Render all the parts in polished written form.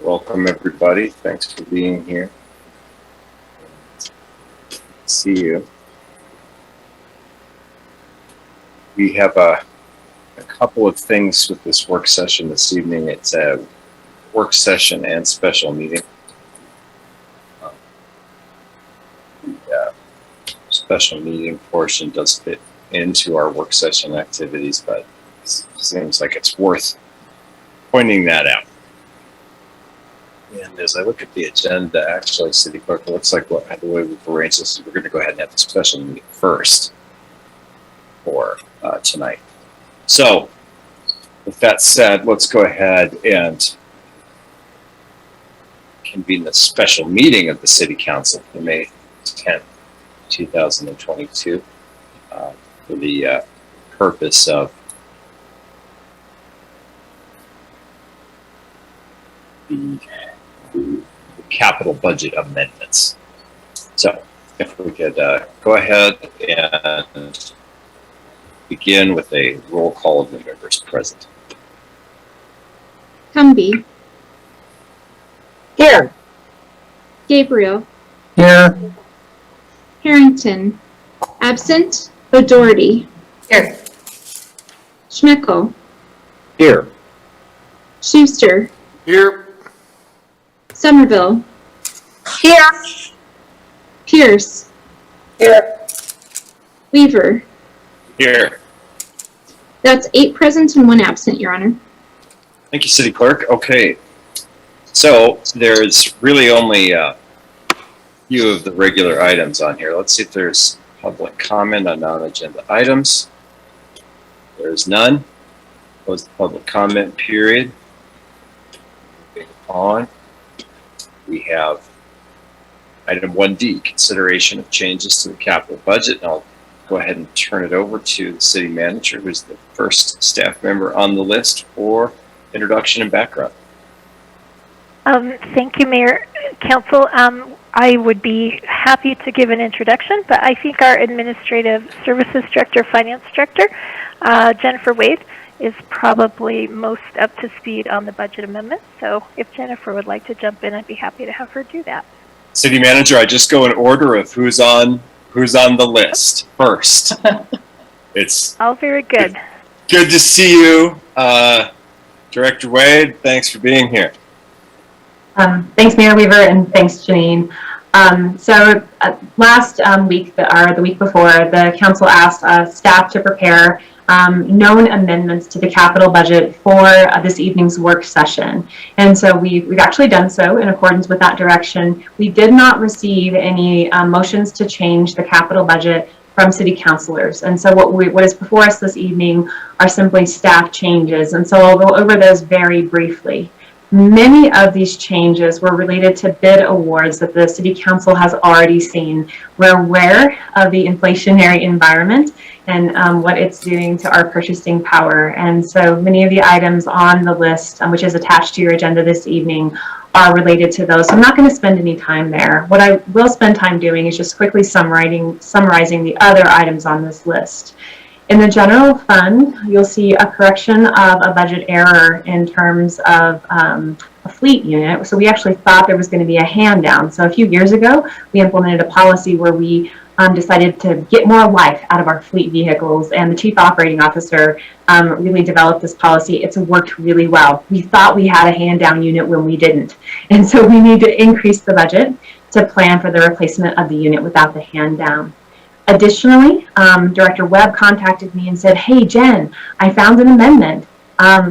Welcome everybody. Thanks for being here. See you. We have a couple of things with this work session this evening. It's a work session and special meeting. The special meeting portion does fit into our work session activities, but it seems like it's worth pointing that out. And as I look at the agenda, actually, City Clerk, it looks like the way we've arranged this is we're going to go ahead and have the special meeting first for tonight. So, with that said, let's go ahead and convene the special meeting of the City Council for May 10th, 2022, for the purpose of the capital budget amendments. So if we could go ahead and begin with a roll call of the members present. Cumbie. Here. Gabriel. Here. Harrington. Absent. O'Doherty. Here. Schmickel. Here. Schuster. Here. Somerville. Here. Pierce. Here. Weaver. Here. That's 8 present and 1 absent, Your Honor. Thank you, City Clerk. Okay. So there's really only a few of the regular items on here. Let's see if there's public comment on non-agenda items. There's none. Close the public comment period. Moving on. We have item 1D, consideration of changes to the capital budget. And I'll go ahead and turn it over to the city manager, who's the first staff member on the list for introduction and background. Thank you, Mayor, Council. I would be happy to give an introduction, but I think our Administrative Services Director, Finance Director, Jennifer Wade, is probably most up to speed on the budget amendment. So if Jennifer would like to jump in, I'd be happy to have her do that. City manager, I just go in order of who's on the list first. It's all very good. Good to see you, Director Wade. Thanks for being here. Thanks, Mayor Weaver, and thanks, Janine. Last week, or the week before, the council asked staff to prepare known amendments to the capital budget for this evening's work session. And so we've actually done so in accordance with that direction. We did not receive any motions to change the capital budget from city councilors. And so what is before us this evening are simply staff changes. And so I'll go over those very briefly. Many of these changes were related to bid awards that the City Council has already seen. We're aware of the inflationary environment and what it's doing to our purchasing power. And so many of the items on the list, which is attached to your agenda this evening, are related to those. So I'm not going to spend any time there. What I will spend time doing is just quickly summarizing the other items on this list. In the general fund, you'll see a correction of a budget error in terms of a fleet unit. So we actually thought there was going to be a hand down. So a few years ago, we implemented a policy where we decided to get more life out of our fleet vehicles, and the Chief Operating Officer really developed this policy. It's worked really well. We thought we had a hand down unit when we didn't. And so we need to increase the budget to plan for the replacement of the unit without the hand down. Additionally, Director Webb contacted me and said, hey, Jen, I found an amendment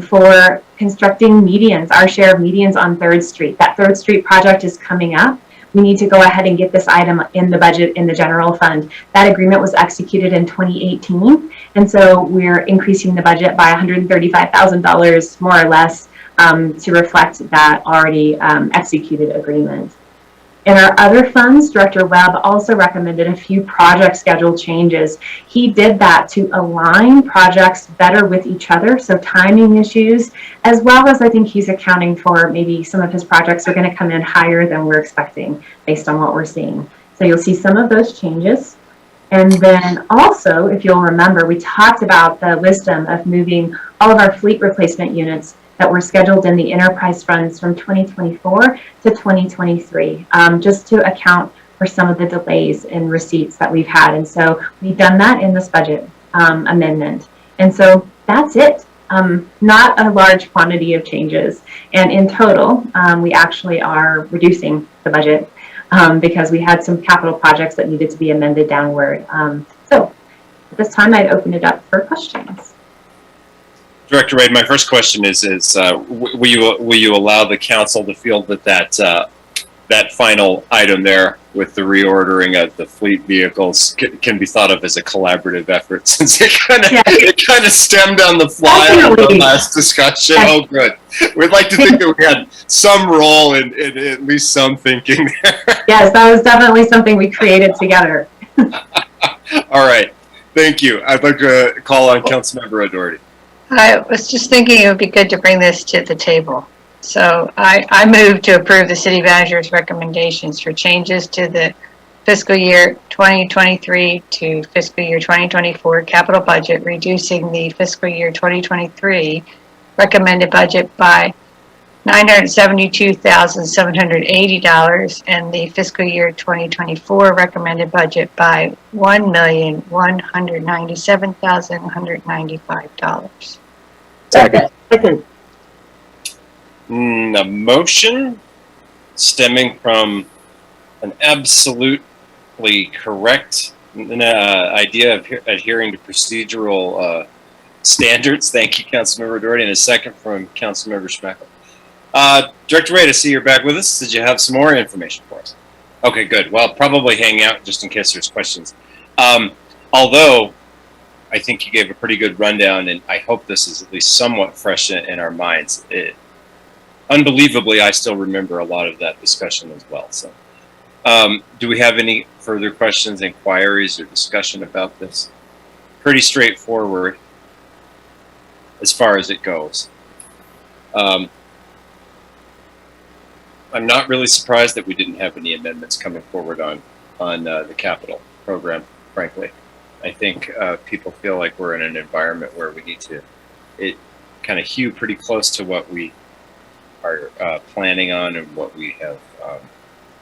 for constructing medians, our share of medians on 3rd Street. That 3rd Street project is coming up. We need to go ahead and get this item in the budget in the general fund. That agreement was executed in 2018, and so we're increasing the budget by $135,000 more or less to reflect that already executed agreement. In our other funds, Director Webb also recommended a few project schedule changes. He did that to align projects better with each other, so timing issues, as well as I think he's accounting for maybe some of his projects are going to come in higher than we're expecting based on what we're seeing. So you'll see some of those changes. And then also, if you'll remember, we talked about the wisdom of moving all of our fleet replacement units that were scheduled in the enterprise funds from 2024 to 2023, just to account for some of the delays in receipts that we've had. And so we've done that in this budget amendment. And so that's it. Not a large quantity of changes. And in total, we actually are reducing the budget because we had some capital projects that needed to be amended downward. So at this time, I'd open it up for questions. Director Wade, my first question is will you allow the council to field that final item there with the reordering of the fleet vehicles can be thought of as a collaborative effort, since it kind of stemmed on the fly on the last discussion? Oh, good. We'd like to think that we had some role in at least some thinking there. Yes, that was definitely something we created together. All right. Thank you. I'd like to call on Councilmember O'Doherty. I was just thinking it would be good to bring this to the table. So I move to approve the city manager's recommendations for changes to the fiscal year 2023 to fiscal year 2024 capital budget, reducing the fiscal year 2023 recommended budget by $972,780 and the fiscal year 2024 recommended budget by $1,197,195. Second. A motion stemming from an absolutely correct idea of adhering to procedural standards. Thank you, Councilmember O'Doherty, and a second from Councilmember Schmeckel. Director Wade, I see you're back with us. Did you have some more information for us? Okay, good. Well, probably hang out just in case there's questions. Although I think you gave a pretty good rundown, and I hope this is at least somewhat fresh in our minds. Unbelievably, I still remember a lot of that discussion as well. So, do we have any further questions, inquiries, or discussion about this? Pretty straightforward as far as it goes. I'm not really surprised that we didn't have any amendments coming forward on the capital program, frankly. I think people feel like we're in an environment where we need to kind of hew pretty close to what we are planning on and what we have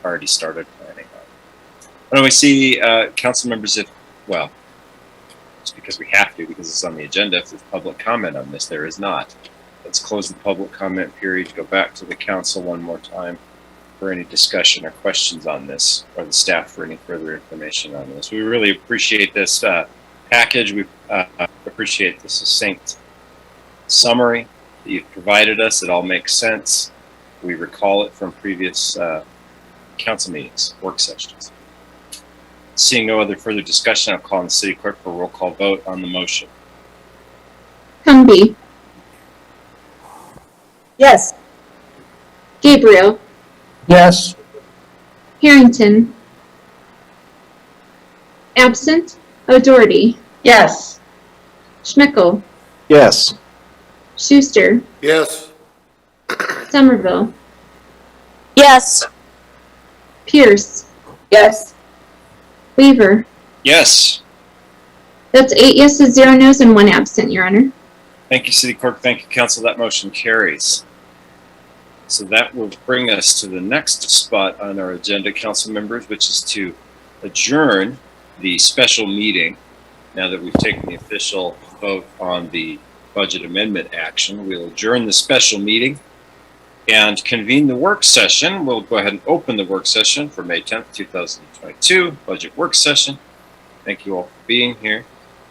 already started planning on. Why don't we see council members well, just because we have to, because it's on the agenda, if there's public comment on this. There is not. Let's close the public comment period, go back to the council one more time for any discussion or questions on this, or the staff for any further information on this. We really appreciate this package. We appreciate the succinct summary that you've provided us. It all makes sense. We recall it from previous council meetings, work sessions. Seeing no other further discussion, I'll call on the city clerk for a roll call vote on the motion. Humby, Yes. Gabriel, Yes. Harrington, absent, O'Doherty, Yes. Schmeckel, Yes. Schuster, Yes. Somerville, Yes. Pierce, Yes. Weaver. Yes. That's 8 yeses, 0 noes, and 1 absent, Your Honor. Thank you, City Clerk. Thank you, Council. That motion carries. So that will bring us to the next spot on our agenda, council members, which is to adjourn the special meeting. Now that we've taken the official vote on the budget amendment action, we'll adjourn the special meeting and convene the work session. We'll go ahead and open the work session for May 10th, 2022, budget work session. Thank you all for being here.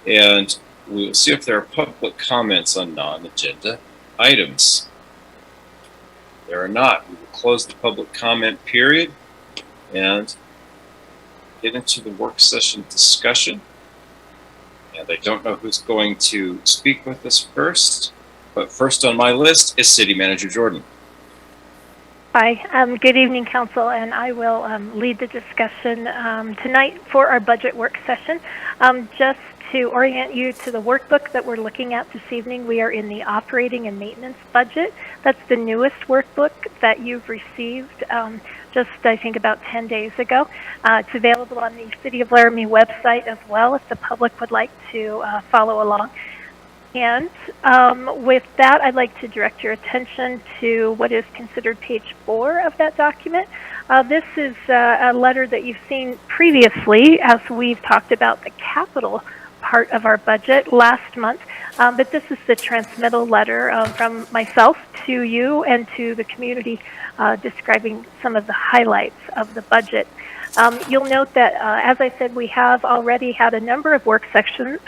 And we'll see if there are public comments on non-agenda items. There are not. We will close the public comment period and get into the work session discussion. And I don't know who's going to speak with us first, but first on my list is City Manager Jordan. Hi, good evening, Council, and I will lead the discussion tonight for our budget work session. Just to orient you to the workbook that we're looking at this evening, we are in the operating and maintenance budget. That's the newest workbook that you've received just, I think, about 10 days ago. It's available on the City of Laramie website as well if the public would like to follow along. And with that, I'd like to direct your attention to what is considered page 4 of that document. This is a letter that you've seen previously as we've talked about the capital part of our budget last month. But this is the transmittal letter from myself to you and to the community describing some of the highlights of the budget. You'll note that, as I said, we have already had a number of work sessions,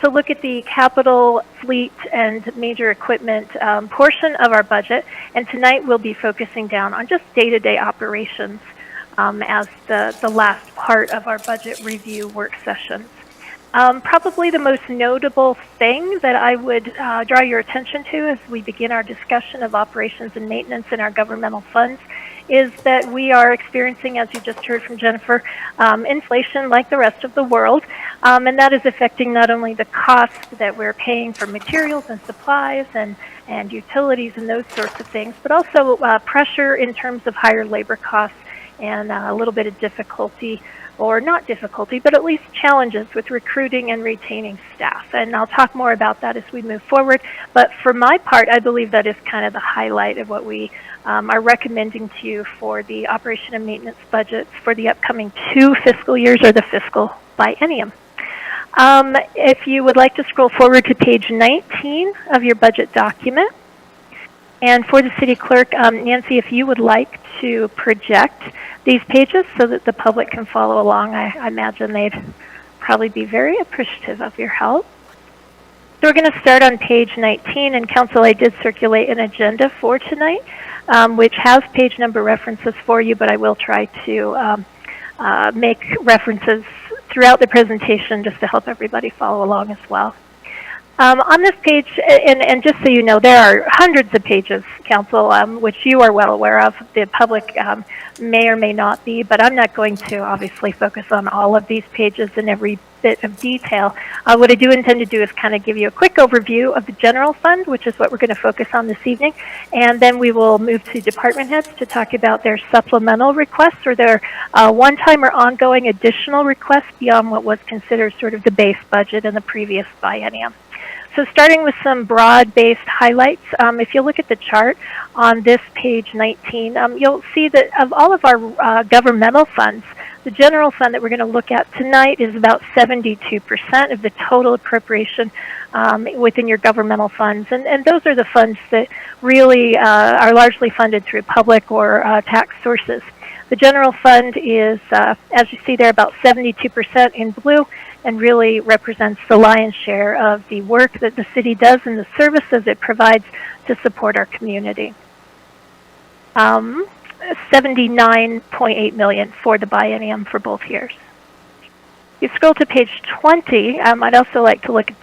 to look at the capital, fleet, and major equipment portion of our budget. And tonight we'll be focusing down on just day-to-day operations as the last part of our budget review work sessions. Probably the most notable thing that I would draw your attention to as we begin our discussion of operations and maintenance in our governmental funds is that we are experiencing, as you just heard from Jennifer, inflation like the rest of the world, and that is affecting not only the cost that we're paying for materials and supplies and utilities and those sorts of things, but also pressure in terms of higher labor costs and a little bit of difficulty, or not difficulty, but at least challenges with recruiting and retaining staff. And I'll talk more about that as we move forward. But for my part, I believe that is kind of the highlight of what we are recommending to you for the operation and maintenance budgets for the upcoming 2 fiscal years, or the fiscal biennium. If you would like to scroll forward to page 19 of your budget document. And for the city clerk, Nancy, if you would like to project these pages so that the public can follow along, I imagine they'd probably be very appreciative of your help. So we're going to start on page 19, and Council, I did circulate an agenda for tonight, which has page number references for you, but I will try to make references throughout the presentation just to help everybody follow along as well. On this page, and just so you know, there are hundreds of pages, Council, which you are well aware of. The public may or may not be, but I'm not going to obviously focus on all of these pages in every bit of detail. What I do intend to do is kind of give you a quick overview of the general fund, which is what we're going to focus on this evening, and then we will move to department heads to talk about their supplemental requests or their one-time or ongoing additional requests beyond what was considered sort of the base budget in the previous biennium. So starting with some broad-based highlights, if you look at the chart on this page 19, you'll see that of all of our governmental funds, the general fund that we're going to look at tonight is about 72% of the total appropriation within your governmental funds. And those are the funds that really are largely funded through public or tax sources. The general fund is, as you see there, about 72% in blue, and really represents the lion's share of the work that the city does and the services it provides to support our community. $79.8 million for the biennium for both years. If you scroll to page 20, I'd also like to look at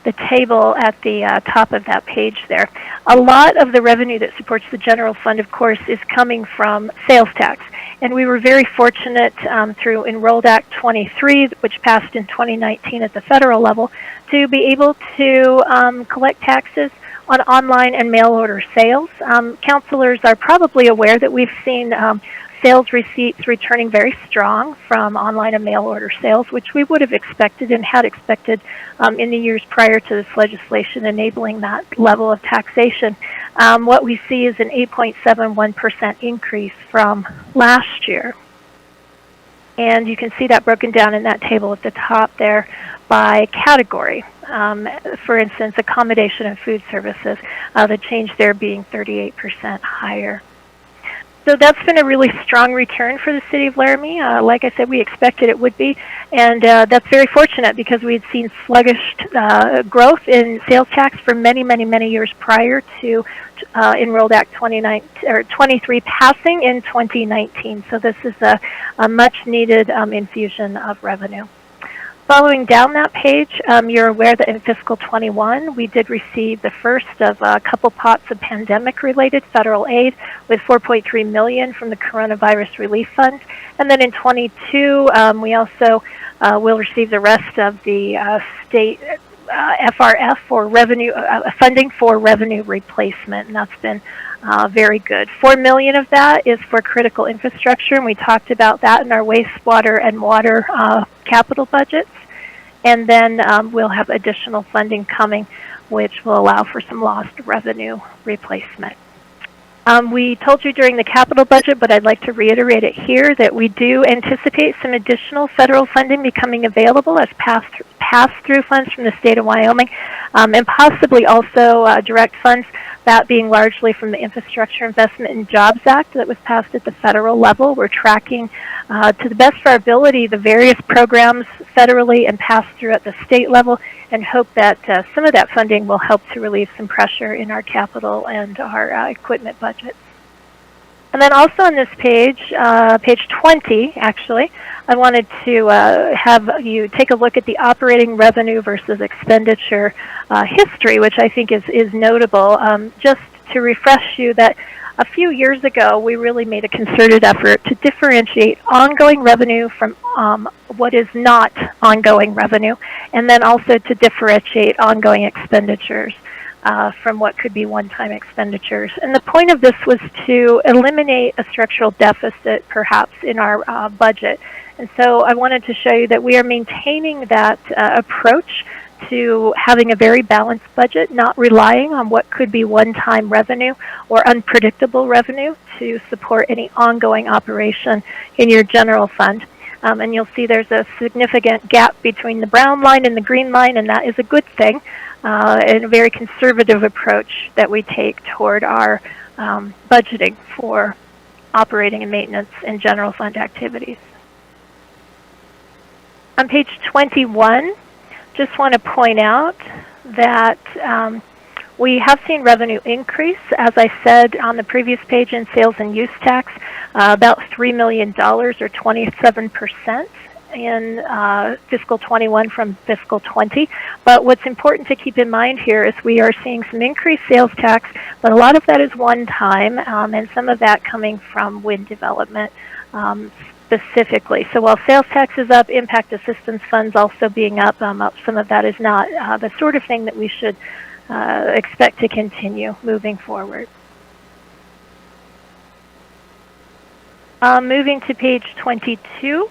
the table at the top of that page there. A lot of the revenue that supports the general fund, of course, is coming from sales tax. And we were very fortunate through Enrolled Act 23, which passed in 2019 at the federal level, to be able to collect taxes on online and mail order sales. Councilors are probably aware that we've seen sales receipts returning very strong from online and mail order sales, which we would have expected and had expected in the years prior to this legislation enabling that level of taxation. What we see is an 8.71% increase from last year. And you can see that broken down in that table at the top there by category. For instance, accommodation and food services, the change there being 38% higher. So that's been a really strong return for the city of Laramie. Like I said, we expected it would be, and that's very fortunate because we had seen sluggish growth in sales tax for many, many, many years prior to Enrolled Act 23 passing in 2019. So this is a much-needed infusion of revenue. Following down that page, you're aware that in fiscal 21, we did receive the first of a couple pots of pandemic-related federal aid with $4.3 million from the Coronavirus Relief Fund. And then in 22, we also will receive the rest of the state FRF for revenue funding for revenue replacement, and that's been very good. $4 million of that is for critical infrastructure, and we talked about that in our wastewater and water capital budgets. And then we'll have additional funding coming, which will allow for some lost revenue replacement. We told you during the capital budget, but I'd like to reiterate it here, that we do anticipate some additional federal funding becoming available as pass-through funds from the state of Wyoming, and possibly also direct funds, that being largely from the Infrastructure Investment and Jobs Act that was passed at the federal level. We're tracking, to the best of our ability, the various programs federally and passed through at the state level, and hope that some of that funding will help to relieve some pressure in our capital and our equipment budgets. And then also on this page, page 20 actually, I wanted to have you take a look at the operating revenue versus expenditure history, which I think is notable. Just to refresh you that a few years ago, we really made a concerted effort to differentiate ongoing revenue from what is not ongoing revenue, and then also to differentiate ongoing expenditures from what could be one-time expenditures. And the point of this was to eliminate a structural deficit, perhaps, in our budget. And so I wanted to show you that we are maintaining that approach to having a very balanced budget, not relying on what could be one-time revenue or unpredictable revenue to support any ongoing operation in your general fund. And you'll see there's a significant gap between the brown line and the green line, and that is a good thing, and a very conservative approach that we take toward our budgeting for operating and maintenance and general fund activities. On page 21, just want to point out that we have seen revenue increase, as I said on the previous page, in sales and use tax, about $3 million or 27% in fiscal 21 from fiscal 20. But what's important to keep in mind here is we are seeing some increased sales tax, but a lot of that is one time, and some of that coming from wind development specifically. So while sales tax is up, impact assistance funds also being up, some of that is not the sort of thing that we should expect to continue moving forward. Moving to page 22.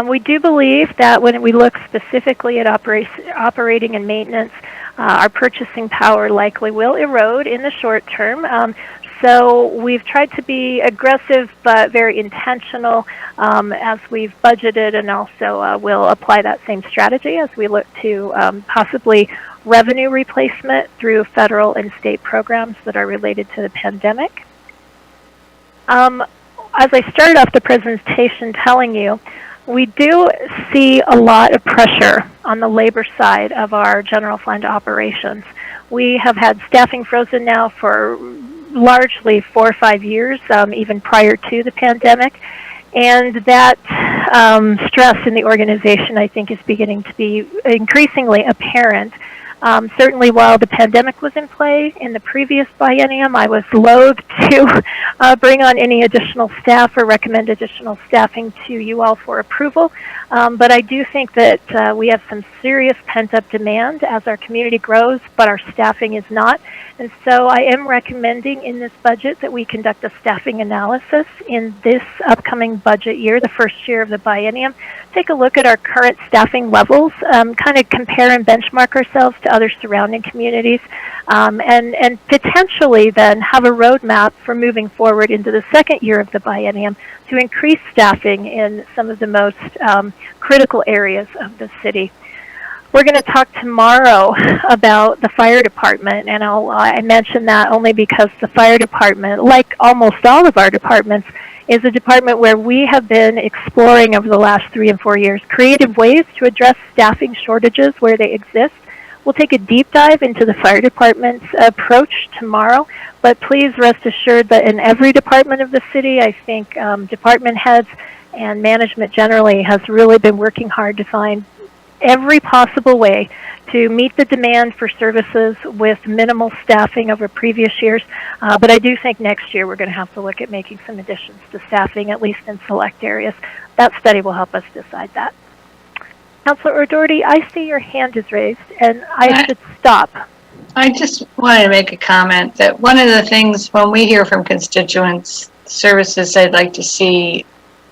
We do believe that when we look specifically at operating and maintenance, our purchasing power likely will erode in the short term. So we've tried to be aggressive but very intentional as we've budgeted, and also will apply that same strategy as we look to possibly revenue replacement through federal and state programs that are related to the pandemic. As I started off the presentation telling you, we do see a lot of pressure on the labor side of our general fund operations. We have had staffing frozen now for largely 4 or 5 years, even prior to the pandemic. And that stress in the organization, I think, is beginning to be increasingly apparent. Certainly while the pandemic was in play in the previous biennium, I was loath to bring on any additional staff or recommend additional staffing to you all for approval. But I do think that we have some serious pent-up demand as our community grows, but our staffing is not. And so I am recommending in this budget that we conduct a staffing analysis in this upcoming budget year, the first year of the biennium. Take a look at our current staffing levels, kind of compare and benchmark ourselves to other surrounding communities, and potentially then have a roadmap for moving forward into the second year of the biennium to increase staffing in some of the most critical areas of the city. We're going to talk tomorrow about the fire department, and I mention that only because the fire department, like almost all of our departments, is a department where we have been exploring over the last 3 and 4 years creative ways to address staffing shortages where they exist. We'll take a deep dive into the fire department's approach tomorrow, but please rest assured that in every department of the city, I think department heads and management generally has really been working hard to find every possible way to meet the demand for services with minimal staffing over previous years. But I do think next year we're going to have to look at making some additions to staffing, at least in select areas. That study will help us decide that. Councilor O'Doherty, I see your hand is raised, and I should stop. I just wanted to make a comment that one of the things when we hear from constituents, services they'd like to see,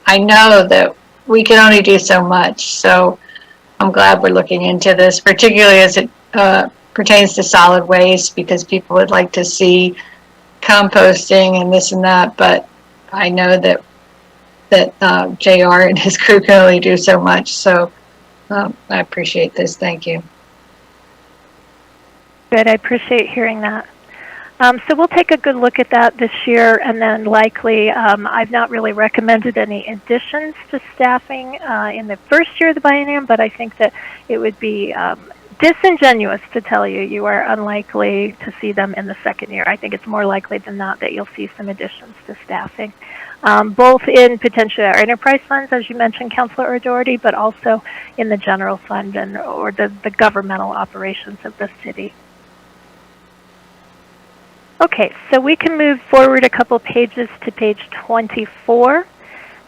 I know that we can only do so much. So I'm glad we're looking into this, particularly as it pertains to solid waste, because people would like to see composting and this and that, but I know that JR and his crew can only do so much. So I appreciate this. Thank you. Good. I appreciate hearing that. So we'll take a good look at that this year, and then likely I've not really recommended any additions to staffing in the first year of the biennium, but I think that it would be disingenuous to tell you you are unlikely to see them in the second year. I think it's more likely than not that you'll see some additions to staffing, both in potentially our enterprise funds, as you mentioned, Councilor O'Doherty, but also in the general fund or the governmental operations of the city. Okay, so we can move forward a couple pages to page 24.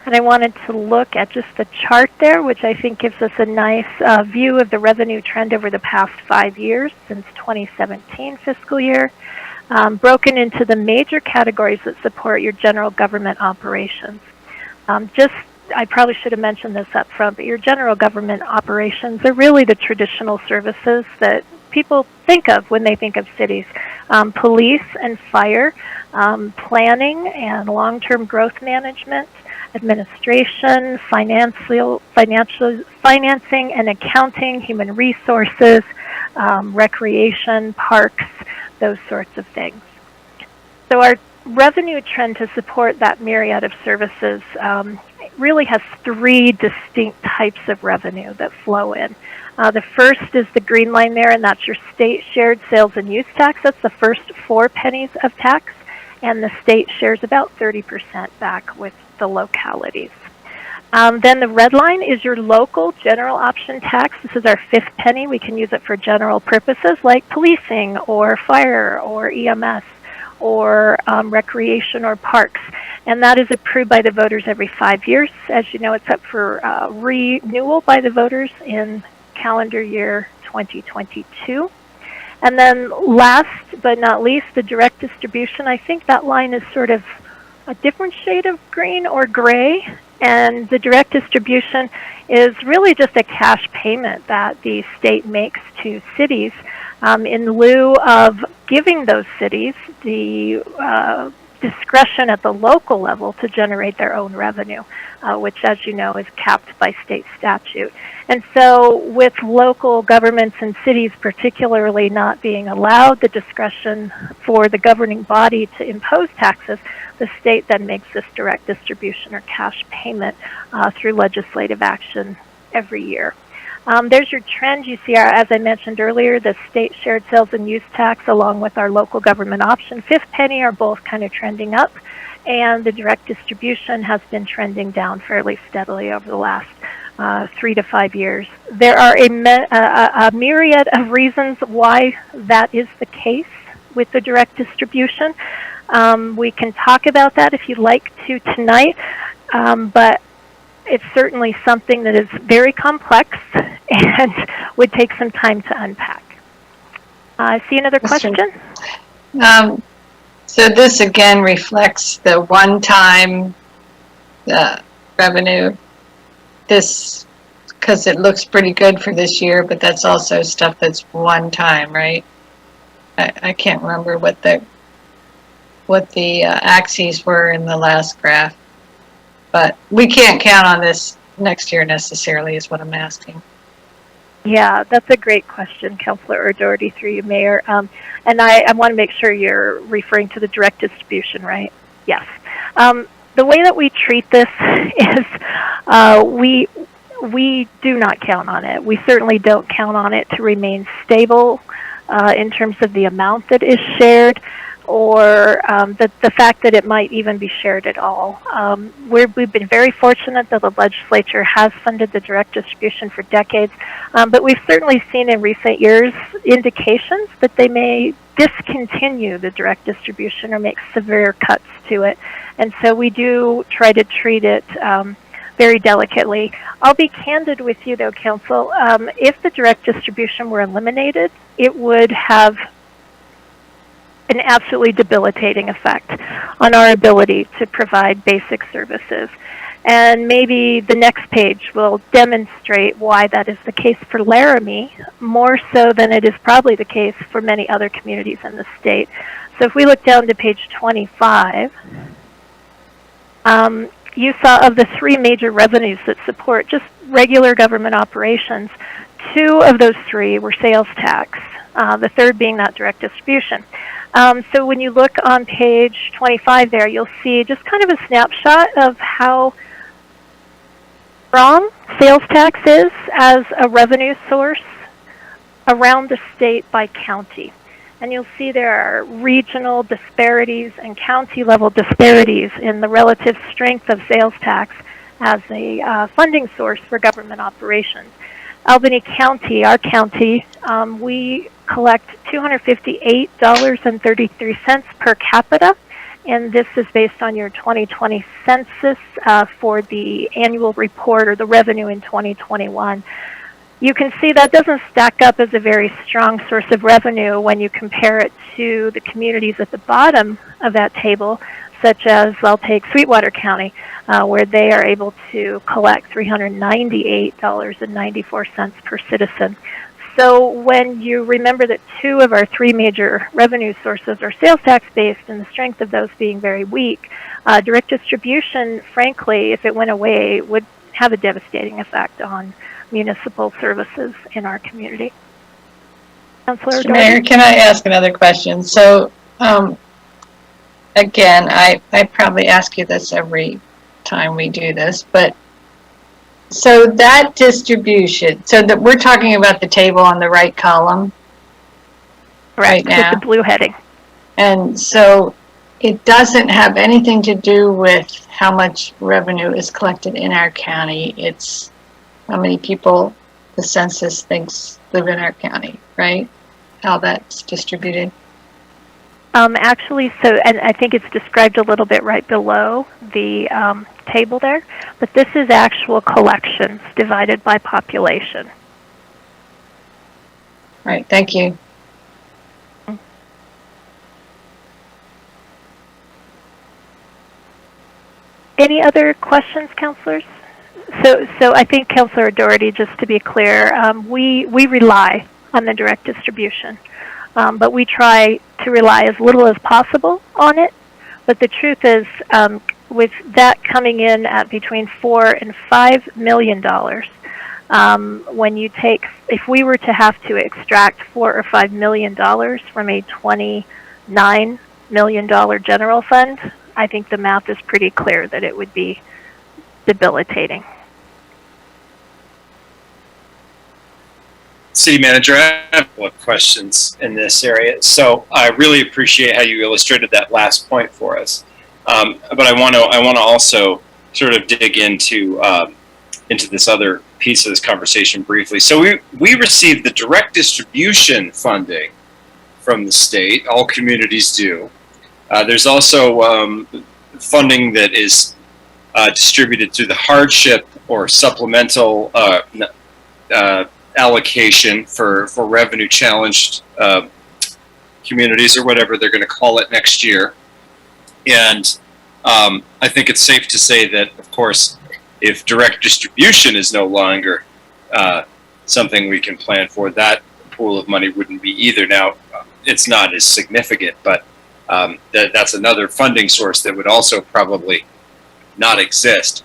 And I wanted to look at just the chart there, which I think gives us a nice view of the revenue trend over the past 5 years since 2017 fiscal year, broken into the major categories that support your general government operations. I probably should have mentioned this up front, but your general government operations are really the traditional services that people think of when they think of cities. Police and fire, planning and long-term growth management, administration, financing and accounting, human resources, recreation, parks, those sorts of things. So our revenue trend to support that myriad of services really has 3 distinct types of revenue that flow in. The first is the green line there, and that's your state shared sales and use tax. That's the first 4 pennies of tax, and the state shares about 30% back with the localities. Then the red line is your local general option tax. This is our 5th penny. We can use it for general purposes like policing or fire or EMS or recreation or parks. And that is approved by the voters every 5 years. As you know, it's up for renewal by the voters in calendar year 2022. And then last but not least, the direct distribution. I think that line is sort of a different shade of green or gray. And the direct distribution is really just a cash payment that the state makes to cities in lieu of giving those cities the discretion at the local level to generate their own revenue, which, as you know, is capped by state statute. And so with local governments and cities particularly not being allowed the discretion for the governing body to impose taxes, the state then makes this direct distribution or cash payment through legislative action every year. There's your trend. You see, as I mentioned earlier, the state shared sales and use tax along with our local government option 5th penny are both kind of trending up, and the direct distribution has been trending down fairly steadily over the last 3 to 5 years. There are a myriad of reasons why that is the case with the direct distribution. We can talk about that if you'd like to tonight, but it's certainly something that is very complex and would take some time to unpack. I see another question. So this again reflects the one-time revenue. This, because it looks pretty good for this year, but that's also stuff that's one time, right? I can't remember what the axes were in the last graph, but we can't count on this next year necessarily, is what I'm asking. Yeah, that's a great question, Councilor O'Doherty, through you, Mayor. And I want to make sure you're referring to the direct distribution, right? Yes. The way that we treat this is we do not count on it. We certainly don't count on it to remain stable in terms of the amount that is shared, or the fact that it might even be shared at all. We've been very fortunate that the legislature has funded the direct distribution for decades, but we've certainly seen in recent years indications that they may discontinue the direct distribution or make severe cuts to it. And so we do try to treat it very delicately. I'll be candid with you though, Council. If the direct distribution were eliminated, it would have an absolutely debilitating effect on our ability to provide basic services. And maybe the next page will demonstrate why that is the case for Laramie, more so than it is probably the case for many other communities in the state. So if we look down to page 25, you saw of the three major revenues that support just regular government operations, two of those three were sales tax, the third being that direct distribution. So when you look on page 25 there, you'll see just kind of a snapshot of how strong sales tax is as a revenue source around the state by county. And you'll see there are regional disparities and county-level disparities in the relative strength of sales tax as a funding source for government operations. Albany County, our county, we collect $258.33 per capita, and this is based on your 2020 census for the annual report or the revenue in 2021. You can see that doesn't stack up as a very strong source of revenue when you compare it to the communities at the bottom of that table, such as, I'll take Sweetwater County, where they are able to collect $398.94 per citizen. So when you remember that two of our three major revenue sources are sales tax based and the strength of those being very weak, direct distribution, frankly, if it went away, would have a devastating effect on municipal services in our community. Councilor Mayor, can I ask another question? So, again, I probably ask you this every time we do this, but so that distribution, so that we're talking about the table on the right column right now. With the blue heading. And so it doesn't have anything to do with how much revenue is collected in our county. It's how many people the census thinks live in our county, right? How that's distributed. Actually, so, and I think it's described a little bit right below the table there, but this is actual collections divided by population. Right, thank you. Any other questions, councilors? So I think, Councilor Doherty, just to be clear, we rely on the direct distribution, but we try to rely as little as possible on it. But the truth is, with that coming in at between $4 and $5 million, when you take, if we were to have to extract $4 or $5 million from a $29 million general fund, I think the math is pretty clear that it would be debilitating. City Manager, I have a couple of questions in this area. So I really appreciate how you illustrated that last point for us. But I want to also sort of dig into this other piece of this conversation briefly. So we received the direct distribution funding from the state. All communities do. There's also funding that is distributed through the hardship or supplemental allocation for revenue challenged communities, or whatever they're going to call it next year. And I think it's safe to say that, of course, if direct distribution is no longer something we can plan for, that pool of money wouldn't be either. Now, it's not as significant, but that's another funding source that would also probably not exist.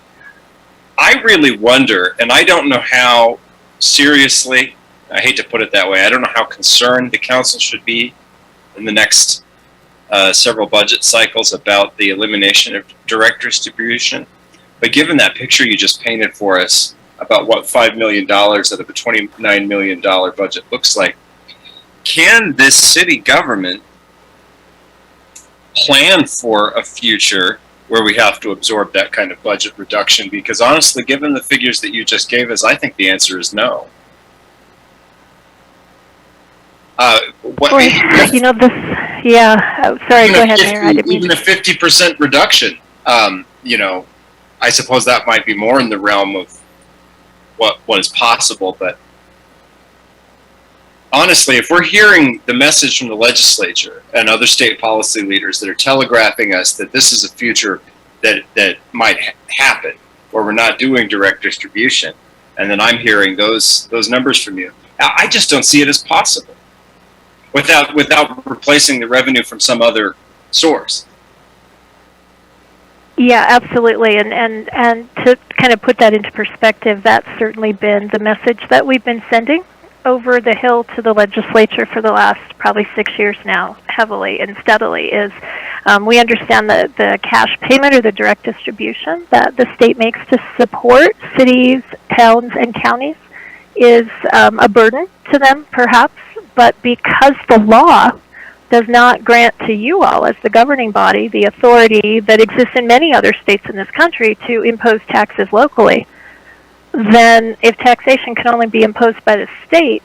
I really wonder, and I don't know how seriously, I hate to put it that way, I don't know how concerned the council should be in the next several budget cycles about the elimination of direct distribution. But given that picture you just painted for us about what $5 million out of a $29 million budget looks like, can this city government plan for a future where we have to absorb that kind of budget reduction? Because honestly, given the figures that you just gave us, I think the answer is no. You know, this, yeah, sorry, go ahead, Mayor. I didn't mean even a 50% reduction, you know, I suppose that might be more in the realm of what is possible, but honestly, if we're hearing the message from the legislature and other state policy leaders that are telegraphing us that this is a future that might happen, where we're not doing direct distribution. And then I'm hearing those numbers from you. I just don't see it as possible without replacing the revenue from some other source. Yeah, absolutely. And to kind of put that into perspective, that's certainly been the message that we've been sending over the hill to the legislature for the last probably 6 years now, heavily and steadily, is we understand that the cash payment or the direct distribution that the state makes to support cities, towns, and counties is a burden to them, perhaps, but because the law does not grant to you all as the governing body the authority that exists in many other states in this country to impose taxes locally, then if taxation can only be imposed by the state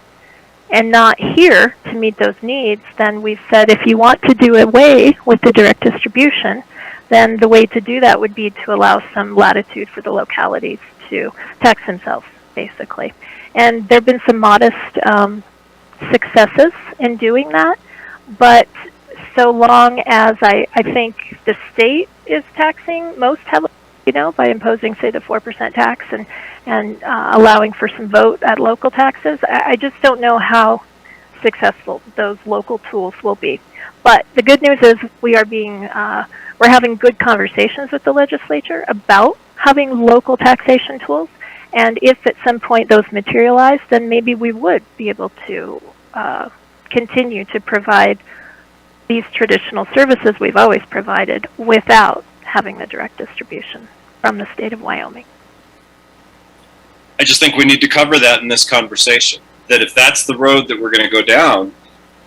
and not here to meet those needs, then we've said if you want to do away with the direct distribution, then the way to do that would be to allow some latitude for the localities to tax themselves, basically. And there have been some modest successes in doing that, but so long as I think the state is taxing most heavily, by imposing, say, the 4% tax and allowing for some vote at local taxes, I just don't know how successful those local tools will be. But the good news is we're having good conversations with the legislature about having local taxation tools, and if at some point those materialize, then maybe we would be able to continue to provide these traditional services we've always provided without having the direct distribution from the state of Wyoming. I just think we need to cover that in this conversation, that if that's the road that we're going to go down,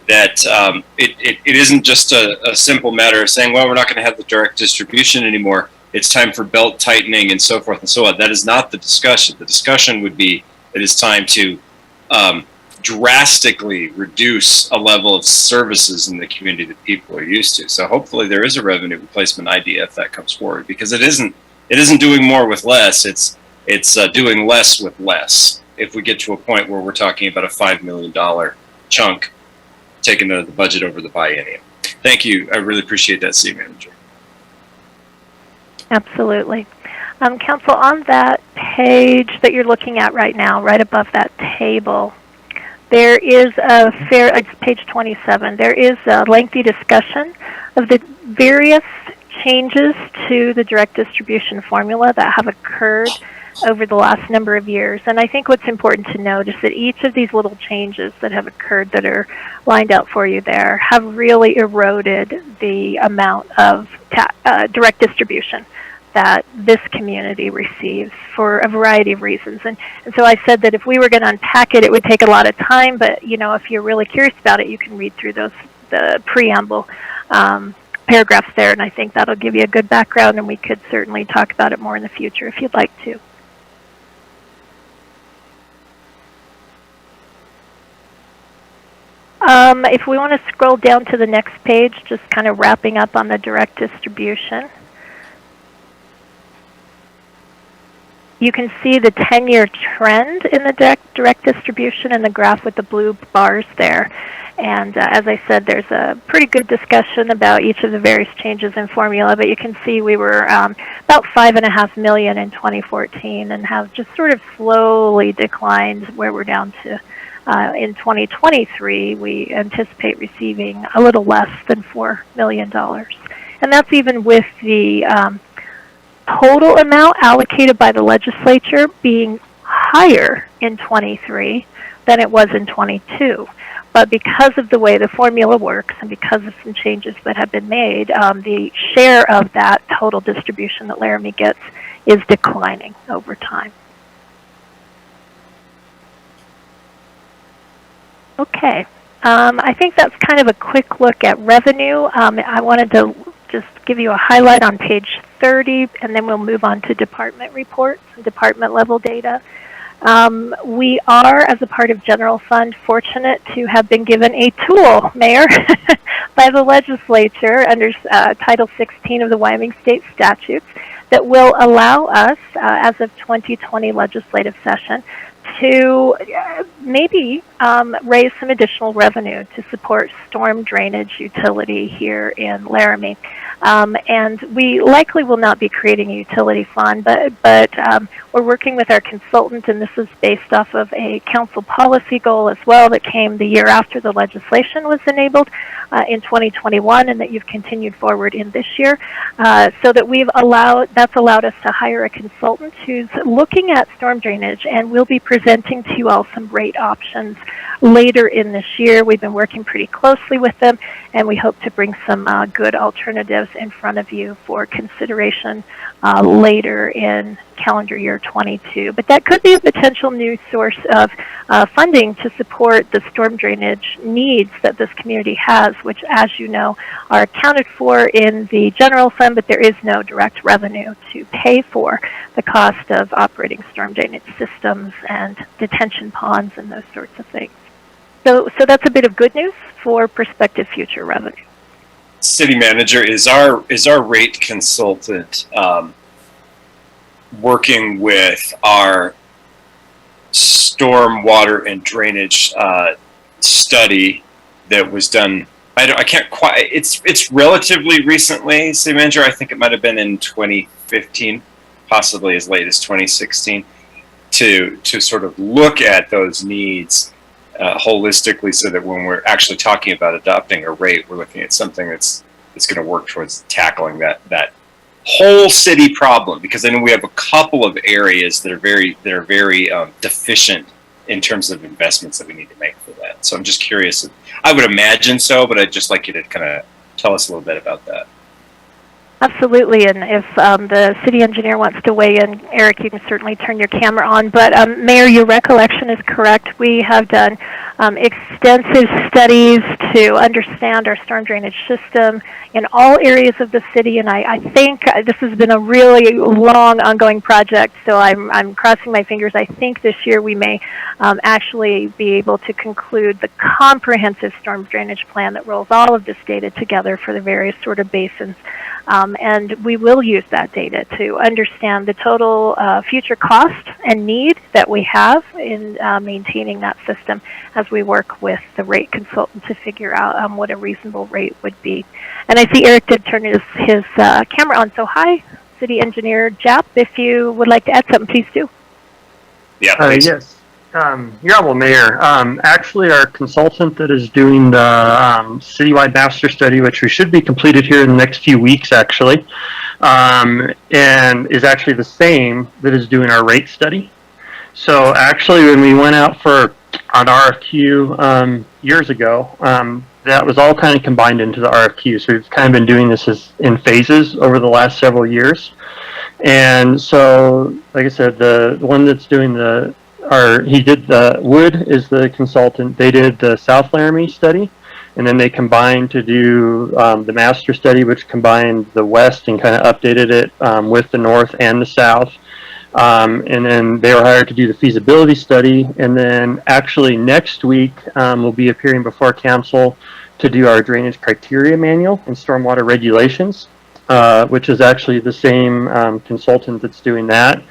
that it isn't just a simple matter of saying, well, we're not going to have the direct distribution anymore. It's time for belt tightening and so forth and so on. That is not the discussion. The discussion would be it is time to drastically reduce a level of services in the community that people are used to. So hopefully there is a revenue replacement idea if that comes forward, because it isn't doing more with less. It's doing less with less. If we get to a point where we're talking about a $5 million chunk taking the budget over the biennium. Thank you. I really appreciate that, City Manager. Absolutely. Council, on that page that you're looking at right now, right above that table, there is it's page 27, there is a lengthy discussion of the various changes to the direct distribution formula that have occurred over the last number of years. And I think what's important to note is that each of these little changes that have occurred that are lined out for you there have really eroded the amount of direct distribution that this community receives for a variety of reasons. And so I said that if we were going to unpack it, it would take a lot of time, but if you're really curious about it, you can read through the preamble paragraphs there, and I think that'll give you a good background, and we could certainly talk about it more in the future if you'd like to. If we want to scroll down to the next page, just kind of wrapping up on the direct distribution, you can see the 10-year trend in the direct distribution in the graph with the blue bars there. And as I said, there's a pretty good discussion about each of the various changes in formula, but you can see we were about $5.5 million in 2014 and have just sort of slowly declined where we're down to. In 2023, we anticipate receiving a little less than $4 million. And that's even with the total amount allocated by the legislature being higher in 23 than it was in 22. But because of the way the formula works and because of some changes that have been made, the share of that total distribution that Laramie gets is declining over time. Okay, I think that's kind of a quick look at revenue. I wanted to just give you a highlight on page 30, and then we'll move on to department reports and department level data. We are, as a part of general fund, fortunate to have been given a tool, Mayor, by the legislature under Title 16 of the Wyoming State Statutes that will allow us, as of 2020 legislative session, to maybe raise some additional revenue to support storm drainage utility here in Laramie. And we likely will not be creating a utility fund, but we're working with our consultant, and this is based off of a council policy goal as well that came the year after the legislation was enabled in 2021, and that you've continued forward in this year, so that that's allowed us to hire a consultant who's looking at storm drainage, and we'll be presenting to you all some rate options later in this year. We've been working pretty closely with them, and we hope to bring some good alternatives in front of you for consideration later in calendar year 22. But that could be a potential new source of funding to support the storm drainage needs that this community has, which, as you know, are accounted for in the general fund, but there is no direct revenue to pay for the cost of operating storm drainage systems and detention ponds and those sorts of things. So that's a bit of good news for prospective future revenue. City manager, is our rate consultant working with our stormwater and drainage study that was done? I can't quite. It's relatively recently, city manager. I think it might have been in 2015, possibly as late as 2016, to sort of look at those needs holistically, so that when we're actually talking about adopting a rate, we're looking at something that's going to work towards tackling that whole city problem. Because I know we have a couple of areas that are very deficient in terms of investments that we need to make for that. So I'm just curious. I would imagine so, but I'd just like you to kind of tell us a little bit about that. Absolutely, and if the city engineer wants to weigh in, Eric, you can certainly turn your camera on. But Mayor, your recollection is correct. We have done extensive studies to understand our storm drainage system in all areas of the city, and I think this has been a really long, ongoing project, so I'm crossing my fingers. I think this year we may actually be able to conclude the comprehensive storm drainage plan that rolls all of this data together for the various sort of basins. And we will use that data to understand the total future cost and need that we have in maintaining that system as we work with the rate consultant to figure out what a reasonable rate would be. And I see Eric did turn his camera on. So hi, City Engineer Japp, if you would like to add something, please do. Yeah, please. Yes. Your Honorable Mayor, actually our consultant that is doing the citywide master study, which we should be completed here in the next few weeks actually, and is actually the same that is doing our rate study. So actually when we went out for an RFQ years ago, that was all kind of combined into the RFQ. So we've kind of been doing this in phases over the last several years. And so, like I said, the one that's doing he did the Wood is the consultant. They did the South Laramie study, and then they combined to do the master study, which combined the West and kind of updated it with the North and the South. And then they were hired to do the feasibility study. And then actually next week we'll be appearing before council to do our drainage criteria manual and stormwater regulations, which is actually the same consultant that's doing that.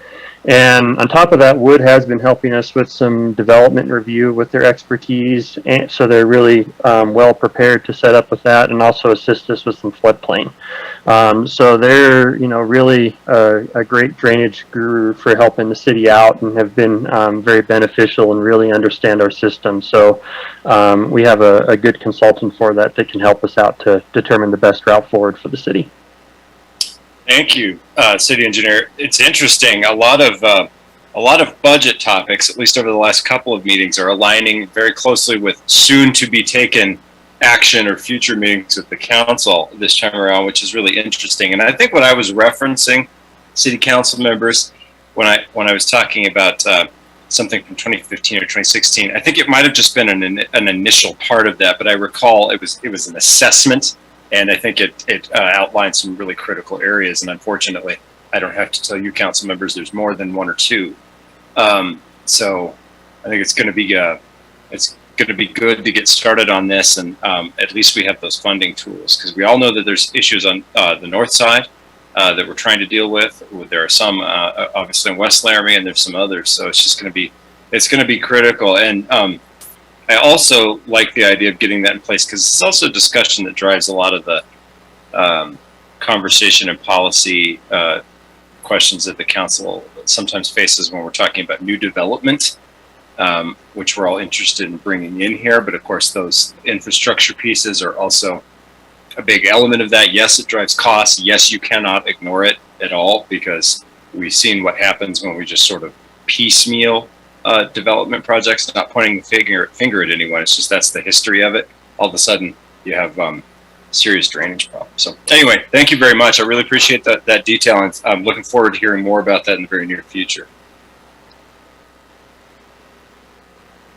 And on top of that, Wood has been helping us with some development review with their expertise, and so they're really well prepared to set up with that, and also assist us with some floodplain. So they're really a great drainage guru for helping the city out, and have been very beneficial and really understand our system. So we have a good consultant for that can help us out to determine the best route forward for the city. Thank you, City Engineer. It's interesting. A lot of budget topics, at least over the last couple of meetings, are aligning very closely with soon to be taken action or future meetings with the council this time around, which is really interesting. And I think what I was referencing, city council members, when I was talking about something from 2015 or 2016, I think it might have just been an initial part of that, but I recall it was an assessment. And I think it outlines some really critical areas. And unfortunately, I don't have to tell you, council members, there's more than one or two. So I think it's going to be good to get started on this, and at least we have those funding tools, because we all know that there's issues on the north side that we're trying to deal with. There are some obviously in West Laramie, and there's some others. So it's just going to be It's going to be critical. And I also like the idea of getting that in place because it's also a discussion that drives a lot of the conversation and policy questions that the council sometimes faces when we're talking about new development, which we're all interested in bringing in here. But of course, those infrastructure pieces are also a big element of that. Yes, it drives costs. Yes, you cannot ignore it at all because we've seen what happens when we just sort of piecemeal development projects, not pointing the finger at anyone. It's just that's the history of it. All of a sudden, you have serious drainage problems. So anyway, thank you very much. I really appreciate that detail, and I'm looking forward to hearing more about that in the very near future.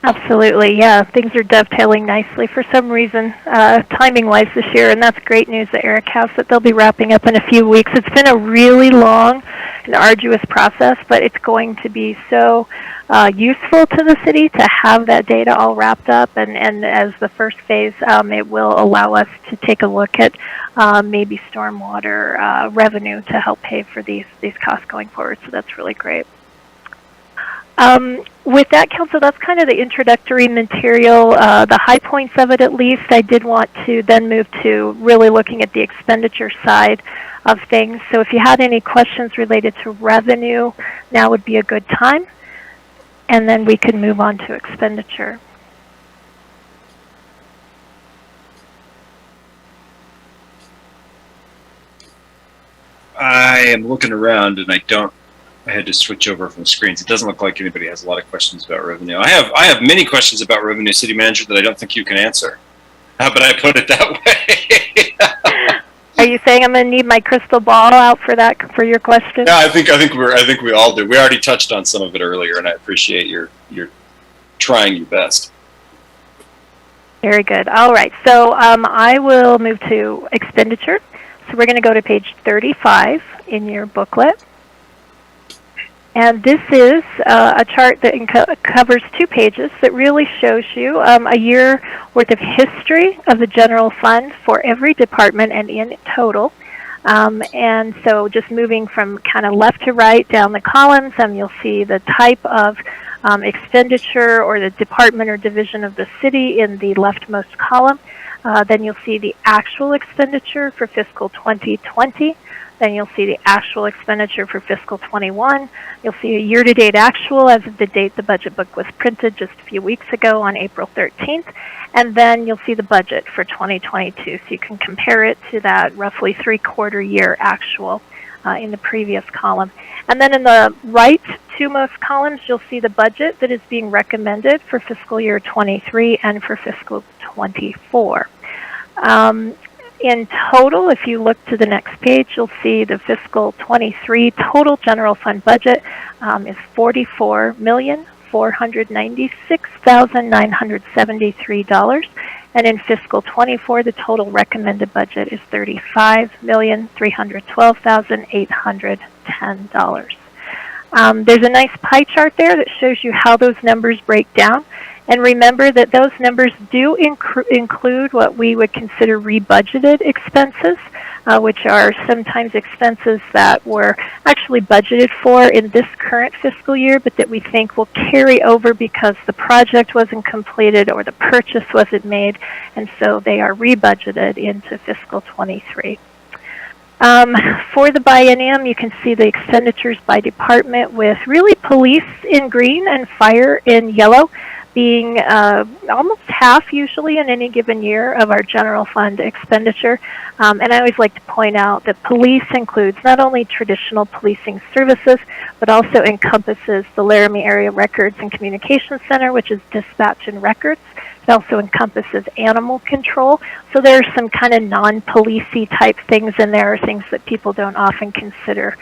Absolutely, yeah. Things are dovetailing nicely for some reason, timing-wise this year, and that's great news that Eric has that they'll be wrapping up in a few weeks. It's been a really long and arduous process, but it's going to be so useful to the city to have that data all wrapped up, and as the first phase, it will allow us to take a look at maybe stormwater revenue to help pay for these costs going forward, so that's really great. With that, Council, that's kind of the introductory material, the high points of it at least. I did want to then move to really looking at the expenditure side of things. So if you had any questions related to revenue, now would be a good time. And then we can move on to expenditure. I am looking around and I had to switch over from screens. It doesn't look like anybody has a lot of questions about revenue. I have many questions about revenue, City Manager, that I don't think you can answer. How about I put it that way? Are you saying I'm going to need my crystal ball out for your question? No, I think we all do. We already touched on some of it earlier, and I appreciate your trying your best. Very good. All right. So I will move to expenditure. So we're going to go to page 35 in your booklet. And this is a chart that covers 2 pages that really shows you a year worth of history of the general fund for every department and in total. And so just moving from kind of left to right down the columns, you'll see the type of expenditure or the department or division of the city in the leftmost column. Then you'll see the actual expenditure for fiscal 2020. Then you'll see the actual expenditure for fiscal 21. You'll see a year-to-date actual as of the date the budget book was printed just a few weeks ago on April 13th. And then you'll see the budget for 2022. So you can compare it to that roughly 3/4 year actual in the previous column. And then in the right 2 most columns, you'll see the budget that is being recommended for fiscal year 23 and for fiscal 24. In total, if you look to the next page, you'll see the fiscal 23 total general fund budget is $44,496,973. And in fiscal 24, the total recommended budget is $35,312,810. There's a nice pie chart there that shows you how those numbers break down. And remember that those numbers do include what we would consider rebudgeted expenses, which are sometimes expenses that were actually budgeted for in this current fiscal year, but that we think will carry over because the project wasn't completed or the purchase wasn't made, and so they are rebudgeted into fiscal 23. For the biennium, you can see the expenditures by department with really police in green and fire in yellow, being almost half usually in any given year of our general fund expenditure. And I always like to point out that police includes not only traditional policing services, but also encompasses the Laramie Area Records and Communications Center, which is dispatch and records. It also encompasses animal control. So there are some kind of non-policey type things in there, things that people don't often consider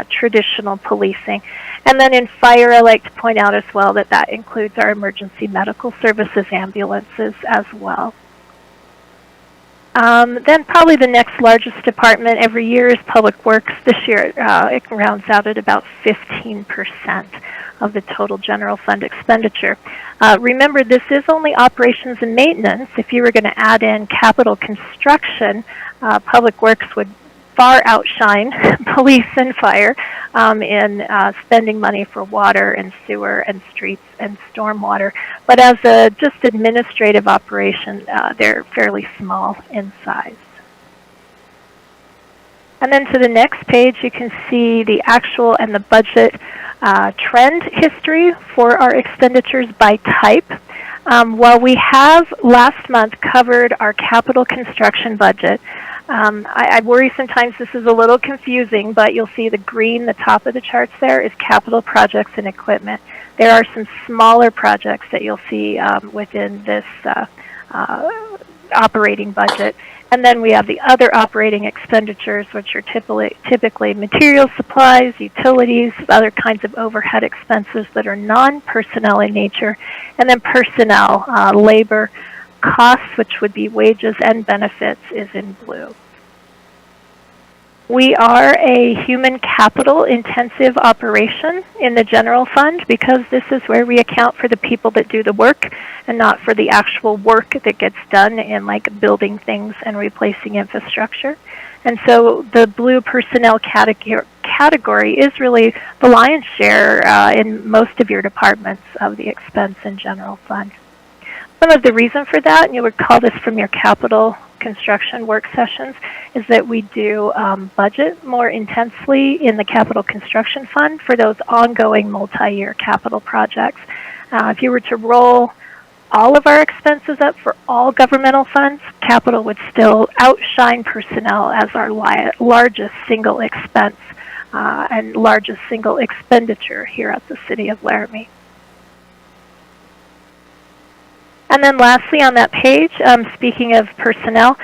traditional policing. And then in fire, I like to point out as well that that includes our emergency medical services, ambulances as well. Then probably the next largest department every year is Public Works. This year it rounds out at about 15% of the total general fund expenditure. Remember, this is only operations and maintenance. If you were going to add in capital construction, Public Works would far outshine police and fire. in spending money for water and sewer and streets and stormwater. But as a just administrative operation, they're fairly small in size. And then to the next page, you can see the actual and the budget trend history for our expenditures by type. While we have last month covered our capital construction budget, I worry sometimes this is a little confusing, but you'll see the green, the top of the charts there is capital projects and equipment. There are some smaller projects that you'll see within this operating budget. And then we have the other operating expenditures, which are typically material supplies, utilities, other kinds of overhead expenses that are non-personnel in nature, and then personnel, labor, costs, which would be wages and benefits, is in blue. We are a human capital intensive operation in the general fund because this is where we account for the people that do the work and not for the actual work that gets done in like building things and replacing infrastructure. And so the blue personnel category is really the lion's share in most of your departments of the expense and general fund. Some of the reason for that, and you would call this from your capital construction work sessions, is that we do budget more intensely in the capital construction fund for those ongoing multi-year capital projects. If you were to roll all of our expenses up for all governmental funds, capital would still outshine personnel as our largest single expense and largest single expenditure here at the City of Laramie. And then lastly on that page, speaking of personnel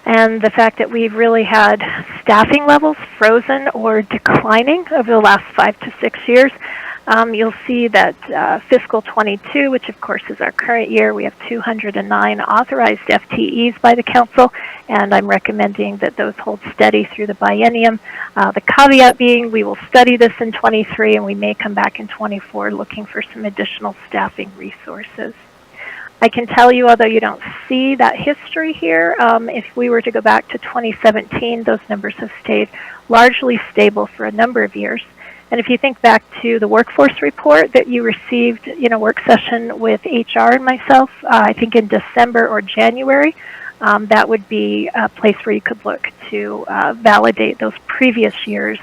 and the fact that we've really had staffing levels frozen or declining over the last 5 to 6 years, you'll see that fiscal 22, which of course is our current year, we have 209 authorized FTEs by the council, and I'm recommending that those hold steady through the biennium. The caveat being we will study this in 23 and we may come back in 24 looking for some additional staffing resources. I can tell you, although you don't see that history here, if we were to go back to 2017, those numbers have stayed largely stable for a number of years. And if you think back to the workforce report that you received in a work session with HR and myself, I think in December or January, that would be a place where you could look to validate those previous years'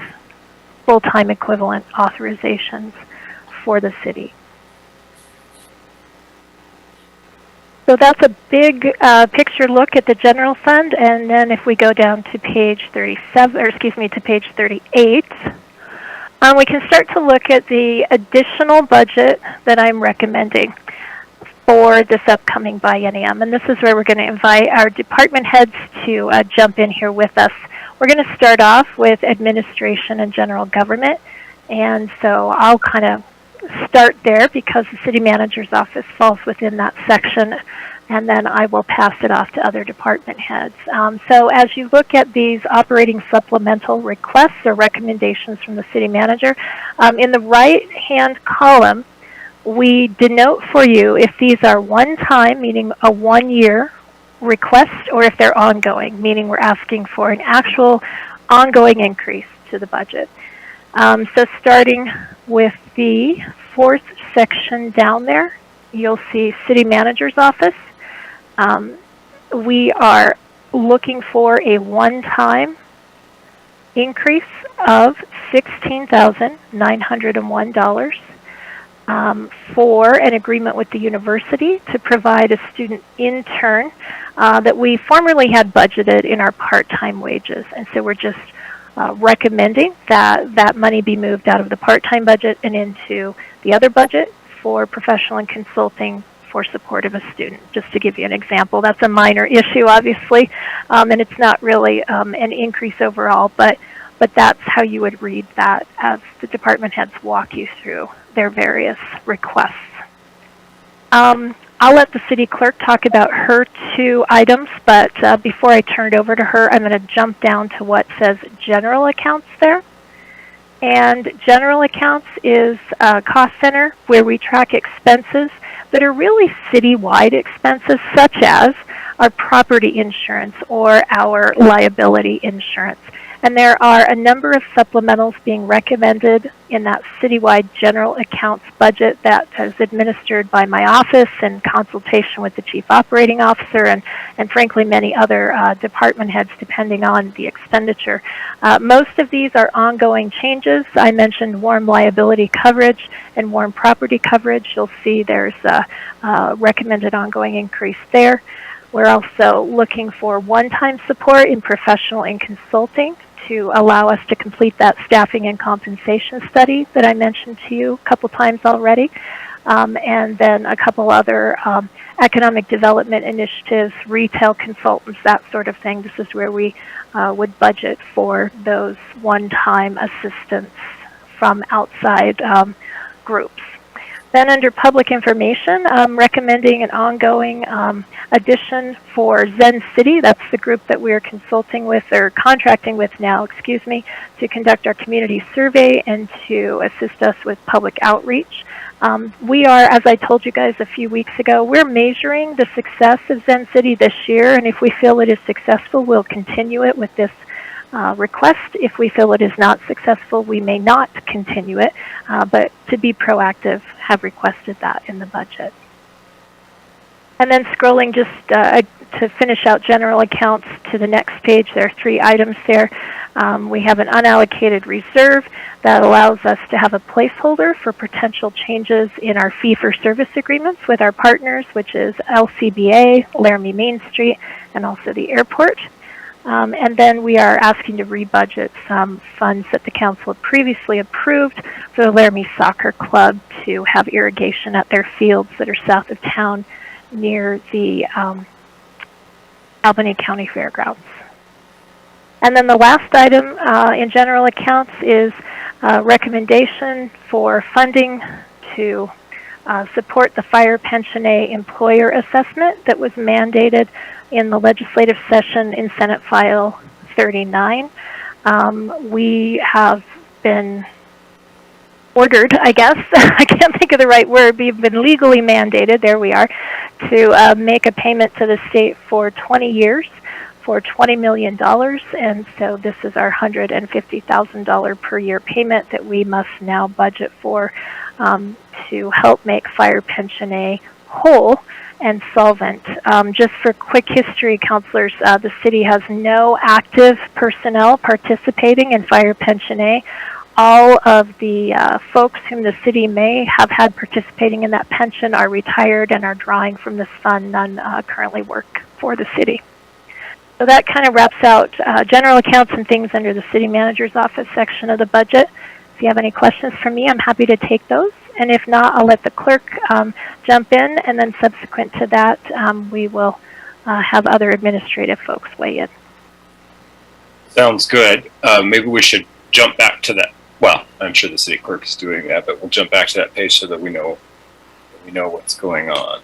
full-time equivalent authorizations for the city. So that's a big picture look at the general fund, and then if we go down to page 37, or excuse me, to page 38, we can start to look at the additional budget that I'm recommending for this upcoming biennium. And this is where we're going to invite our department heads to jump in here with us. We're going to start off with administration and general government, and so I'll kind of start there because the city manager's office falls within that section, and then I will pass it off to other department heads. So as you look at these operating supplemental requests or recommendations from the city manager, in the right-hand column, we denote for you if these are one-time, meaning a one-year request, or if they're ongoing, meaning we're asking for an actual ongoing increase to the budget. So starting with the fourth section down there, you'll see City Manager's Office. We are looking for a one-time increase of $16,901 for an agreement with the university to provide a student intern that we formerly had budgeted in our part-time wages. And so we're just recommending that that money be moved out of the part-time budget and into the other budget for professional and consulting for support of a student. Just to give you an example, that's a minor issue, obviously, and it's not really an increase overall, but that's how you would read that as the department heads walk you through their various requests. I'll let the city clerk talk about her two items, but before I turn it over to her, I'm going to jump down to what says general accounts there. And general accounts is a cost center where we track expenses that are really citywide expenses, such as our property insurance or our liability insurance. And there are a number of supplementals being recommended in that citywide general accounts budget that is administered by my office in consultation with the Chief Operating Officer and frankly many other department heads depending on the expenditure. Most of these are ongoing changes. I mentioned warm liability coverage and warm property coverage. You'll see there's a recommended ongoing increase there. We're also looking for one-time support in professional and consulting to allow us to complete that staffing and compensation study that I mentioned to you a couple times already. And then a couple other economic development initiatives, retail consultants, that sort of thing. This is where we would budget for those one-time assistance from outside groups. Then under public information, I'm recommending an ongoing addition for Zen City. That's the group that we are consulting with or contracting with now, excuse me, to conduct our community survey and to assist us with public outreach. We are, as I told you guys a few weeks ago, we're measuring the success of Zen City this year, and if we feel it is successful, we'll continue it with this request. If we feel it is not successful, we may not continue it, but to be proactive, have requested that in the budget. And then scrolling just to finish out general accounts to the next page, there are 3 items there. We have an unallocated reserve that allows us to have a placeholder for potential changes in our fee-for-service agreements with our partners, which is LCBA, Laramie Main Street, and also the airport. And then we are asking to rebudget some funds that the council had previously approved for the Laramie Soccer Club to have irrigation at their fields that are south of town near the Albany County Fairgrounds. And then the last item in general accounts is a recommendation for funding to support the fire pensione employer assessment that was mandated in the legislative session in Senate File 39. We have been ordered, I guess, I can't think of the right word, we've been legally mandated, there we are, to make a payment to the state for 20 years for $20 million, and so this is our $150,000 per year payment that we must now budget for to help make fire pensione whole and solvent. Just for quick history, counselors, the city has no active personnel participating in fire pensione. All of the folks whom the city may have had participating in that pension are retired and are drawing from this fund. None currently work for the city. So that kind of wraps out general accounts and things under the city manager's office section of the budget. If you have any questions for me, I'm happy to take those. And if not, I'll let the clerk jump in, and then subsequent to that, we will have other administrative folks weigh in. Sounds good. Maybe we should jump back to that. Well, I'm sure the city clerk is doing that, but we'll jump back to that page so that we know what's going on.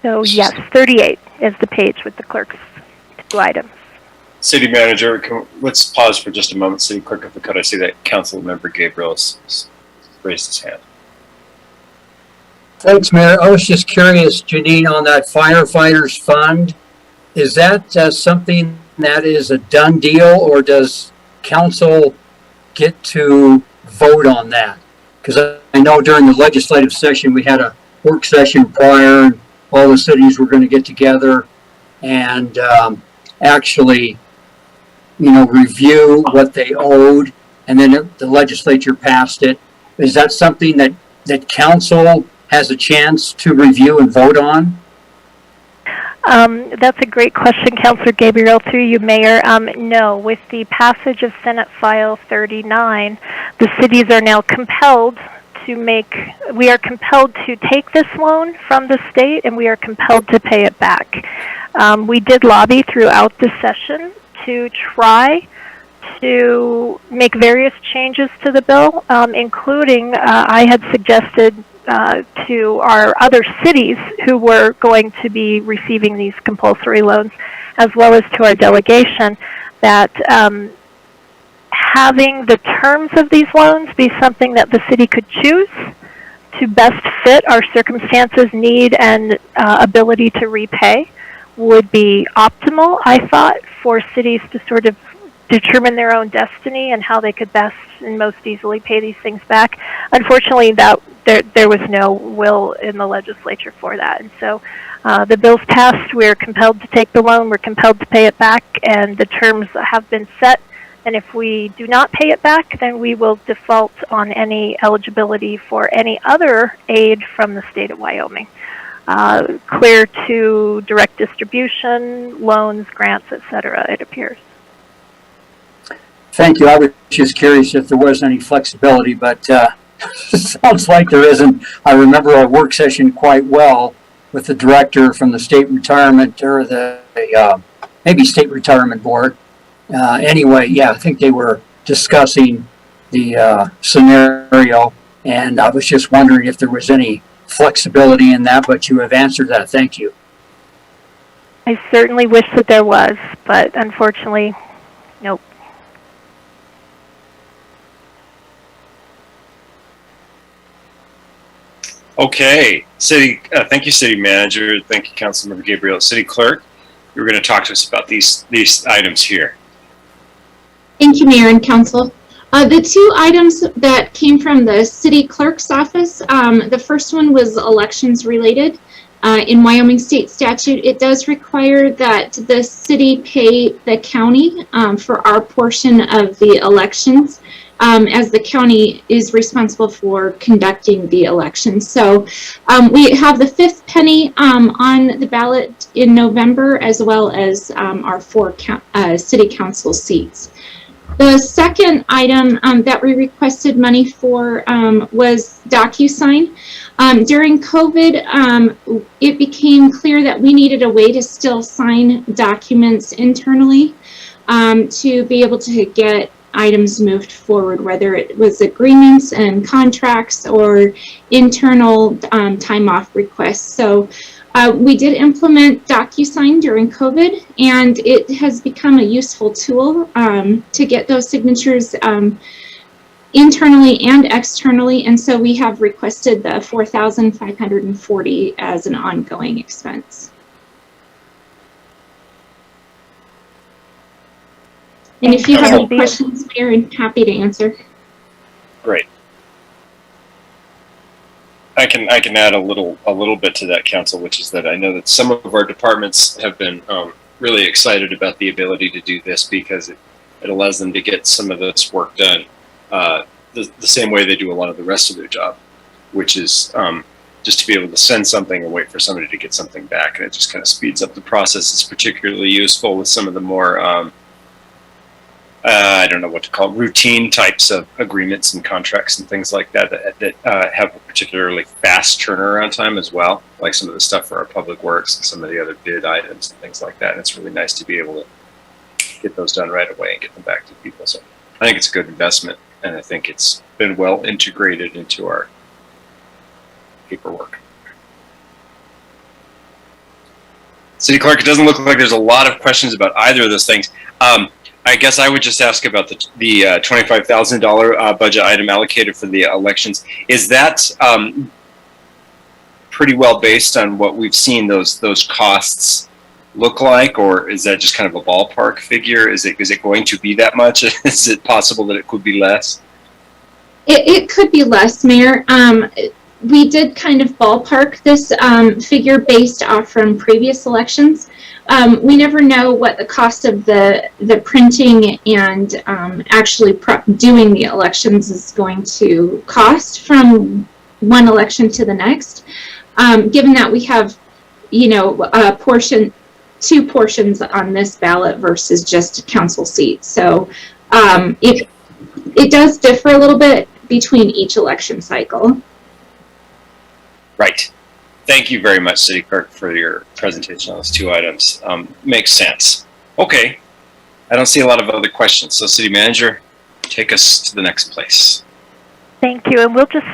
So yes, 38 is the page with the clerk's 2 items. City manager, let's pause for just a moment. City clerk, if we could, I see that council member Gabriel raised his hand. Thanks, Mayor. I was just curious, Janine, on that firefighters fund, is that something that is a done deal, or does council get to vote on that? Because I know during the legislative session, we had a work session prior, and all the cities were going to get together and actually, review what they owed, and then the legislature passed it. Is that something that council has a chance to review and vote on? That's a great question, Councilor Gabriel, through you, Mayor. No, with the passage of Senate File 39, the cities are now compelled we are compelled to take this loan from the state, and we are compelled to pay it back. We did lobby throughout the session to try to make various changes to the bill, including I had suggested to our other cities who were going to be receiving these compulsory loans, as well as to our delegation, that having the terms of these loans be something that the city could choose to best fit our circumstances, need, and ability to repay would be optimal, I thought, for cities to sort of determine their own destiny and how they could best and most easily pay these things back. Unfortunately, there was no will in the legislature for that. And so the bill's passed. We're compelled to take the loan. We're compelled to pay it back. And the terms have been set. And if we do not pay it back, then we will default on any eligibility for any other aid from the state of Wyoming. Clear to direct distribution, loans, grants, etc., it appears. Thank you. I was just curious if there was any flexibility, but it sounds like there isn't. I remember our work session quite well with the director from the state retirement or the maybe state retirement board. Anyway, yeah, I think they were discussing the scenario, and I was just wondering if there was any flexibility in that, but you have answered that. Thank you. I certainly wish that there was, but unfortunately, nope. Okay, thank you, City Manager. Thank you, Councilmember Gabriel. City Clerk, you were going to talk to us about these items here. Thank you, Mayor and Council. The two items that came from the City Clerk's office, the first one was elections related. In Wyoming state statute, it does require that the city pay the county for our portion of the elections, as the county is responsible for conducting the elections. So we have the fifth penny on the ballot in November, as well as our 4 city council seats. The second item that we requested money for was DocuSign. During COVID, it became clear that we needed a way to still sign documents internally to be able to get items moved forward, whether it was agreements and contracts or internal time off requests. So we did implement DocuSign during COVID, and it has become a useful tool to get those signatures internally and externally, and so we have requested the $4,540 as an ongoing expense. And if you have any questions, Mayor, I'm happy to answer. Great. I can add a little bit to that, Council, which is that I know that some of our departments have been really excited about the ability to do this because it allows them to get some of this work done the same way they do a lot of the rest of their job, which is just to be able to send something and wait for somebody to get something back, and it just kind of speeds up the process. It's particularly useful with some of the more I don't know what to call it, routine types of agreements and contracts and things like that have a particularly fast turnaround time as well, like some of the stuff for our public works and some of the other bid items and things like that. And it's really nice to be able to get those done right away and get them back to people. So I think it's a good investment, and I think it's been well integrated into our paperwork. City Clerk, it doesn't look like there's a lot of questions about either of those things. I guess I would just ask about the $25,000 budget item allocated for the elections. Is that pretty well based on what we've seen those costs look like, or is that just kind of a ballpark figure? Is it going to be that much? Is it possible that it could be less? It could be less, Mayor. We did kind of ballpark this figure based off from previous elections. We never know what the cost of the printing and actually doing the elections is going to cost from one election to the next. Given that we have, two portions on this ballot versus just council seats, so it does differ a little bit between each election cycle. Right. Thank you very much, City Clerk, for your presentation on those two items. Makes sense. Okay. I don't see a lot of other questions. So, City Manager, take us to the next place. Thank you. And we'll just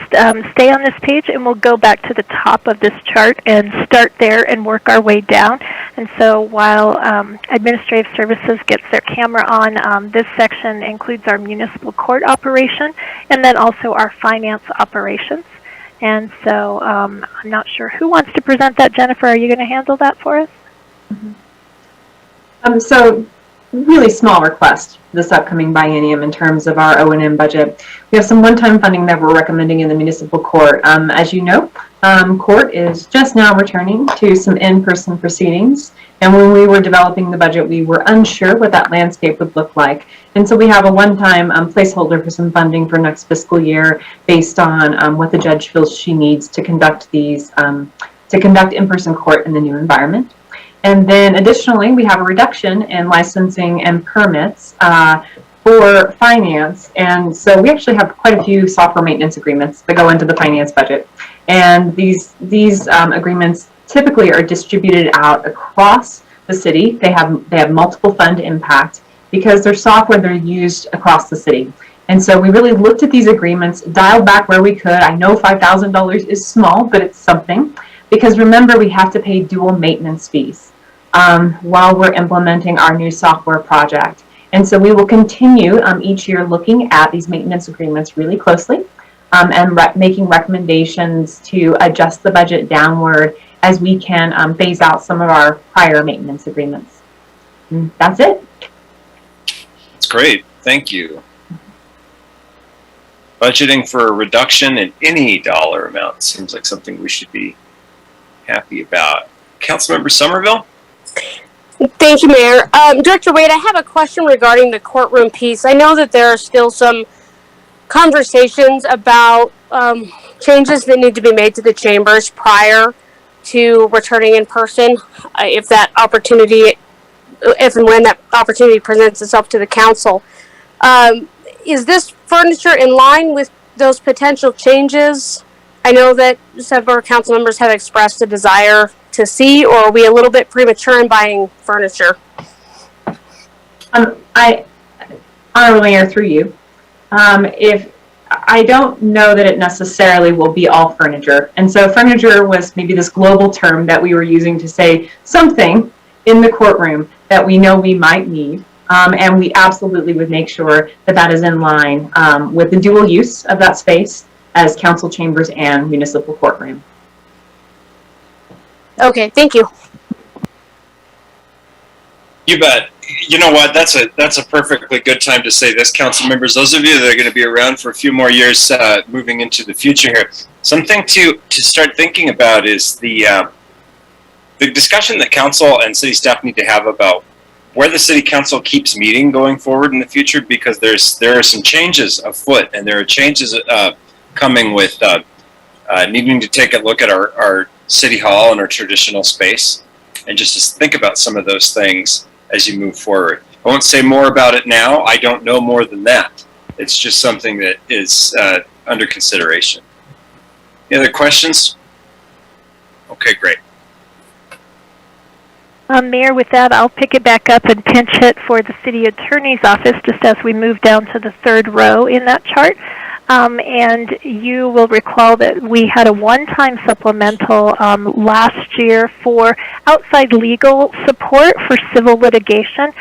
stay on this page, and we'll go back to the top of this chart and start there and work our way down. And so while Administrative Services gets their camera on, this section includes our municipal court operation and then also our finance operations. And so I'm not sure who wants to present that. Jennifer, are you going to handle that for us? Mm-hmm. So really small request this upcoming biennium in terms of our O&M budget. We have some one-time funding that we're recommending in the municipal court. As you know, court is just now returning to some in-person proceedings. And when we were developing the budget, we were unsure what that landscape would look like. And so we have a one-time placeholder for some funding for next fiscal year based on what the judge feels she needs to conduct these, to conduct in-person court in the new environment. And then additionally, we have a reduction in licensing and permits for finance. And so we actually have quite a few software maintenance agreements that go into the finance budget. And these agreements typically are distributed out across the city. They have multiple fund impact because they're software that are used across the city. And so we really looked at these agreements, dialed back where we could. I know $5,000 is small, but it's something. Because remember, we have to pay dual maintenance fees while we're implementing our new software project. And so we will continue each year looking at these maintenance agreements really closely and making recommendations to adjust the budget downward as we can phase out some of our prior maintenance agreements. And that's it. That's great. Thank you. Budgeting for a reduction in any dollar amount seems like something we should be happy about. Councilmember Somerville? Thank you, Mayor. Director Wade, I have a question regarding the courtroom piece. I know that there are still some conversations about changes that need to be made to the chambers prior to returning in person. If and when that opportunity presents itself to the council. Is this furniture in line with those potential changes? I know that several council members have expressed a desire to see, or are we a little bit premature in buying furniture? Honorable Mayor, through you, if I don't know that it necessarily will be all furniture. And so furniture was maybe this global term that we were using to say something in the courtroom that we know we might need. And we absolutely would make sure that that is in line with the dual use of that space as council chambers and municipal courtroom. Okay, thank you. You bet. You know what? That's a perfectly good time to say this, council members. Those of you that are going to be around for a few more years, moving into the future here, something to start thinking about is the discussion that council and city staff need to have about where the city council keeps meeting going forward in the future, because there are some changes afoot, and there are changes coming with needing to take a look at our city hall and our traditional space, and just to think about some of those things as you move forward. I won't say more about it now. I don't know more than that. It's just something that is under consideration. Any other questions? Okay, great. Mayor, with that, I'll pick it back up and pinch hit for the city attorney's office just as we move down to the third row in that chart. And you will recall that we had a one-time supplemental last year for outside legal support for civil litigation,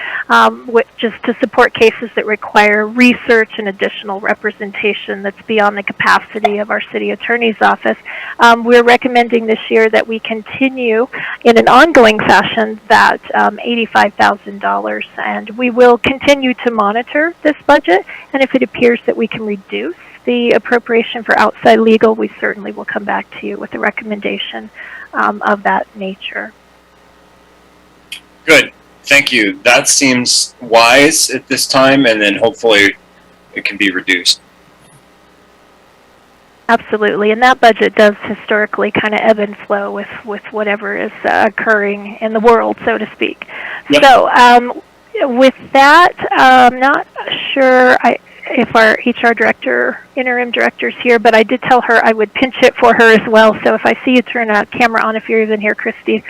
just to support cases that require research and additional representation that's beyond the capacity of our city attorney's office. We're recommending this year that we continue in an ongoing fashion that $85,000, and we will continue to monitor this budget, and if it appears that we can reduce the appropriation for outside legal, we certainly will come back to you with a recommendation of that nature. Good. Thank you. That seems wise at this time, and then hopefully it can be reduced. Absolutely, and that budget does historically kind of ebb and flow with whatever is occurring in the world, so to speak. Yep. So with that, I'm not sure if our HR director, interim director is here, but I did tell her I would pinch it for her as well. So if I see you turn a camera on, if you're even here, Christy,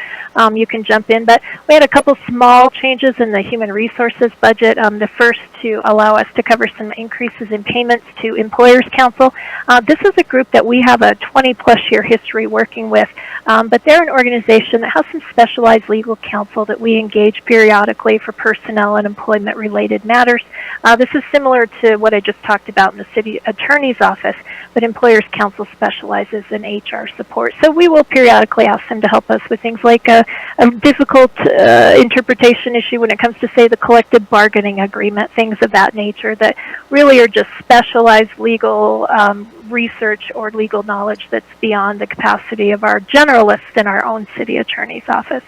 you can jump in. But we had a couple small changes in the human resources budget. The first to allow us to cover some increases in payments to Employers Council. This is a group that we have a 20-plus year history working with, but they're an organization that has some specialized legal counsel that we engage periodically for personnel and employment-related matters. This is similar to what I just talked about in the city attorney's office, but Employers Council specializes in HR support. So we will periodically ask them to help us with things like a difficult interpretation issue when it comes to, say, the collective bargaining agreement, things of that nature that really are just specialized legal research or legal knowledge that's beyond the capacity of our generalists in our own city attorney's office.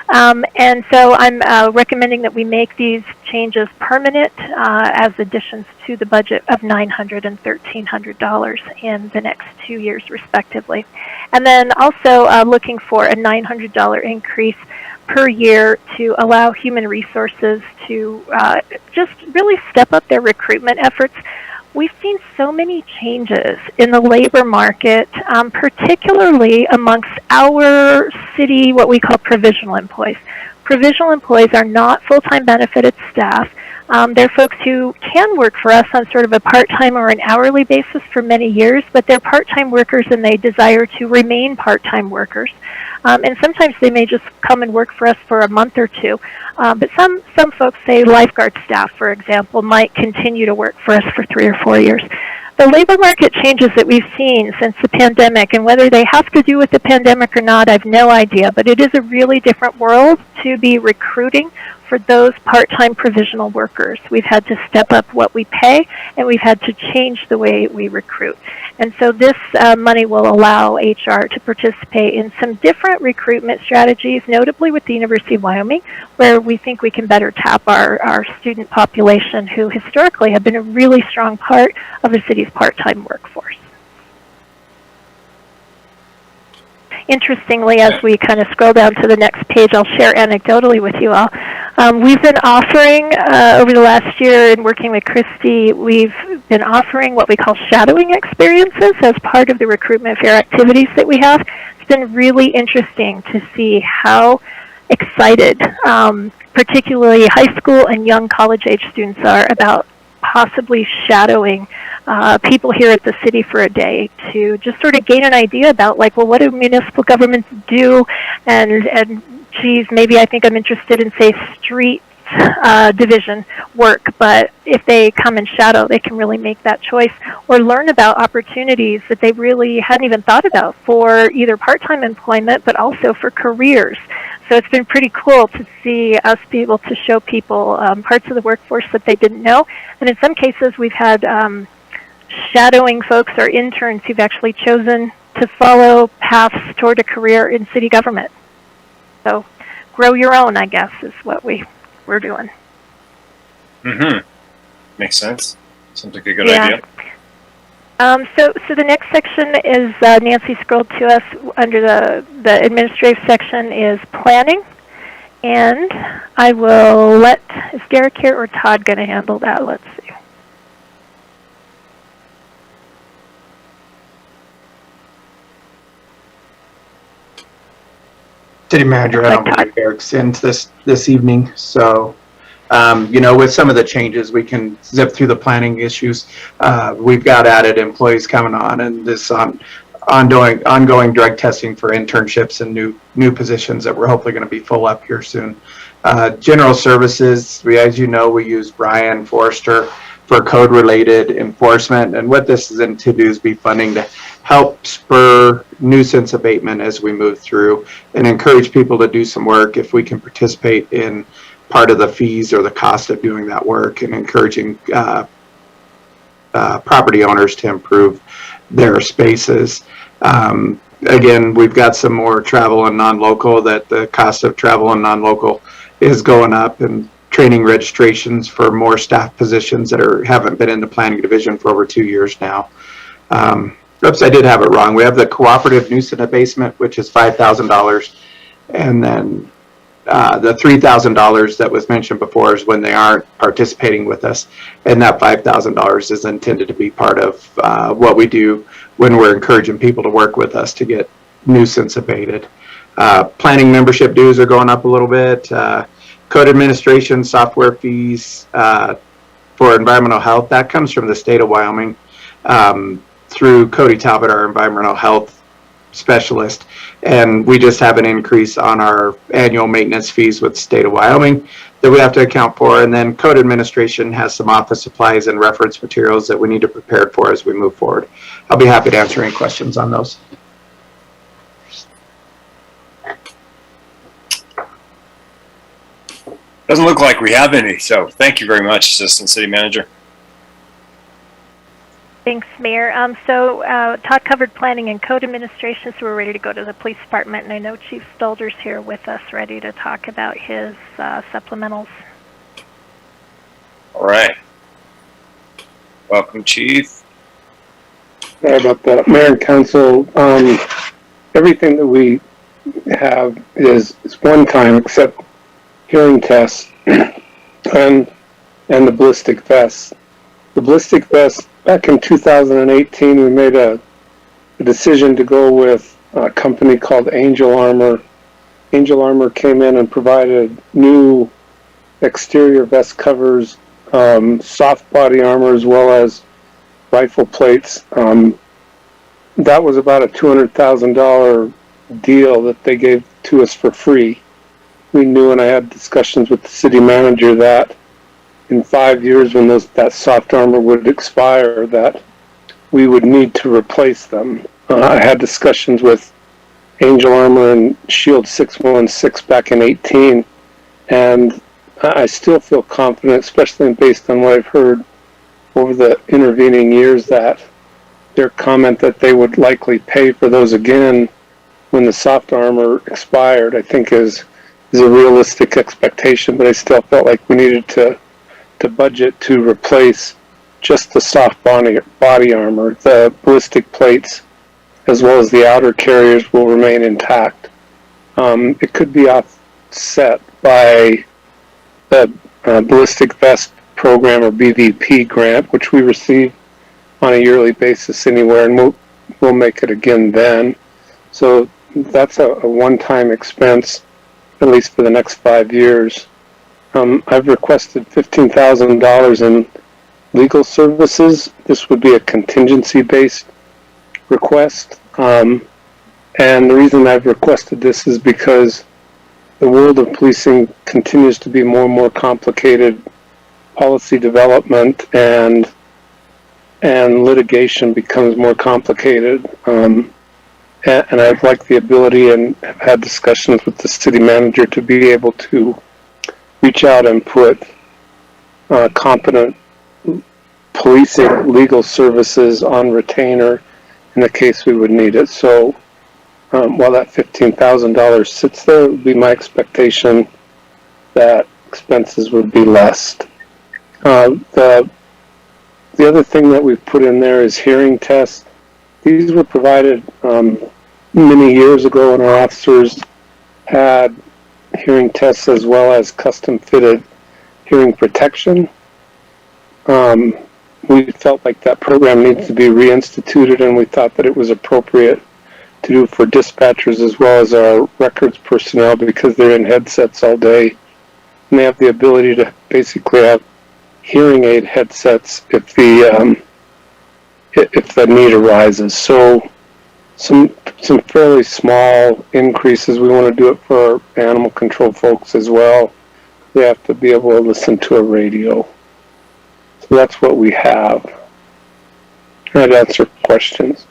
And so I'm recommending that we make these changes permanent as additions to the budget of $900 and $1,300 in the next 2 years, respectively. And then also looking for a $900 increase per year to allow human resources to just really step up their recruitment efforts. We've seen so many changes in the labor market, particularly amongst our city, what we call provisional employees. Provisional employees are not full-time benefited staff. They're folks who can work for us on sort of a part-time or an hourly basis for many years, but they're part-time workers and they desire to remain part-time workers. And sometimes they may just come and work for us for a month or two. But some folks, say lifeguard staff, for example, might continue to work for us for 3 or 4 years. The labor market changes that we've seen since the pandemic, and whether they have to do with the pandemic or not, I have no idea, but it is a really different world to be recruiting for those part-time provisional workers. We've had to step up what we pay, and we've had to change the way we recruit. And so this money will allow HR to participate in some different recruitment strategies, notably with the University of Wyoming, where we think we can better tap our student population who historically have been a really strong part of the city's part-time workforce. Interestingly, as we kind of scroll down to the next page, I'll share anecdotally with you all. We've been offering, over the last year in working with Christy, we've been offering what we call shadowing experiences as part of the recruitment fair activities that we have. It's been really interesting to see how excited, particularly high school and young college-age students are about possibly shadowing people here at the city for a day to just sort of gain an idea about, like, well, what do municipal governments do? And geez, maybe I think I'm interested in, say, street division work, but if they come and shadow, they can really make that choice or learn about opportunities that they really hadn't even thought about for either part-time employment, but also for careers. So it's been pretty cool to see us be able to show people parts of the workforce that they didn't know. And in some cases, we've had shadowing folks or interns who've actually chosen to follow paths toward a career in city government. So grow your own, I guess, is what we're doing. Mm-hmm. Makes sense. Sounds like a good idea. So the next section is, Nancy scrolled to us under the administrative section is planning. And I will is Derek here or Todd going to handle that? Let's see. City Manager, I don't believe Eric's in this evening, so with some of the changes, we can zip through the planning issues. We've got added employees coming on, and this ongoing drug testing for internships and new positions that we're hopefully going to be full up here soon. General services, as you know, we use Brian Forrester for code-related enforcement, and what this is intended to do is be funding to help spur nuisance abatement as we move through and encourage people to do some work if we can participate in part of the fees or the cost of doing that work, and encouraging property owners to improve their spaces. Again, we've got some more travel and non-local, that the cost of travel and non-local is going up, and training registrations for more staff positions that haven't been in the planning division for over 2 years now. Oops, I did have it wrong. We have the cooperative nuisance abatement, which is $5,000, and then the $3,000 that was mentioned before is when they aren't participating with us, and that $5,000 is intended to be part of what we do when we're encouraging people to work with us to get nuisance abated. Planning membership dues are going up a little bit. Code administration, software fees, for environmental health, that comes from the state of Wyoming through Cody Talbot, our environmental health specialist. And we just have an increase on our annual maintenance fees with the state of Wyoming that we have to account for. And then code administration has some office supplies and reference materials that we need to prepare for as we move forward. I'll be happy to answer any questions on those. Doesn't look like we have any, so thank you very much, Assistant City Manager. Thanks, Mayor. Todd covered planning and code administration, so we're ready to go to the police department. And I know Chief Stolder's here with us, ready to talk about his supplementals. All right. Welcome, Chief. Sorry about that. Mayor and Council, everything that we have is one time except hearing tests and the ballistic vests. The ballistic vests, back in 2018, we made a decision to go with a company called Angel Armor. Angel Armor came in and provided new exterior vest covers, soft body armor, as well as rifle plates. That was about a $200,000 deal that they gave to us for free. We knew, and I had discussions with the city manager, that in 5 years, when that soft armor would expire, that we would need to replace them. I had discussions with Angel Armor and Shield 616 back in 18, and I still feel confident, especially based on what I've heard over the intervening years, that their comment that they would likely pay for those again when the soft armor expired, I think is a realistic expectation. But I still felt like we needed to budget to replace just the soft body armor. The ballistic plates, as well as the outer carriers, will remain intact. It could be offset by the ballistic vest program, or BVP grant, which we receive on a yearly basis anywhere, and we'll make it again then. So that's a one-time expense, at least for the next 5 years. I've requested $15,000 in legal services. This would be a contingency-based request. And the reason I've requested this is because the world of policing continues to be more and more complicated. Policy development and litigation becomes more complicated. And I'd like the ability, and have had discussions with the city manager, to be able to reach out and put competent policing legal services on retainer in the case we would need it. So while that $15,000 sits there, it would be my expectation that expenses would be less. The other thing that we've put in there is hearing tests. These were provided many years ago, and our officers had hearing tests as well as custom fitted hearing protection. We felt like that program needs to be reinstituted, and we thought that it was appropriate to do for dispatchers as well as our records personnel, because they're in headsets all day, and they have the ability to basically have hearing aid headsets if the need arises. So some fairly small increases. We want to do it for our animal control folks as well. They have to be able to listen to a radio. So that's what we have. I'd answer questions.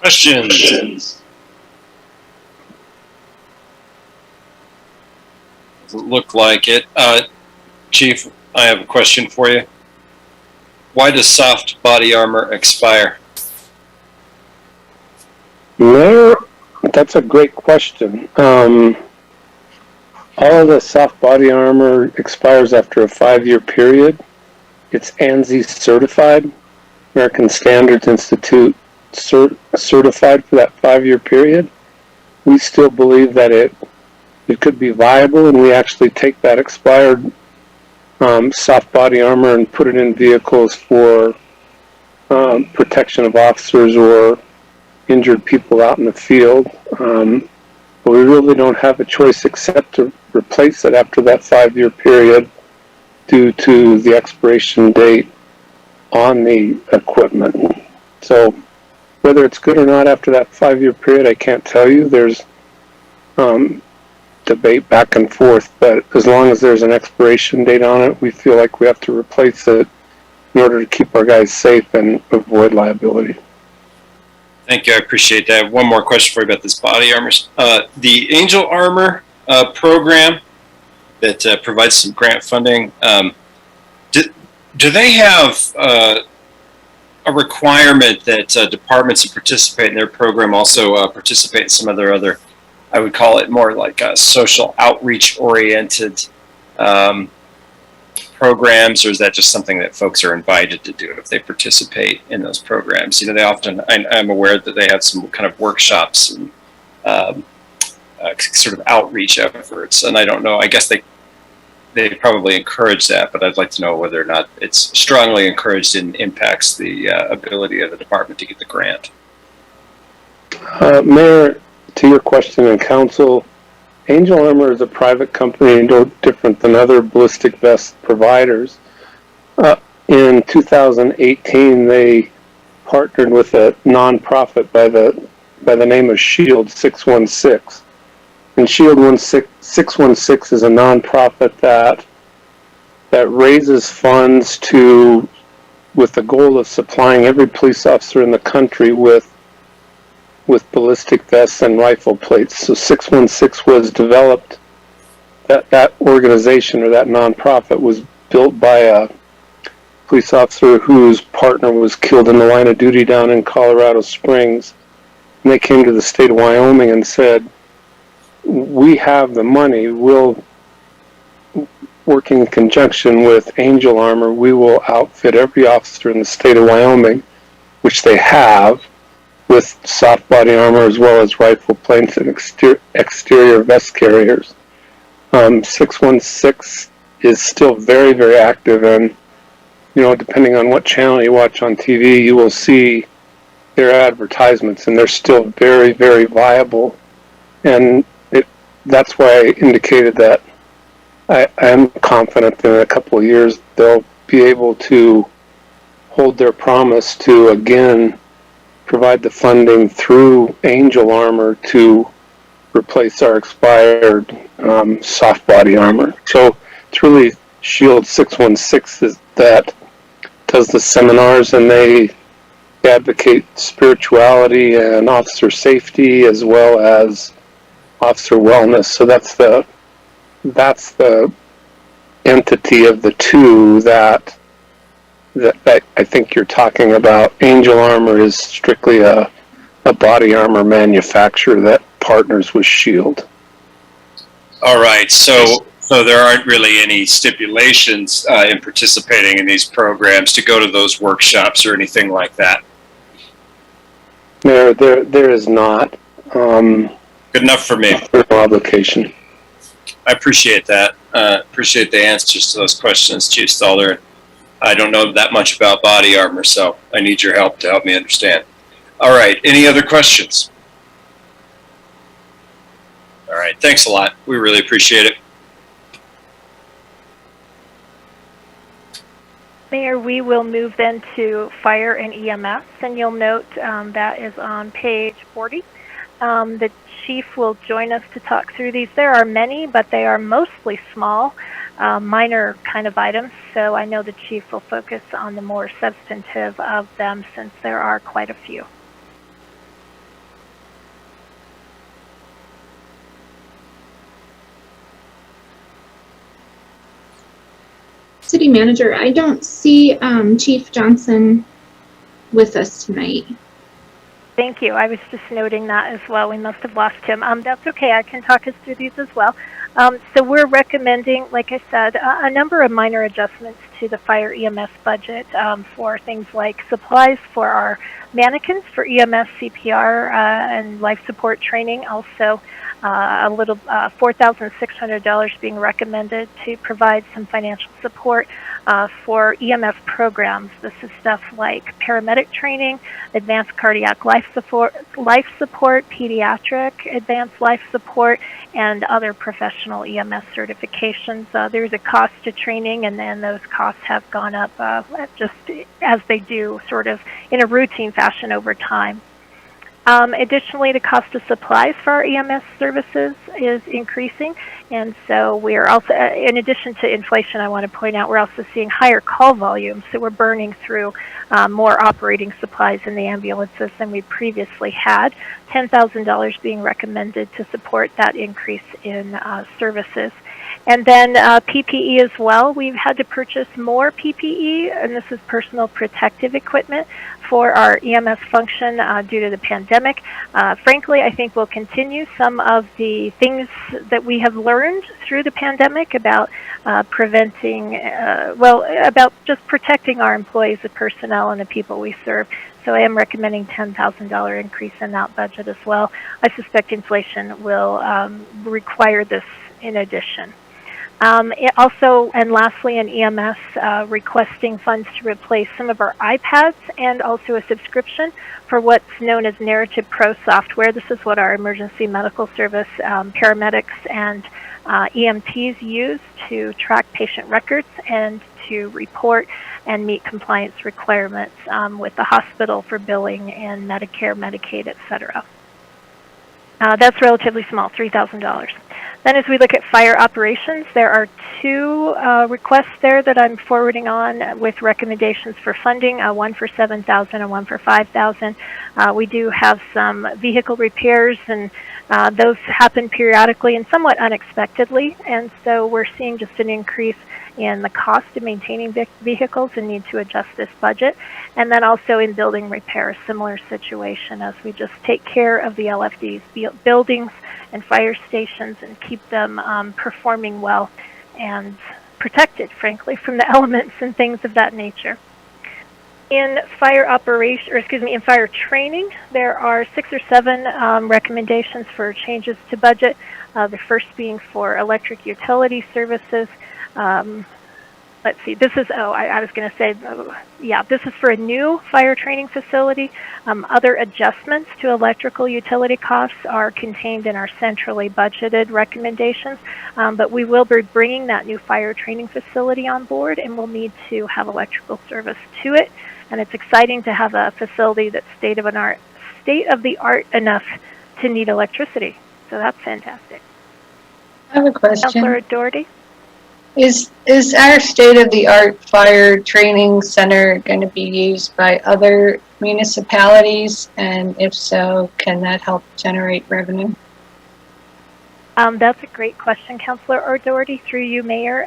Questions? Doesn't look like it. Chief, I have a question for you. Why does soft body armor expire? Mayor, that's a great question. All of the soft body armor expires after a 5-year period. It's ANSI certified, American Standards Institute certified for that 5-year period. We still believe that it could be viable, and we actually take that expired soft body armor and put it in vehicles for protection of officers or injured people out in the field. But we really don't have a choice except to replace it after that 5-year period. due to the expiration date on the equipment. So whether it's good or not after that 5-year period, I can't tell you. There's debate back and forth, but as long as there's an expiration date on it, we feel like we have to replace it in order to keep our guys safe and avoid liability. Thank you. I appreciate that. One more question for you about this body armor. The Angel Armor program that provides some grant funding, do they have a requirement that departments that participate in their program also participate in some of their other, I would call it more like social outreach oriented programs, or is that just something that folks are invited to do if they participate in those programs? You know, they often, I'm aware that they have some kind of workshops and sort of outreach efforts, and I don't know, I guess they probably encourage that, but I'd like to know whether or not it's strongly encouraged and impacts the ability of the department to get the grant. Mayor, to your question and council, Angel Armor is a private company, no different than other ballistic vest providers. In 2018, they partnered with a nonprofit by the name of Shield 616. And Shield 616 is a nonprofit that raises funds with the goal of supplying every police officer in the country with ballistic vests and rifle plates. So 616 was developed, that organization or that nonprofit was built by a police officer whose partner was killed in the line of duty down in Colorado Springs. And they came to the state of Wyoming and said, we have the money, working in conjunction with Angel Armor, we will outfit every officer in the state of Wyoming, which they have, with soft body armor as well as rifle plates and exterior vest carriers. 616 is still very, very active, and you know, depending on what channel you watch on TV, you will see their advertisements, and they're still very, very viable. And that's why I indicated that I am confident that in a couple of years they'll be able to hold their promise to again provide the funding through Angel Armor to replace our expired soft body armor. So it's really Shield 616 that does the seminars, and they advocate spirituality and officer safety as well as officer wellness. So that's the entity of the two that I think you're talking about. Angel Armor is strictly a body armor manufacturer that partners with Shield. All right, so there aren't really any stipulations in participating in these programs to go to those workshops or anything like that? There is not. Good enough for me. No obligation. I appreciate that. Appreciate the answers to those questions, Chief Stalder. I don't know that much about body armor, so I need your help to help me understand. All right, any other questions? All right, thanks a lot. We really appreciate it. Mayor, we will move then to fire and EMS, and you'll note that is on page 40. The chief will join us to talk through these. There are many, but they are mostly small, minor kind of items, so I know the chief will focus on the more substantive of them since there are quite a few. City Manager, I don't see Chief Johnson with us tonight. Thank you. I was just noting that as well. We must have lost him. That's okay. I can talk us through these as well. So we're recommending, like I said, a number of minor adjustments to the fire EMS budget for things like supplies for our mannequins for EMS, CPR, and life support training. Also, $4,600 being recommended to provide some financial support for EMS programs. This is stuff like paramedic training, advanced cardiac life support, pediatric advanced life support, and other professional EMS certifications. There's a cost to training, and then those costs have gone up just as they do sort of in a routine fashion over time. Additionally, the cost of supplies for our EMS services is increasing, and so we are also, in addition to inflation, I want to point out we're also seeing higher call volumes, so we're burning through more operating supplies in the ambulances than we previously had. $10,000 being recommended to support that increase in services. And then PPE as well. We've had to purchase more PPE, and this is personal protective equipment for our EMS function due to the pandemic. Frankly, I think we'll continue some of the things that we have learned through the pandemic about preventing, about just protecting our employees, the personnel, and the people we serve. So I am recommending $10,000 increase in that budget as well. I suspect inflation will require this in addition. Also, and lastly, in EMS, requesting funds to replace some of our iPads and also a subscription for what's known as Narrative Pro software. This is what our emergency medical service paramedics and EMTs use to track patient records and to report and meet compliance requirements with the hospital for billing and Medicare, Medicaid, etc. That's relatively small, $3,000. Then as we look at fire operations, there are two requests there that I'm forwarding on with recommendations for funding, one for $7,000 and one for $5,000. We do have some vehicle repairs, and those happen periodically and somewhat unexpectedly, and so we're seeing just an increase in the cost of maintaining vehicles and need to adjust this budget. And then also in building repair, similar situation as we just take care of the LFDs, buildings and fire stations, and keep them performing well and protected, frankly, from the elements and things of that nature. In fire in fire training, there are 6 or 7 recommendations for changes to budget. The first being for electric utility services. Let's see, this is, I was going to say, this is for a new fire training facility. Other adjustments to electrical utility costs are contained in our centrally budgeted recommendations, but we will be bringing that new fire training facility on board, and we'll need to have electrical service to it. And it's exciting to have a facility that's state of the art enough to need electricity. So that's fantastic. I have a question. Councilor Doherty? Is our state-of-the-art fire training center going to be used by other municipalities? And if so, can that help generate revenue? That's a great question, Councilor Doherty, through you, Mayor.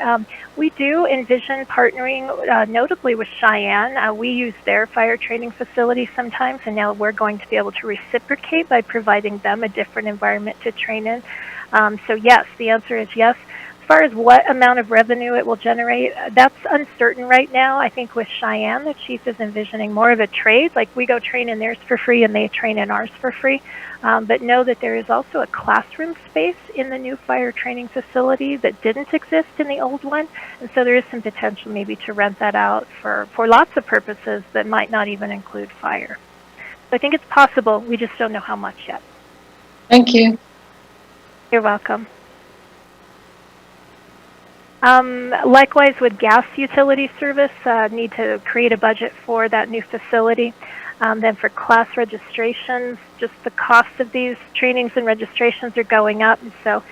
We do envision partnering notably with Cheyenne. We use their fire training facility sometimes, and now we're going to be able to reciprocate by providing them a different environment to train in. So yes, the answer is yes. As far as what amount of revenue it will generate, that's uncertain right now. I think with Cheyenne, the chief is envisioning more of a trade, like we go train in theirs for free and they train in ours for free. But know that there is also a classroom space in the new fire training facility that didn't exist in the old one. And so there is some potential maybe to rent that out for lots of purposes that might not even include fire. So I think it's possible. We just don't know how much yet. Thank you. You're welcome. Likewise with gas utility service, need to create a budget for that new facility. Then for class registrations, just the cost of these trainings and registrations are going up, and so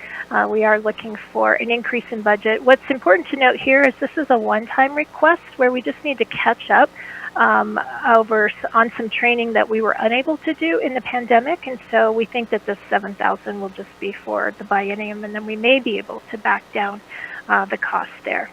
we are looking for an increase in budget. What's important to note here is this is a one-time request where we just need to catch up on some training that we were unable to do in the pandemic, and so we think that this $7,000 will just be for the biennium, and then we may be able to back down the cost there.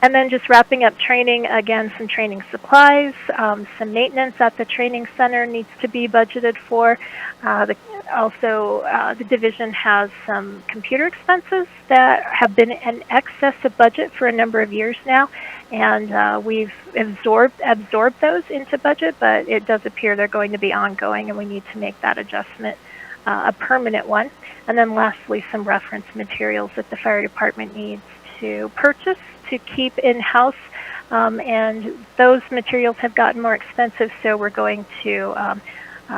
And then just wrapping up training, again, some training supplies, some maintenance at the training center needs to be budgeted for. The division has some computer expenses that have been in excess of budget for a number of years now, and we've absorbed those into budget, but it does appear they're going to be ongoing, and we need to make that adjustment a permanent one. And then lastly, some reference materials that the fire department needs to purchase to keep in-house. And those materials have gotten more expensive, so we're going to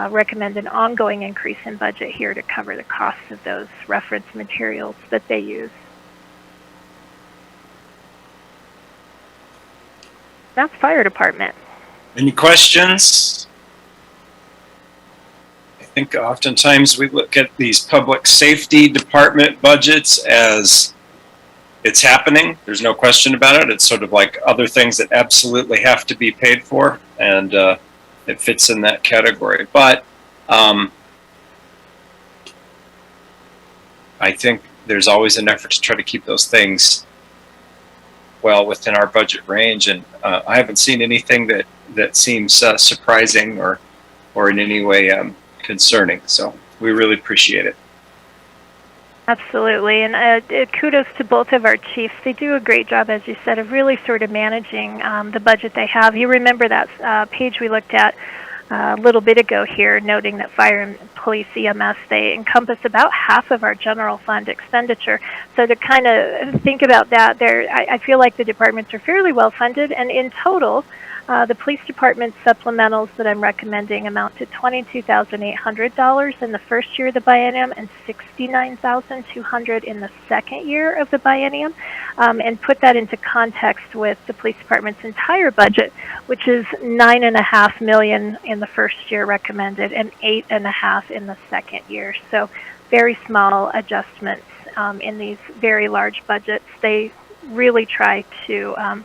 recommend an ongoing increase in budget here to cover the costs of those reference materials that they use. That's fire department. Any questions? I think oftentimes we look at these public safety department budgets as it's happening. There's no question about it. It's sort of like other things that absolutely have to be paid for, and it fits in that category. But I think there's always an effort to try to keep those things well within our budget range, and I haven't seen anything that seems surprising or in any way concerning. So we really appreciate it. Absolutely, and kudos to both of our chiefs. They do a great job, as you said, of really sort of managing the budget they have. You remember that page we looked at a little bit ago here, noting that fire and police EMS, they encompass about half of our general fund expenditure. So to kind of think about that, I feel like the departments are fairly well funded, and in total, the police department supplementals that I'm recommending amount to $22,800 in the first year of the biennium and $69,200 in the second year of the biennium. And put that into context with the police department's entire budget, which is $9.5 million in the first year recommended and $8.5 in the second year. So very small adjustments in these very large budgets. They really try to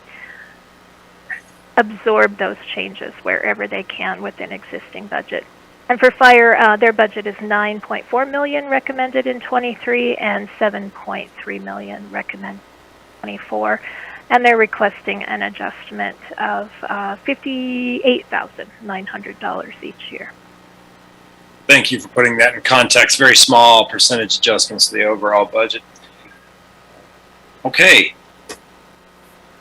absorb those changes wherever they can within existing budget. And for fire, their budget is $9.4 million recommended in 23 and $7.3 million recommended in 24. And they're requesting an adjustment of $58,900 each year. Thank you for putting that in context. Very small percentage adjustments to the overall budget. Okay.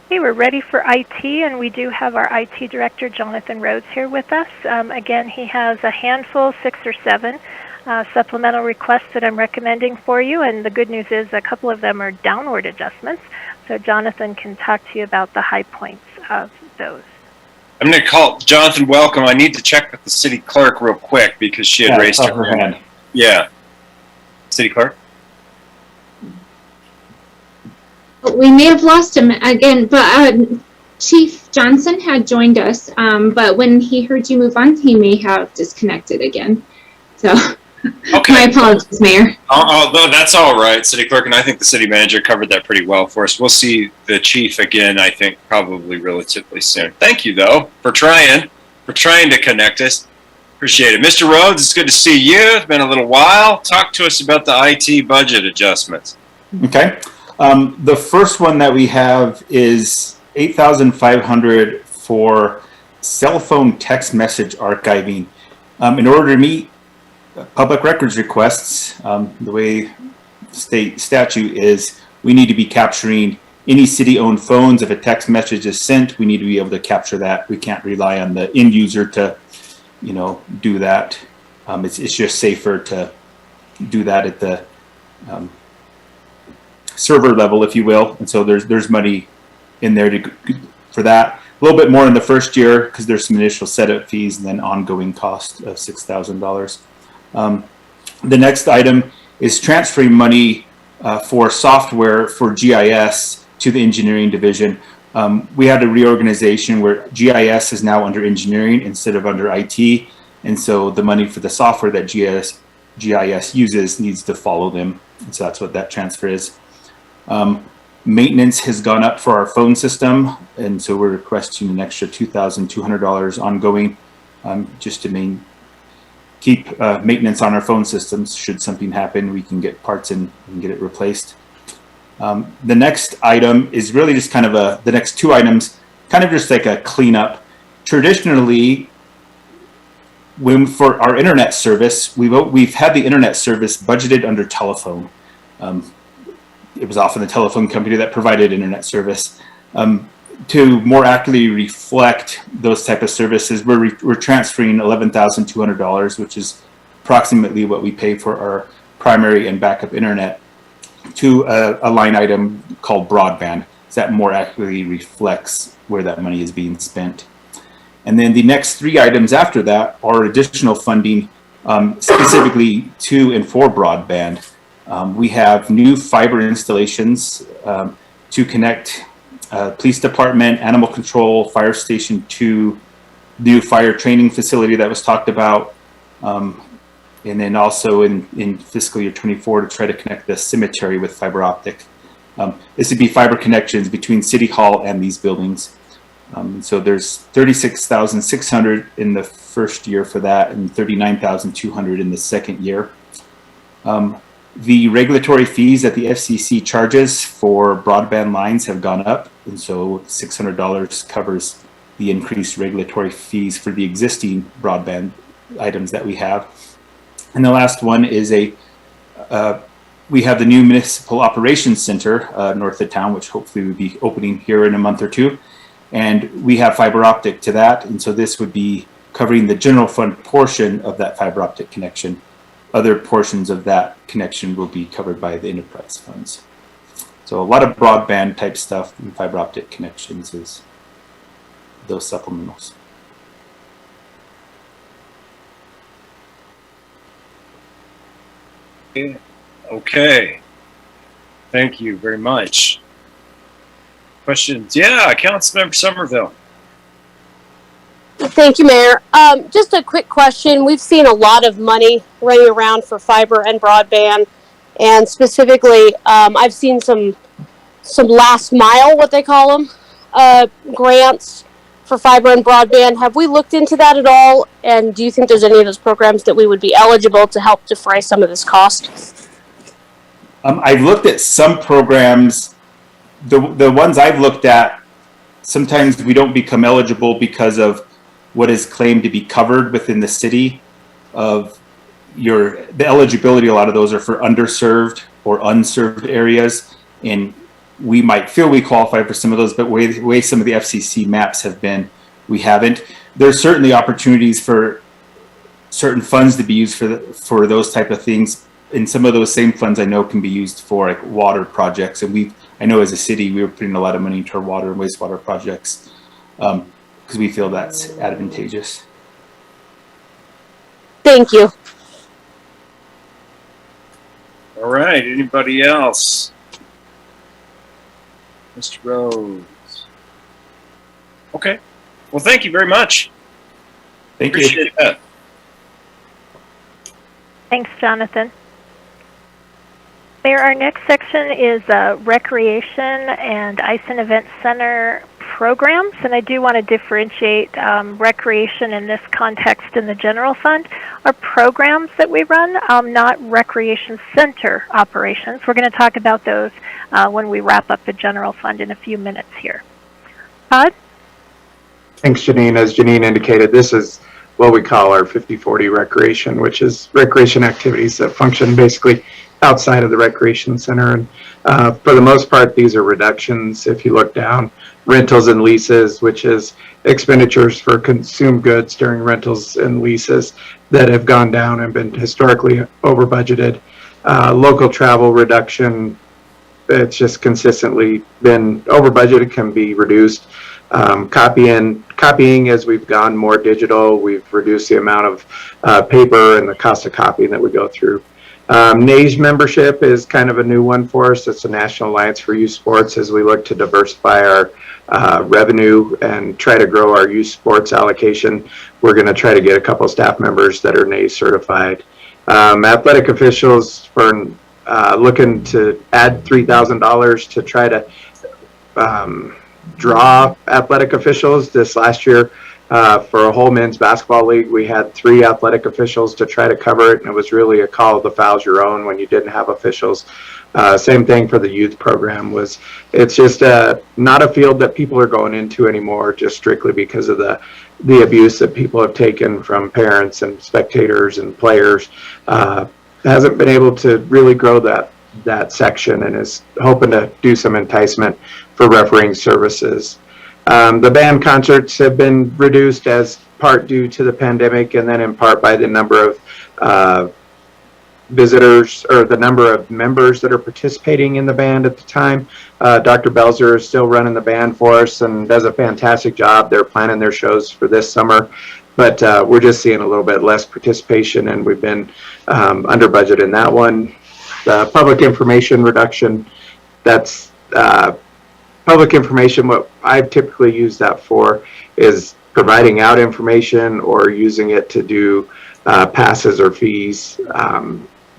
Okay, we're ready for IT, and we do have our IT director, Jonathan Rhodes, here with us. Again, he has a handful, 6 or 7, supplemental requests that I'm recommending for you, and the good news is a couple of them are downward adjustments, so Jonathan can talk to you about the high points of those. I'm going to call Jonathan. Welcome. I need to check with the city clerk real quick because she had raised her hand. Yeah. City clerk? We may have lost him again, but Chief Johnson had joined us, but when he heard you move on, he may have disconnected again. So, okay. My apologies, Mayor. Oh, that's all right, City Clerk, and I think the City Manager covered that pretty well for us. We'll see the Chief again, I think, probably relatively soon. Thank you, though, for trying to connect us. Appreciate it. Mr. Rhodes, it's good to see you. It's been a little while. Talk to us about the IT budget adjustments. Okay. The first one that we have is $8,500 for cell phone text message archiving. In order to meet public records requests, the way state statute is, we need to be capturing any city-owned phones. If a text message is sent, we need to be able to capture that. We can't rely on the end user to, do that. It's just safer to do that at the server level, if you will, and so there's money in there for that. A little bit more in the first year because there's some initial setup fees and then ongoing cost of $6,000. The next item is transferring money for software for GIS to the engineering division. We had a reorganization where GIS is now under engineering instead of under IT, and so the money for the software that GIS uses needs to follow them, and so that's what that transfer is. Maintenance has gone up for our phone system, and so we're requesting an extra $2,200 ongoing, just to keep maintenance on our phone systems. Should something happen, we can get parts in and get it replaced. The next item is really just kind of the next 2 items, kind of just like a cleanup. Traditionally, for our internet service, we've had the internet service budgeted under telephone. It was often the telephone company that provided internet service. To more accurately reflect those type of services, we're transferring $11,200, which is approximately what we pay for our primary and backup internet to a line item called broadband. So that more accurately reflects where that money is being spent. And then the next 3 items after that are additional funding specifically to and for broadband. We have new fiber installations to connect police department, animal control, fire station to new fire training facility that was talked about. And then also in fiscal year 24 to try to connect the cemetery with fiber optic. This would be fiber connections between City Hall and these buildings. So there's 36,600 in the first year for that and 39,200 in the second year. The regulatory fees that the FCC charges for broadband lines have gone up, and so $600 covers the increased regulatory fees for the existing broadband items that we have. And the last one is we have the new Municipal Operations Center north of town, which hopefully will be opening here in a month or 2. And we have fiber optic to that, and so this would be covering the general fund portion of that fiber optic connection. Other portions of that connection will be covered by the enterprise funds. So a lot of broadband type stuff and fiber optic connections is those supplementals. Okay. Thank you very much. Questions? Yeah, Councilmember Somerville. Thank you, Mayor. Just a quick question. We've seen a lot of money running around for fiber and broadband, and specifically, I've seen some last mile, what they call them, grants for fiber and broadband. Have we looked into that at all? And do you think there's any of those programs that we would be eligible to help defray some of this cost? I've looked at some programs. The ones I've looked at, sometimes we don't become eligible because of what is claimed to be covered within the city of the eligibility. A lot of those are for underserved or unserved areas, and we might feel we qualify for some of those, but the way some of the FCC maps have been, we haven't. There's certainly opportunities for certain funds to be used for those type of things, and some of those same funds I know can be used for like water projects, and I know as a city we were putting a lot of money into our water and wastewater projects because we feel that's advantageous. Thank you. All right, anybody else? Mr. Rhodes. Okay. Well, thank you very much. Thank you. Appreciate that. Thanks, Jonathan. Mayor, our next section is Recreation and Ice and Event Center programs, and I do want to differentiate recreation in this context in the general fund are programs that we run, not recreation center operations. We're going to talk about those when we wrap up the general fund in a few minutes here. Todd? Thanks, Janine. As Janine indicated, this is what we call our 50-40 recreation, which is recreation activities that function basically outside of the recreation center. And for the most part, these are reductions. If you look down, rentals and leases, which is expenditures for consumed goods during rentals and leases that have gone down and been historically over budgeted. Local travel reduction, it's just consistently been over budgeted, can be reduced. Copying, as we've gone more digital, we've reduced the amount of paper and the cost of copying that we go through. NAES membership is kind of a new one for us. It's the National Alliance for Youth Sports. As we look to diversify our revenue and try to grow our youth sports allocation, we're going to try to get a couple staff members that are NAES certified. Athletic officials for looking to add $3,000 to try to draw athletic officials. This last year, for a whole men's basketball league, we had 3 athletic officials to try to cover it, and it was really a call of the fouls your own when you didn't have officials. Same thing for the youth program. It's just not a field that people are going into anymore, just strictly because of the abuse that people have taken from parents and spectators and players. Hasn't been able to really grow that section, and is hoping to do some enticement for refereeing services. The band concerts have been reduced as part due to the pandemic, and then in part by the number visitors or the number of members that are participating in the band at the time. Dr. Belzer is still running the band for us and does a fantastic job. They're planning their shows for this summer, but we're just seeing a little bit less participation, and we've been under budget in that one. The public information reduction, that's public information. What I've typically used that for is providing out information or using it to do passes or fees.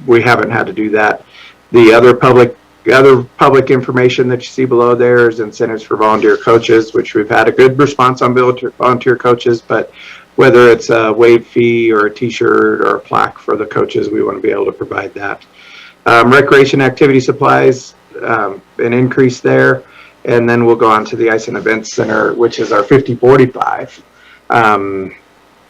We haven't had to do that. The other public information that you see below there is incentives for volunteer coaches, which we've had a good response on volunteer coaches, but whether it's a waive fee or a t-shirt or a plaque for the coaches, we want to be able to provide that. Recreation activity supplies, an increase there. And then we'll go on to the Ice and Events Center, which is our 5045.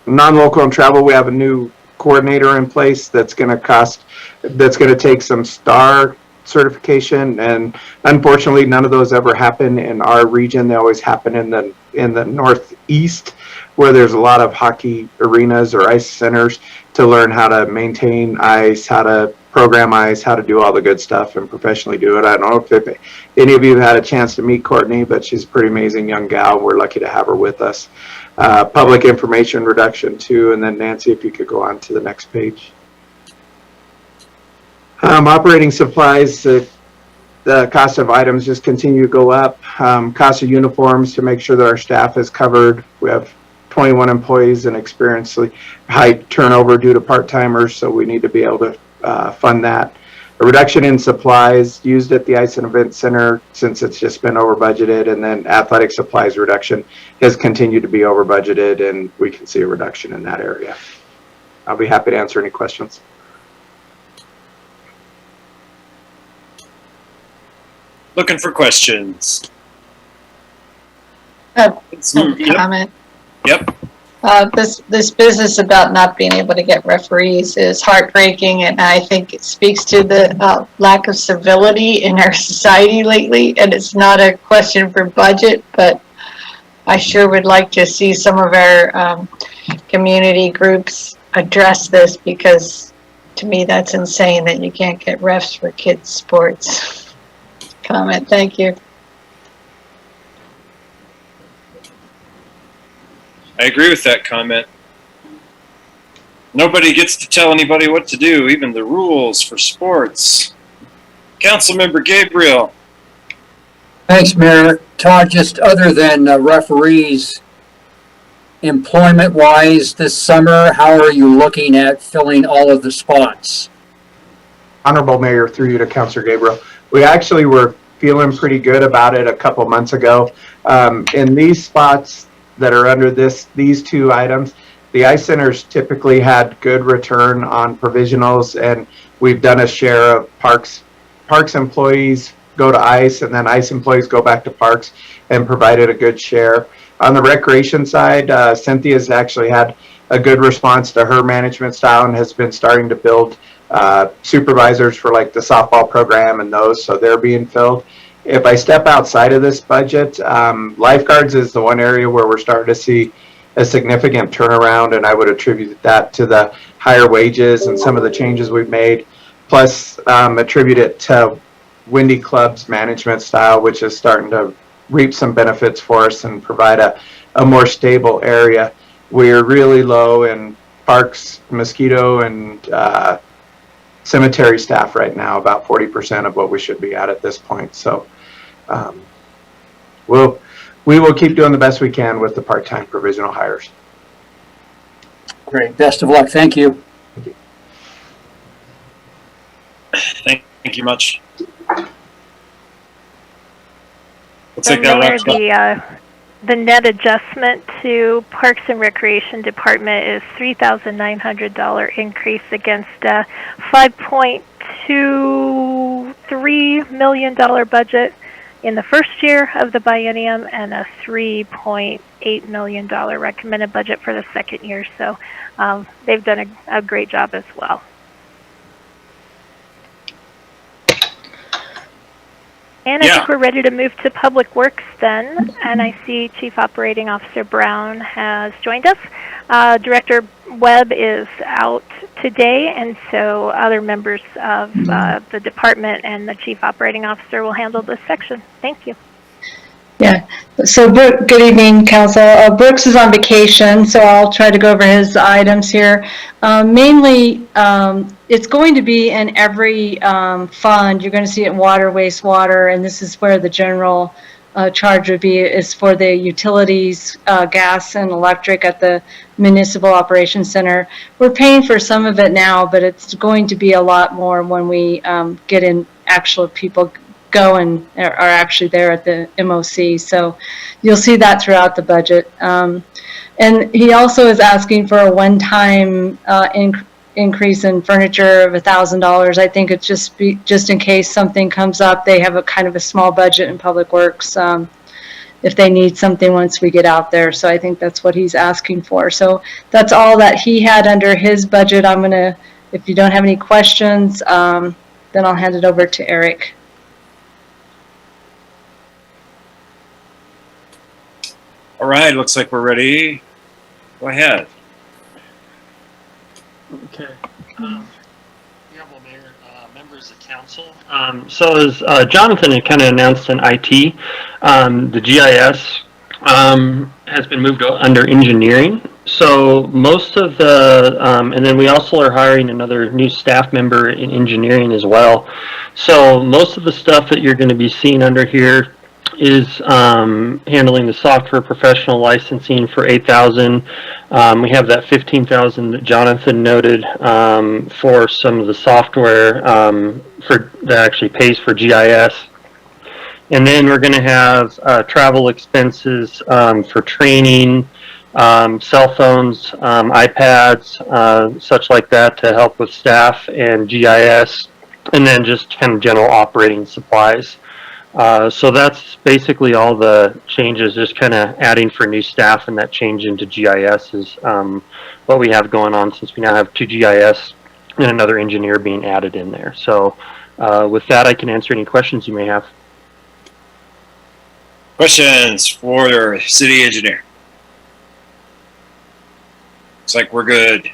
Non-local and travel, we have a new coordinator in place that's going to take some STAR certification, and unfortunately none of those ever happen in our region. They always happen in the Northeast, where there's a lot of hockey arenas or ice centers, to learn how to maintain ice, how to program ice, how to do all the good stuff and professionally do it. I don't know if any of you have had a chance to meet Courtney, but she's a pretty amazing young gal. We're lucky to have her with us. Public information reduction too, and then Nancy, if you could go on to the next page. Operating supplies, the cost of items just continue to go up. Cost of uniforms to make sure that our staff is covered. We have 21 employees and experience high turnover due to part-timers, so we need to be able to fund that. A reduction in supplies used at the Ice and Event Center, since it's just been over budgeted, and then athletic supplies reduction has continued to be over budgeted, and we can see a reduction in that area. I'll be happy to answer any questions. Looking for questions. Some comment. Yep. This business about not being able to get referees is heartbreaking, and I think it speaks to the lack of civility in our society lately. And it's not a question for budget, but I sure would like to see some of our community groups address this, because to me that's insane that you can't get refs for kids' sports. Comment. Thank you. I agree with that comment. Nobody gets to tell anybody what to do, even the rules for sports. Councilmember Gabriel. Thanks, Mayor. Todd, just other than referees, employment-wise this summer, how are you looking at filling all of the spots? Honorable Mayor, through you to Councilor Gabriel. We actually were feeling pretty good about it a couple months ago. In these spots that are under these two items, the ice centers typically had good return on provisionals, and we've done a share of parks employees go to ice, and then ice employees go back to parks, and provided a good share. On the recreation side, Cynthia's actually had a good response to her management style and has been starting to build supervisors for like the softball program and those, so they're being filled. If I step outside of this budget, Lifeguards is the one area where we're starting to see a significant turnaround, and I would attribute that to the higher wages and some of the changes we've made, plus attribute it to Windy Club's management style, which is starting to reap some benefits for us and provide a more stable area. We're really low in parks, mosquito, and cemetery staff right now, about 40% of what we should be at this point. So we will keep doing the best we can with the part-time provisional hires. Great. Best of luck. Thank you. Thank you much. Looks So like that Mayor, wraps up. the net adjustment to Parks and Recreation Department is $3,900 increase against a $5.23 million budget in the first year of the biennium, and a $3.8 million recommended budget for the second year. So they've done a great job as well. And I think we're ready to move to Public Works then. And I see Chief Operating Officer Brown has joined us. Director Webb is out today, and so other members of the department and the chief operating officer will handle this section. Thank you. Yeah, so good evening, Council. Brooks is on vacation, so I'll try to go over his items here. Mainly, it's going to be in every fund. You're going to see it in water, wastewater, and this is where the general charge would be, is for the utilities, gas and electric at the Municipal Operations Center. We're paying for some of it now, but it's going to be a lot more when we get in actual people go and are actually there at the MOC. So you'll see that throughout the budget. And he also is asking for a one-time increase in furniture of $1,000. I think it's just in case something comes up. They have a kind of a small budget in Public Works if they need something once we get out there. So I think that's what he's asking for. So that's all that he had under his budget. I'm gonna, if you don't have any questions, then I'll hand it over to Eric. All right, looks like we're ready. Go ahead. Okay. Honorable Mayor, members of council. So as Jonathan had kind of announced in IT, the GIS has been moved under engineering. So most of the, and then we also are hiring another new staff member in engineering as well. So most of the stuff that you're going to be seeing under here is handling the software professional licensing for $8,000. We have that $15,000 that Jonathan noted for some of the software that actually pays for GIS. And then we're going to have travel expenses for training, cell phones, iPads, such like that to help with staff and GIS, and then just kind of general operating supplies. So that's basically all the changes, just kind of adding for new staff, and that change into GIS is what we have going on, since we now have 2 GIS and another engineer being added in there. So with that, I can answer any questions you may have. Questions for the city engineer? Looks like we're good.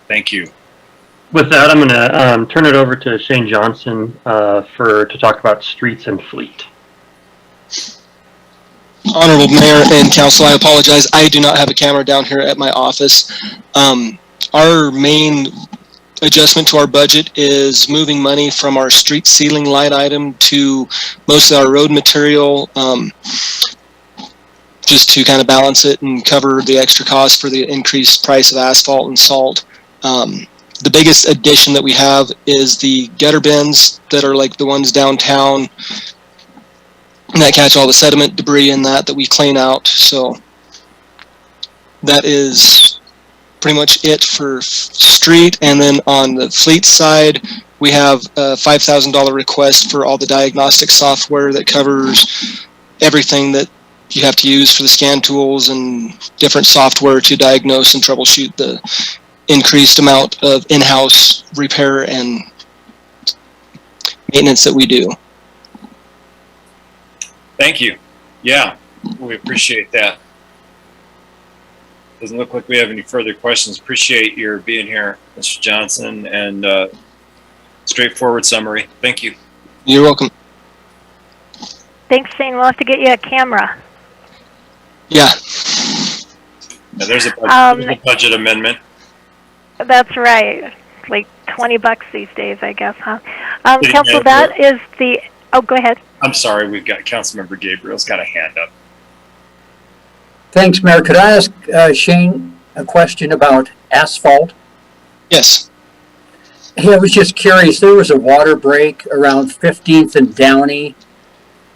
Thank you. With that, I'm going to turn it over to Shane Johnson to talk about streets and fleet. Honorable Mayor and Council, I apologize. I do not have a camera down here at my office. Our main adjustment to our budget is moving money from our street ceiling line item to most of our road material, just to kind of balance it and cover the extra cost for the increased price of asphalt and salt. The biggest addition that we have is the gutter bins that are like the ones downtown that catch all the sediment debris in that we clean out. So that is pretty much it for street. And then on the fleet side, we have a $5,000 request for all the diagnostic software that covers everything that you have to use for the scan tools and different software to diagnose and troubleshoot the increased amount of in-house repair and maintenance that we do. Thank you. Yeah, we appreciate that. Doesn't look like we have any further questions. Appreciate your being here, Mr. Johnson, and straightforward summary. Thank you. You're welcome. Thanks, Shane. We'll have to get you a camera. Yeah. Now, there's a budget amendment. That's right. Like $20 these days, I guess, huh? Council, that is the. Oh, go ahead. I'm sorry. We've got Councilmember Gabriel's got a hand up. Thanks, Mayor. Could I ask Shane a question about asphalt? Yes. Hey, I was just curious. There was a water break around 15th and Downey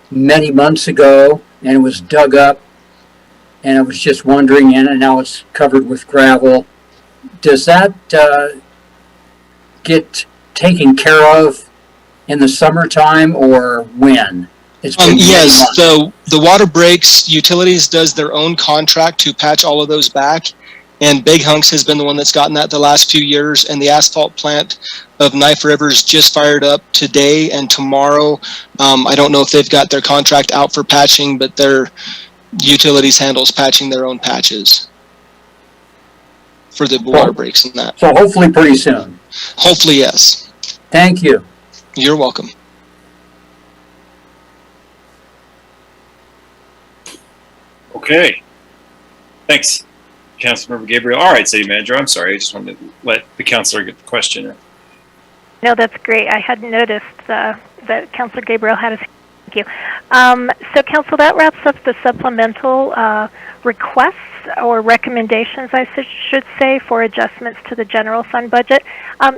many months ago, and it was dug up. And I was just wondering, and now it's covered with gravel. Does that get taken care of in the summertime, or when? Yes, the water breaks, Utilities does their own contract to patch all of those back, and Big Hunks has been the one that's gotten that the last few years, and the asphalt plant of Knife River's just fired up today and tomorrow. I don't know if they've got their contract out for patching, but their Utilities handles patching their own patches. for the water breaks and that. So hopefully pretty soon. Hopefully, yes. Thank you. You're welcome. Okay. Thanks, Councilmember Gabriel. All right, City Manager, I'm sorry. I just wanted to let the councilor get the question in. No, that's great. I hadn't noticed that Councilor Gabriel had his. Thank you. So, Council, that wraps up the supplemental requests or recommendations, I should say, for adjustments to the general fund budget.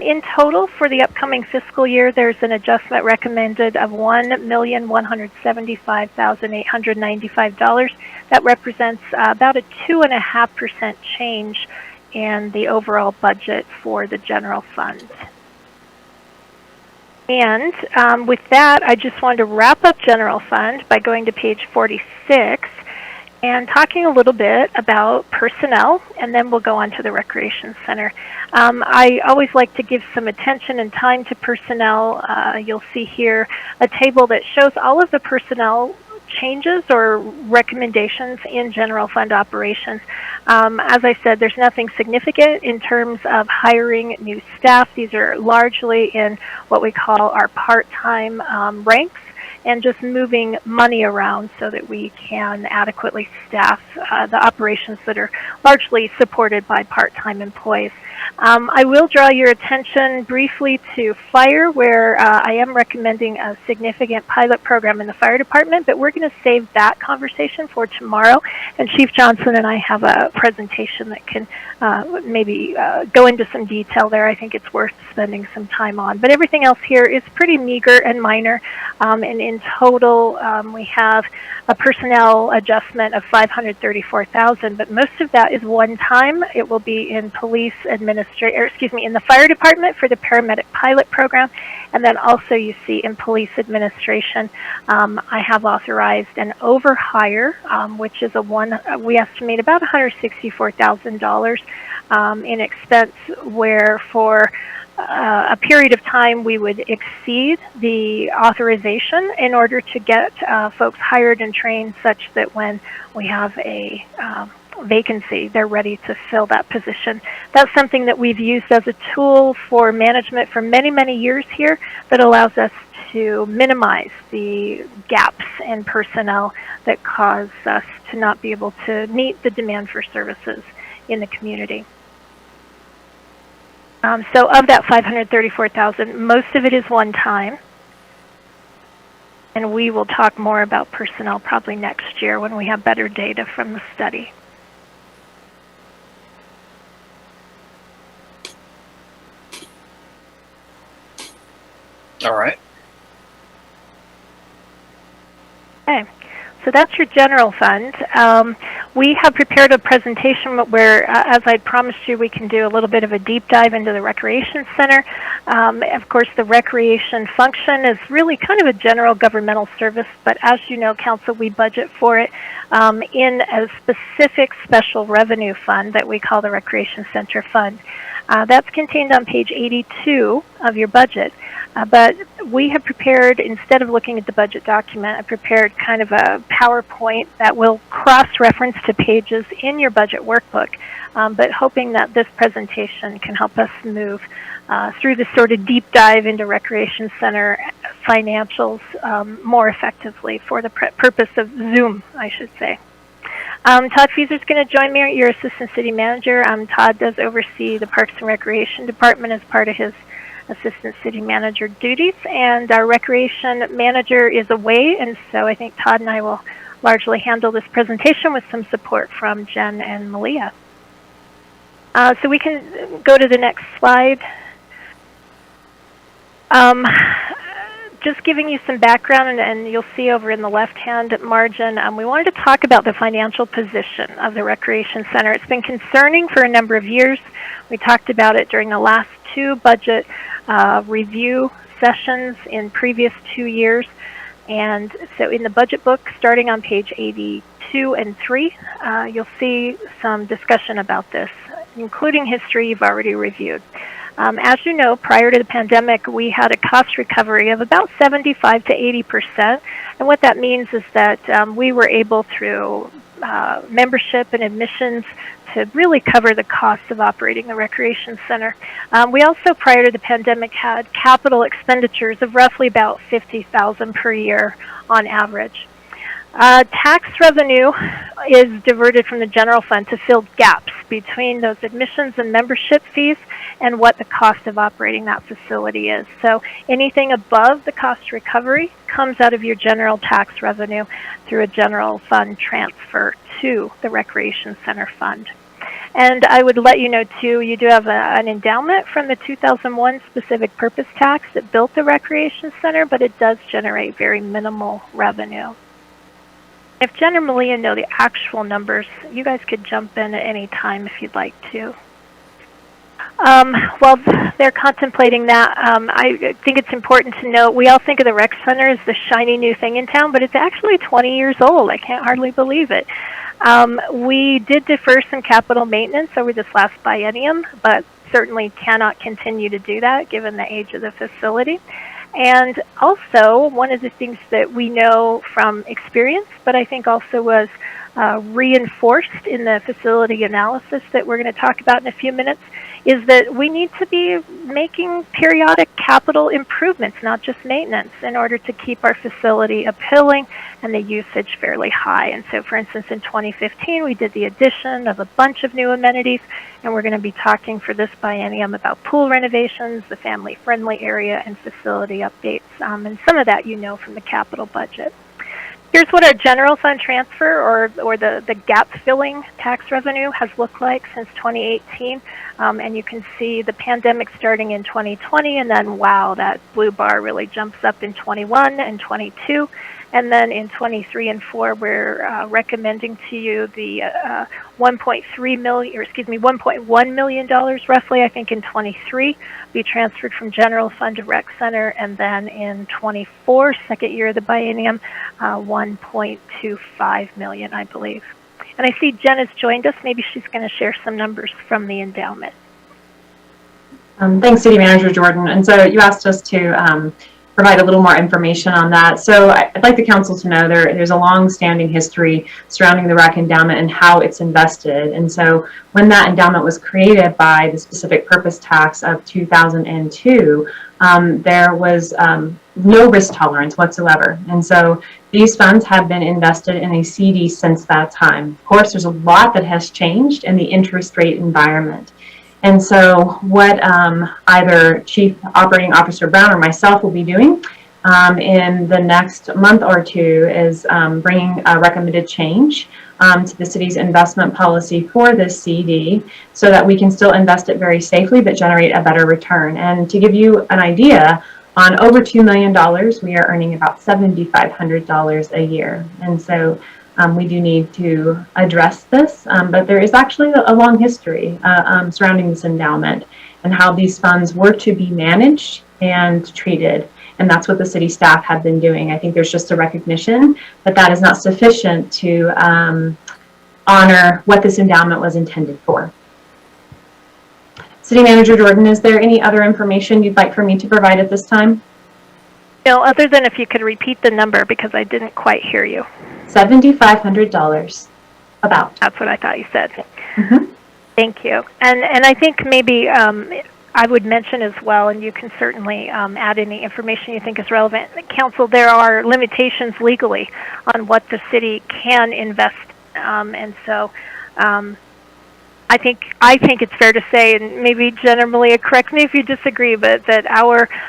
In total, for the upcoming fiscal year, there's an adjustment recommended of $1,175,895. That represents about a 2.5% change in the overall budget for the general fund. And with that, I just wanted to wrap up general fund by going to page 46 and talking a little bit about personnel, and then we'll go on to the recreation center. I always like to give some attention and time to personnel. You'll see here a table that shows all of the personnel changes or recommendations in general fund operations. As I said, there's nothing significant in terms of hiring new staff. These are largely in what we call our part-time ranks, and just moving money around so that we can adequately staff the operations that are largely supported by part-time employees. I will draw your attention briefly to fire, where I am recommending a significant pilot program in the fire department, but we're going to save that conversation for tomorrow. And Chief Johnson and I have a presentation that can maybe go into some detail there. I think it's worth spending some time on. But everything else here is pretty meager and minor. And in total, we have a personnel adjustment of $534,000, but most of that is one time. It will be in in the fire department for the paramedic pilot program, and then also you see in police administration, I have authorized an overhire, which is we estimate about $164,000 in expense, where for a period of time we would exceed the authorization in order to get folks hired and trained such that when we have a vacancy, they're ready to fill that position. That's something that we've used as a tool for management for many, many years here that allows us to minimize the gaps in personnel that cause us to not be able to meet the demand for services in the community. So of that $534,000, most of it is one time. And we will talk more about personnel probably next year when we have better data from the study. All right. Okay, so that's your general fund. We have prepared a presentation where, as I promised you, we can do a little bit of a deep dive into the recreation center. Of course, the recreation function is really kind of a general governmental service, but as you know, Council, we budget for it in a specific special revenue fund that we call the Recreation Center Fund. That's contained on page 82 of your budget. But we have prepared, instead of looking at the budget document, I prepared kind of a PowerPoint that will cross-reference to pages in your budget workbook, but hoping that this presentation can help us move through this sort of deep dive into Recreation Center financials more effectively for the purpose of Zoom, I should say. Todd Fieser is going to join me, your Assistant City Manager. Todd does oversee the Parks and Recreation Department as part of his Assistant City Manager duties, and our Recreation Manager is away, and so I think Todd and I will largely handle this presentation with some support from Jen and Malia. So we can go to the next slide. Just giving you some background, and you'll see over in the left-hand margin, we wanted to talk about the financial position of the Recreation Center. It's been concerning for a number of years. We talked about it during the last two budget review sessions in previous 2 years. And so in the budget book, starting on page 82 and 3, you'll see some discussion about this, including history you've already reviewed. As you know, prior to the pandemic, we had a cost recovery of about 75 to 80%. And what that means is that we were able, through membership and admissions to really cover the cost of operating the recreation center. We also, prior to the pandemic, had capital expenditures of roughly about $50,000 per year on average. Tax revenue is diverted from the general fund to fill gaps between those admissions and membership fees and what the cost of operating that facility is. So anything above the cost recovery comes out of your general tax revenue through a general fund transfer to the recreation center fund. And I would let you know too, you do have an endowment from the 2001 specific purpose tax that built the recreation center, but it does generate very minimal revenue. If Jen or Malia know the actual numbers, you guys could jump in at any time if you'd like to. While they're contemplating that, I think it's important to note, we all think of the rec center as the shiny new thing in town, but it's actually 20 years old. I can't hardly believe it. We did defer some capital maintenance over this last biennium, but certainly cannot continue to do that given the age of the facility. And also, one of the things that we know from experience, but I think also was reinforced in the facility analysis that we're going to talk about in a few minutes, is that we need to be making periodic capital improvements, not just maintenance, in order to keep our facility appealing and the usage fairly high. And so, for instance, in 2015, we did the addition of a bunch of new amenities, and we're going to be talking for this biennium about pool renovations, the family-friendly area, and facility updates. And some of that you know from the capital budget. Here's what our general fund transfer or the gap-filling tax revenue has looked like since 2018. And you can see the pandemic starting in 2020, and then, wow, that blue bar really jumps up in 21 and 22. And then in 23 and 4, we're recommending to you the $1.1 million roughly, I think, in 23 be transferred from general fund to rec center, and then in 24, second year of the biennium, 1.25 million, I believe. And I see Jen has joined us. Maybe she's going to share some numbers from the endowment. Thanks, City Manager Jordan. And so you asked us to provide a little more information on that. So I'd like the council to know there's a long-standing history surrounding the RAC endowment and how it's invested. And so when that endowment was created by the specific purpose tax of 2002, there was no risk tolerance whatsoever. And so these funds have been invested in a CD since that time. Of course, there's a lot that has changed in the interest rate environment. And so what either Chief Operating Officer Brown or myself will be doing in the next month or two is bringing a recommended change to the city's investment policy for this CD so that we can still invest it very safely but generate a better return. And to give you an idea, on over $2 million, we are earning about $7,500 a year. And so we do need to address this, but there is actually a long history surrounding this endowment and how these funds were to be managed and treated. And that's what the city staff have been doing. I think there's just a recognition that that is not sufficient to honor what this endowment was intended for. City Manager Jordan, is there any other information you'd like for me to provide at this time? No, other than if you could repeat the number because I didn't quite hear you. $7,500, about. That's what I thought you said. Mm-hmm. Thank you. And I think maybe I would mention as well, and you can certainly add any information you think is relevant. Council, there are limitations legally on what the city can invest, and so I think it's fair to say, and maybe Jen or Malia, correct me if you disagree, but that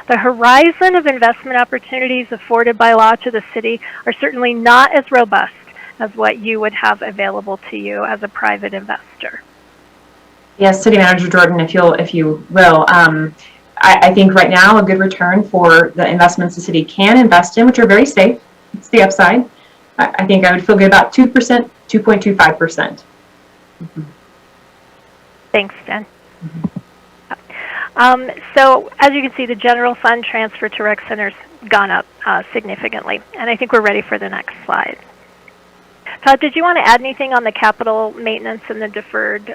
the horizon of investment opportunities afforded by law to the city are certainly not as robust as what you would have available to you as a private investor. Yes, City Manager Jordan, if you will, I think right now a good return for the investments the city can invest in, which are very safe. It's the upside. I think I would feel good about 2%, 2.25%. Mm-hmm. Thanks, Jen. So as you can see, the general fund transfer to rec centers gone up significantly, and I think we're ready for the next slide. Todd, did you want to add anything on the capital maintenance and the deferred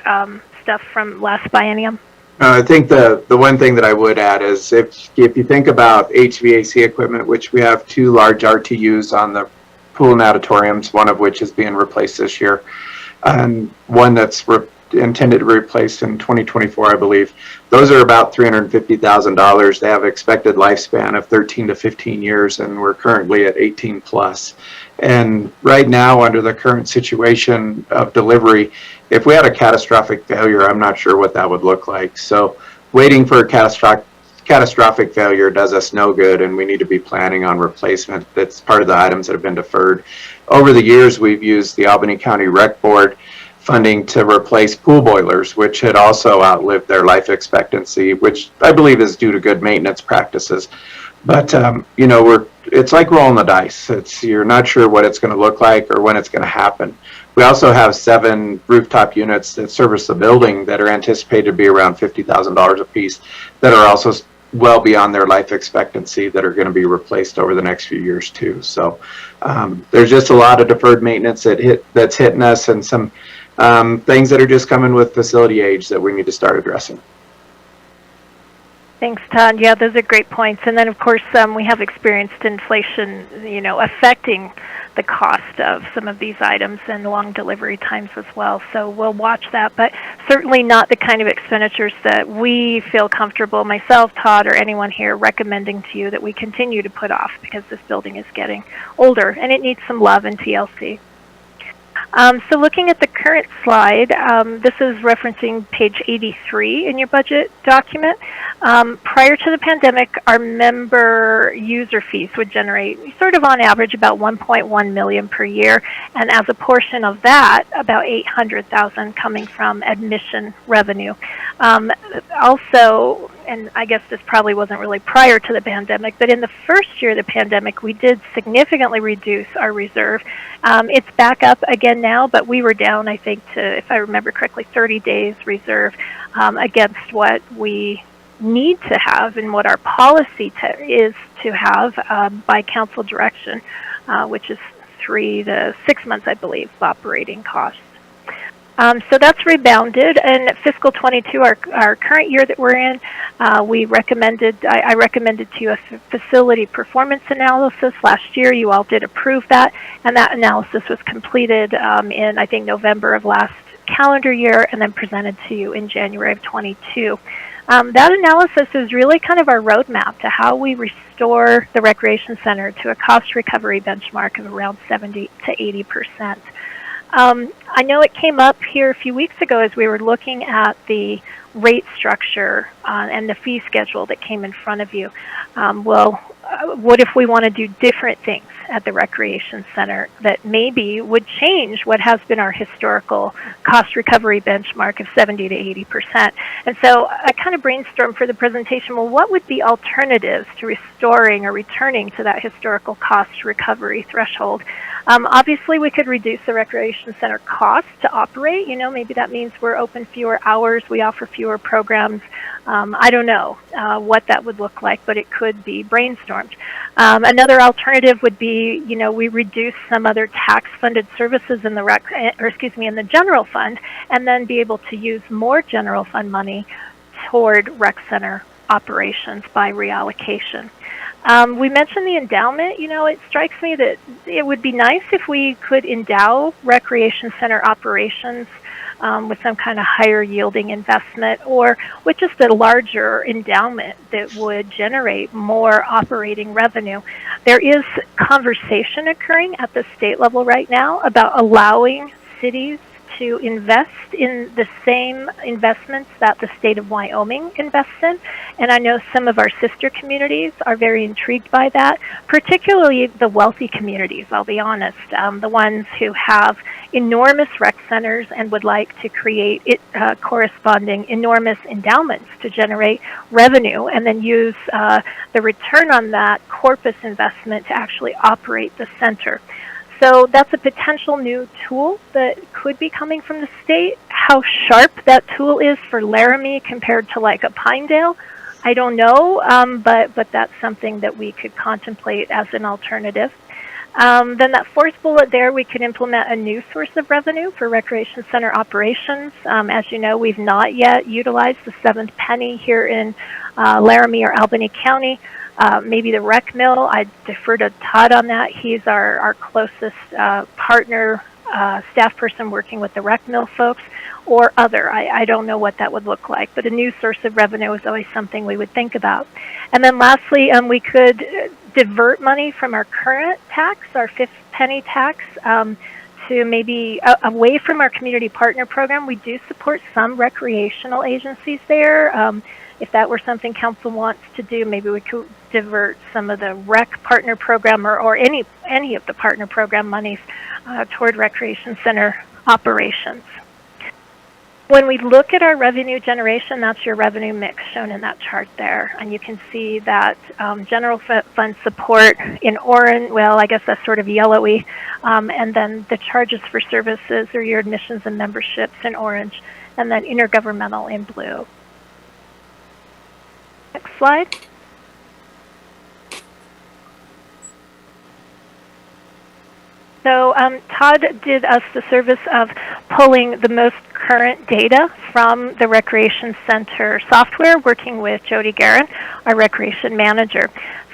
stuff from last biennium? I think the one thing that I would add is if you think about HVAC equipment, which we have 2 large RTUs on the pool and auditoriums, one of which is being replaced this year, and one that's intended to be replaced in 2024, I believe. Those are about $350,000. They have expected lifespan of 13 to 15 years, and we're currently at 18 plus. And right now, under the current situation of delivery, if we had a catastrophic failure, I'm not sure what that would look like. So waiting for a catastrophic failure does us no good, and we need to be planning on replacement. That's part of the items that have been deferred. Over the years, we've used the Albany County Rec Board funding to replace pool boilers, which had also outlived their life expectancy, which I believe is due to good maintenance practices. But you know, it's like rolling the dice. You're not sure what it's going to look like or when it's going to happen. We also have 7 rooftop units that service the building that are anticipated to be around $50,000 a piece, that are also well beyond their life expectancy, that are going to be replaced over the next few years too. So there's just a lot of deferred maintenance that's hitting us, and some things that are just coming with facility age that we need to start addressing. Thanks, Todd. Yeah, those are great points. And then, of course, we have experienced inflation, you know, affecting the cost of some of these items and long delivery times as well. So we'll watch that, but certainly not the kind of expenditures that we feel comfortable, myself, Todd, or anyone here, recommending to you that we continue to put off, because this building is getting older and it needs some love and TLC. So looking at the current slide, this is referencing page 83 in your budget document. Prior to the pandemic, our member user fees would generate sort of on average about $1.1 million per year, and as a portion of that, about $800,000 coming from admission revenue. Also, and I guess this probably wasn't really prior to the pandemic, but in the first year of the pandemic, we did significantly reduce our reserve. It's back up again now, but we were down, I think, to, if I remember correctly, 30 days reserve against what we need to have and what our policy is to have by council direction, which is 3 to 6 months, I believe, of operating costs. So that's rebounded. In fiscal 22, our current year that we're in, I recommended to you a facility performance analysis last year. You all did approve that, and that analysis was completed in, I think, November of last calendar year, and then presented to you in January of 22. That analysis is really kind of our roadmap to how we restore the recreation center to a cost recovery benchmark of around 70 to 80%. I know it came up here a few weeks ago as we were looking at the rate structure and the fee schedule that came in front of you. What if we want to do different things at the recreation center that maybe would change what has been our historical cost recovery benchmark of 70 to 80%? And so I kind of brainstormed for the presentation, well, what would be alternatives to restoring or returning to that historical cost recovery threshold? Obviously, we could reduce the recreation center cost to operate. You know, maybe that means we're open fewer hours, we offer fewer programs. I don't know what that would look like, but it could be brainstormed. Another alternative would be, you know, we reduce some other tax-funded services in the in the general fund, and then be able to use more general fund money toward rec center operations by reallocation. We mentioned the endowment. You know, it strikes me that it would be nice if we could endow recreation center operations with some kind of higher yielding investment, or with just a larger endowment that would generate more operating revenue. There is conversation occurring at the state level right now about allowing cities to invest in the same investments that the state of Wyoming invests in. And I know some of our sister communities are very intrigued by that, particularly the wealthy communities, I'll be honest, the ones who have enormous rec centers and would like to create corresponding enormous endowments to generate revenue, and then use the return on that corpus investment to actually operate the center. So that's a potential new tool that could be coming from the state. How sharp that tool is for Laramie compared to like a Pinedale, I don't know, but that's something that we could contemplate as an alternative. Then that fourth bullet there, we could implement a new source of revenue for recreation center operations. As you know, we've not yet utilized the seventh penny here in Laramie or Albany County. maybe the rec mill. I defer to Todd on that. He's our closest partner, staff person working with the rec mill folks, or other. I don't know what that would look like, but a new source of revenue is always something we would think about. And then lastly, we could divert money from our current tax, our fifth penny tax, to maybe away from our community partner program. We do support some recreational agencies there. If that were something council wants to do, maybe we could divert some of the rec partner program or any of the partner program monies toward recreation center operations. When we look at our revenue generation, that's your revenue mix shown in that chart there. And you can see that general fund support in orange, well, I guess that's sort of yellowy. And then the charges for services or your admissions and memberships in orange, and then intergovernmental in blue. Next slide. So Todd did us the service of pulling the most current data from the Recreation Center software, working with Jody Guerin, our Recreation Manager.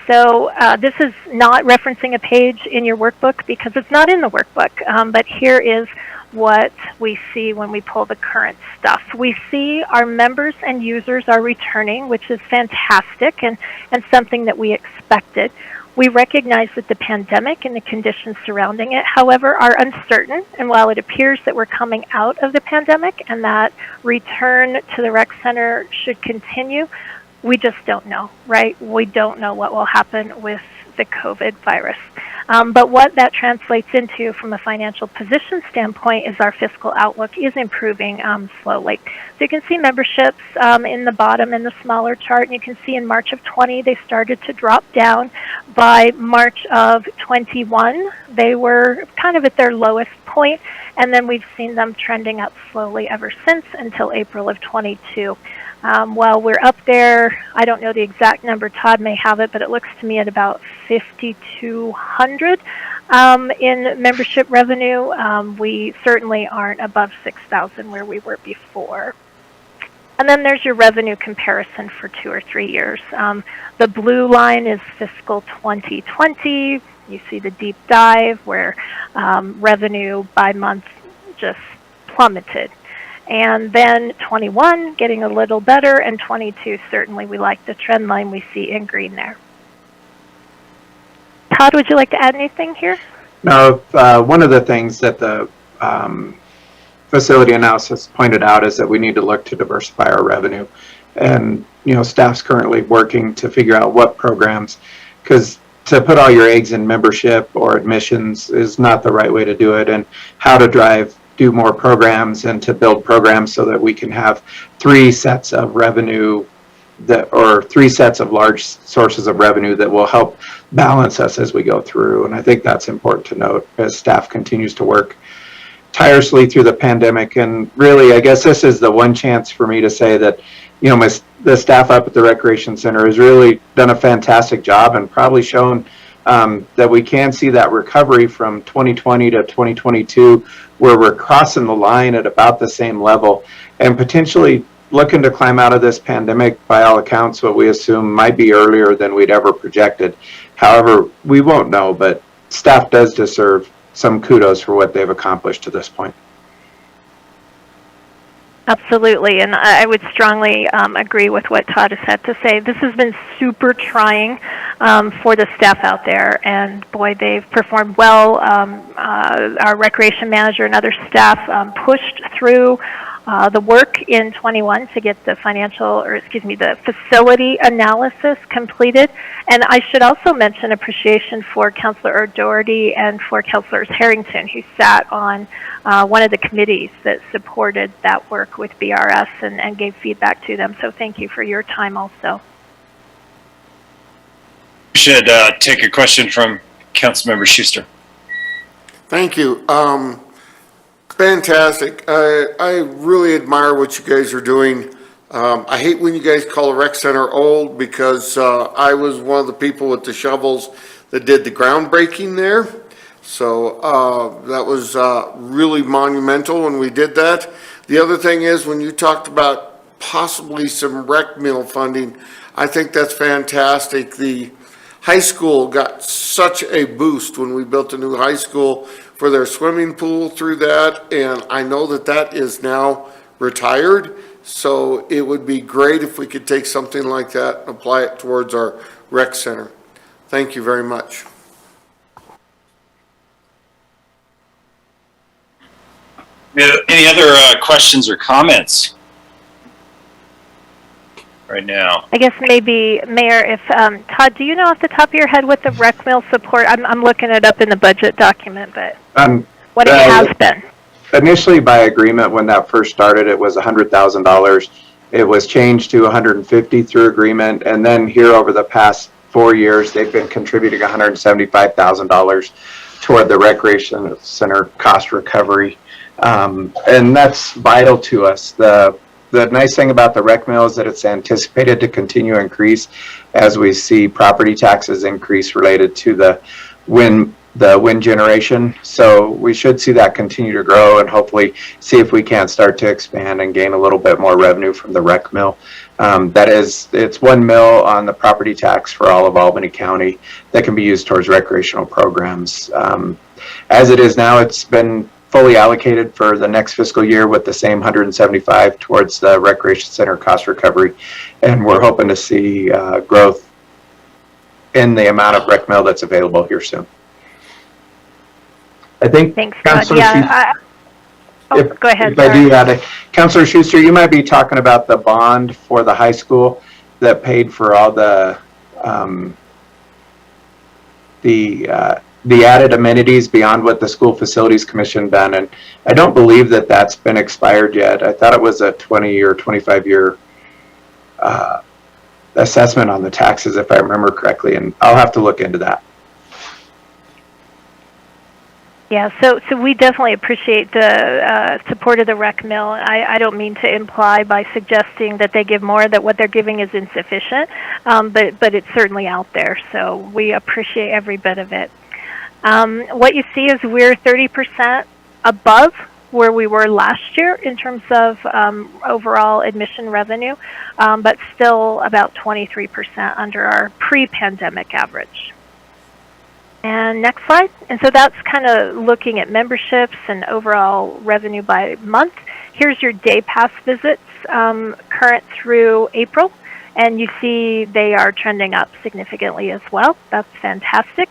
So this is not referencing a page in your workbook because it's not in the workbook, but here is what we see when we pull the current stuff. We see our members and users are returning, which is fantastic and something that we expected. We recognize that the pandemic and the conditions surrounding it, however, are uncertain. And while it appears that we're coming out of the pandemic and that return to the rec center should continue, we just don't know, right? We don't know what will happen with the COVID virus. But what that translates into from a financial position standpoint is our fiscal outlook is improving slowly. So you can see memberships in the bottom in the smaller chart, and you can see in March of 20 they started to drop down. By March of 21 they were kind of at their lowest point, and then we've seen them trending up slowly ever since until April of 22. While we're up there, I don't know the exact number, Todd may have it, but it looks to me at about 5,200 in membership revenue. We certainly aren't above 6,000 where we were before. And then there's your revenue comparison for 2 or 3 years. The blue line is fiscal 2020. You see the deep dive where revenue by month just plummeted. And then 21 getting a little better, and 22 certainly we like the trend line we see in green there. Todd, would you like to add anything here? No, one of the things that the facility analysis pointed out is that we need to look to diversify our revenue. And, you know, staff's currently working to figure out what programs, because to put all your eggs in membership or admissions is not the right way to do it, and how to do more programs and to build programs so that we can have 3 sets of revenue or 3 sets of large sources of revenue that will help balance us as we go through. And I think that's important to note as staff continues to work tirelessly through the pandemic. And really, I guess this is the one chance for me to say that, you know, the staff up at the Recreation Center has really done a fantastic job and probably shown that we can see that recovery from 2020 to 2022, where we're crossing the line at about the same level and potentially looking to climb out of this pandemic, by all accounts, what we assume might be earlier than we'd ever projected. However, we won't know, but staff does deserve some kudos for what they've accomplished to this point. Absolutely, and I would strongly agree with what Todd has had to say. This has been super trying for the staff out there, and boy, they've performed well. Our recreation manager and other staff pushed through the work in 21 to get the the facility analysis completed. And I should also mention appreciation for Councilor Doherty and for Councilor Harrington, who sat on one of the committees that supported that work with BRS and gave feedback to them. So thank you for your time also. We should take a question from Councilmember Schuster. Thank you. Fantastic. I really admire what you guys are doing. I hate when you guys call a rec center old, because I was one of the people with the shovels that did the groundbreaking there. So that was really monumental when we did that. The other thing is, when you talked about possibly some rec mill funding. I think that's fantastic. The high school got such a boost when we built a new high school for their swimming pool through that, and I know that that is now retired, so it would be great if we could take something like that and apply it towards our rec center. Thank you very much. Any other questions or comments right now? I guess maybe, Mayor, if, Todd, do you know off the top of your head what the rec mill support, I'm looking it up in the budget document, but what it has been? Initially, by agreement, when that first started, it was $100,000. It was changed to $150,000 through agreement, and then here over the past 4 years, they've been contributing $175,000 toward the recreation center cost recovery. And that's vital to us. The nice thing about the rec mill is that it's anticipated to continue to increase as we see property taxes increase related to the wind generation. So we should see that continue to grow and hopefully see if we can't start to expand and gain a little bit more revenue from the rec mill. It's one mill on the property tax for all of Albany County that can be used towards recreational programs. As it is now, it's been fully allocated for the next fiscal year with the same 175 towards the recreation center cost recovery, and we're hoping to see growth in the amount of rec mill that's available here soon. I think. Thanks, Todd. Yeah. Go ahead. If I do that, Councilor Schuster, you might be talking about the bond for the high school that paid for all the added amenities beyond what the School Facilities Commission done, and I don't believe that that's been expired yet. I thought it was a 20 or 25 year assessment on the taxes, if I remember correctly, and I'll have to look into that. Yeah, so we definitely appreciate the support of the rec mill. I don't mean to imply by suggesting that they give more that what they're giving is insufficient, but it's certainly out there. So we appreciate every bit of it. What you see is we're 30% above where we were last year in terms of overall admission revenue, but still about 23% under our pre-pandemic average. And next slide. And so that's kind of looking at memberships and overall revenue by month. Here's your day pass visits, current through April. And you see they are trending up significantly as well. That's fantastic.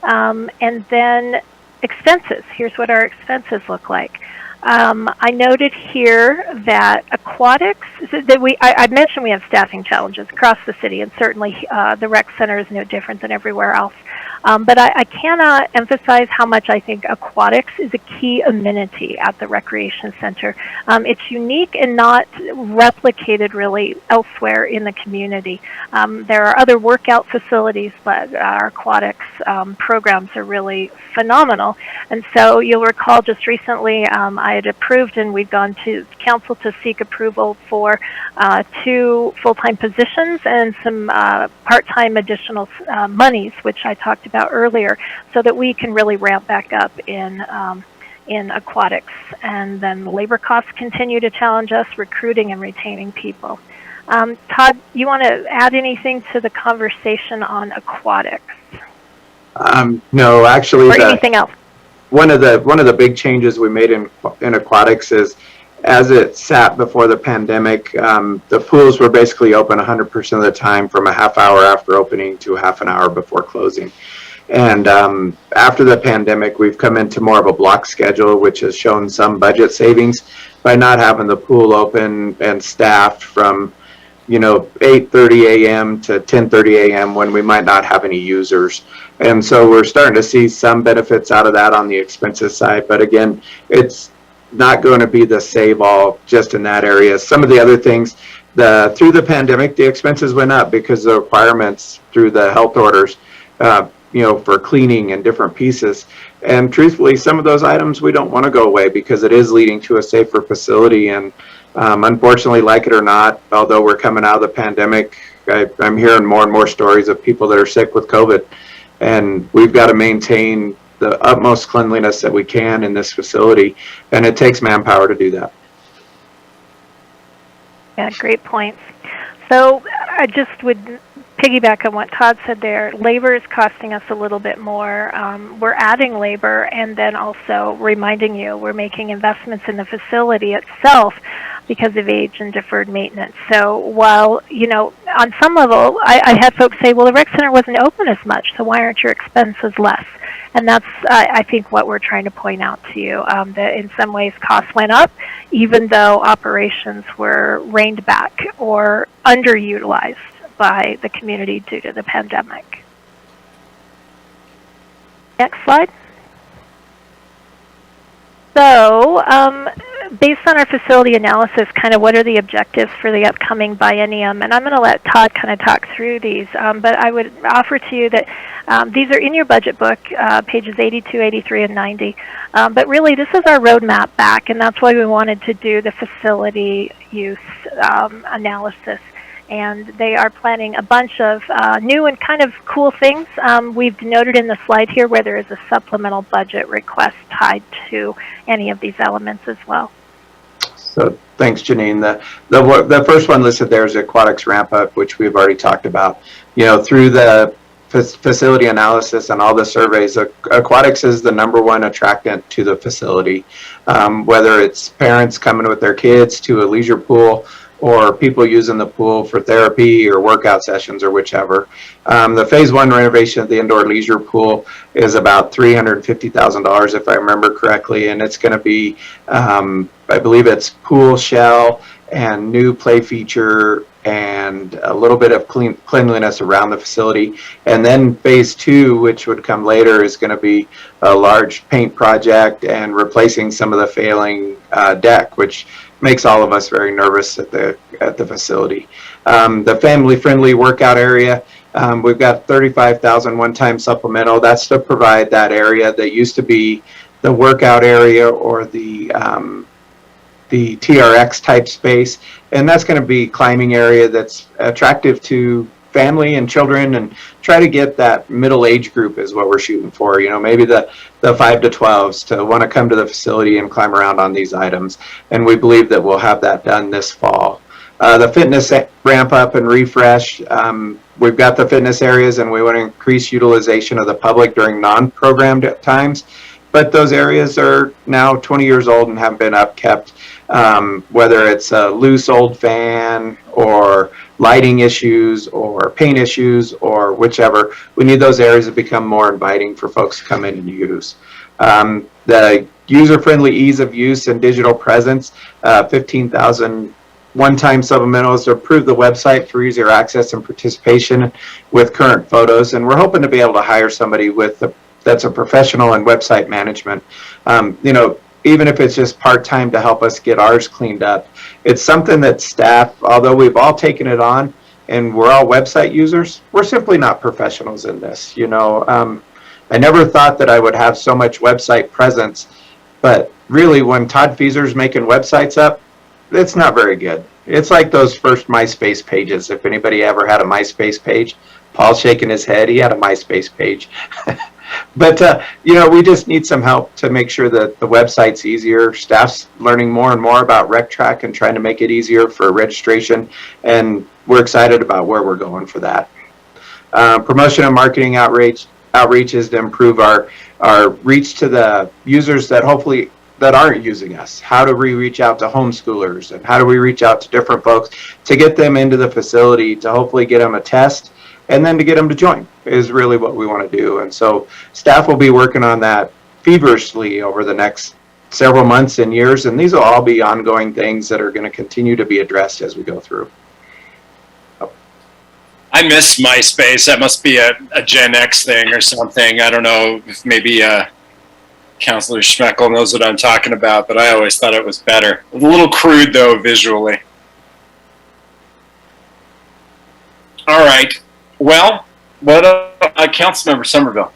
And then expenses. Here's what our expenses look like. I noted here that aquatics, that I mentioned we have staffing challenges across the city, and certainly the rec center is no different than everywhere else. But I cannot emphasize how much I think aquatics is a key amenity at the recreation center. It's unique and not replicated really elsewhere in the community. There are other workout facilities, but our aquatics programs are really phenomenal. And so you'll recall just recently I had approved, and we've gone to council to seek approval for 2 full-time positions and some part-time additional monies, which I talked about earlier, so that we can really ramp back up in aquatics. And then labor costs continue to challenge us, recruiting and retaining people. Todd, you want to add anything to the conversation on aquatics? No, actually, or anything else? One of the big changes we made in aquatics is, as it sat before the pandemic, the pools were basically open 100% of the time from a half hour after opening to half an hour before closing. And after the pandemic, we've come into more of a block schedule, which has shown some budget savings by not having the pool open and staffed from 8:30 a.m. to 10:30 a.m. when we might not have any users. And so we're starting to see some benefits out of that on the expenses side. But again, it's not going to be the save all just in that area. Some of the other things, through the pandemic, the expenses went up because the requirements through the health orders, for cleaning and different pieces. And truthfully, some of those items we don't want to go away because it is leading to a safer facility. And unfortunately, like it or not, although we're coming out of the pandemic, I'm hearing more and more stories of people that are sick with COVID. And we've got to maintain the utmost cleanliness that we can in this facility, and it takes manpower to do that. Yeah, great points. So I just would piggyback on what Todd said there. Labor is costing us a little bit more. We're adding labor, and then also reminding you we're making investments in the facility itself because of age and deferred maintenance. So while, you know, on some level, I had folks say, well, the rec center wasn't open as much, so why aren't your expenses less? And that's, I think, what we're trying to point out to you, that in some ways costs went up, even though operations were reined back or underutilized by the community due to the pandemic. Next slide. So, based on our facility analysis, kind of what are the objectives for the upcoming biennium? And I'm going to let Todd kind of talk through these, but I would offer to you that these are in your budget book, pages 82, 83, and 90. But really, this is our roadmap back, and that's why we wanted to do the facility use analysis. And they are planning a bunch of new and kind of cool things. We've noted in the slide here where there is a supplemental budget request tied to any of these elements as well. So thanks, Janine. The first one listed there is aquatics ramp up, which we've already talked about. You know, through the facility analysis and all the surveys, aquatics is the #1 attractant to the facility. Whether it's parents coming with their kids to a leisure pool, or people using the pool for therapy or workout sessions or whichever. The phase 1 renovation of the indoor leisure pool is about $350,000 if I remember correctly, and it's going to be, I believe it's pool shell and new play feature and a little bit of cleanliness around the facility. And then phase 2, which would come later, is going to be a large paint project and replacing some of the failing deck, which makes all of us very nervous at the facility. The family-friendly workout area, we've got $35,000 one-time supplemental. That's to provide that area that used to be the workout area or the TRX type space, and that's going to be climbing area that's attractive to family and children, and try to get that middle age group is what we're shooting for. You know, maybe the 5 to 12s to want to come to the facility and climb around on these items. And we believe that we'll have that done this fall. The fitness ramp up and refresh. We've got the fitness areas, and we want to increase utilization of the public during non-programmed times. But those areas are now 20 years old and haven't been upkept. Whether it's a loose old fan or lighting issues or paint issues or whichever, we need those areas to become more inviting for folks to come in and use. The user-friendly ease of use and digital presence, 15,000 one-time supplementals to improve the website for easier access and participation with current photos. And we're hoping to be able to hire somebody that's a professional in website management. You know, even if it's just part-time to help us get ours cleaned up. It's something that staff, although we've all taken it on and we're all website users, we're simply not professionals in this. You know, I never thought that I would have so much website presence, but really when Todd Feaser's making websites up, it's not very good. It's like those first MySpace pages. If anybody ever had a MySpace page, Paul's shaking his head, he had a MySpace page. But, you know, we just need some help to make sure that the website's easier. Staff's learning more and more about RecTrack and trying to make it easier for registration. And we're excited about where we're going for that. Promotion and marketing outreach is to improve our reach to the users that hopefully that aren't using us. How do we reach out to homeschoolers, and how do we reach out to different folks to get them into the facility, to hopefully get them a test, and then to get them to join is really what we want to do. And so staff will be working on that feverishly over the next several months and years, and these will all be ongoing things that are going to continue to be addressed as we go through. I miss MySpace. That must be a Gen X thing or something. I don't know if maybe Councilor Schmeckel knows what I'm talking about, but I always thought it was better. A little crude, though, visually. All right. Well, what Councilmember Somerville?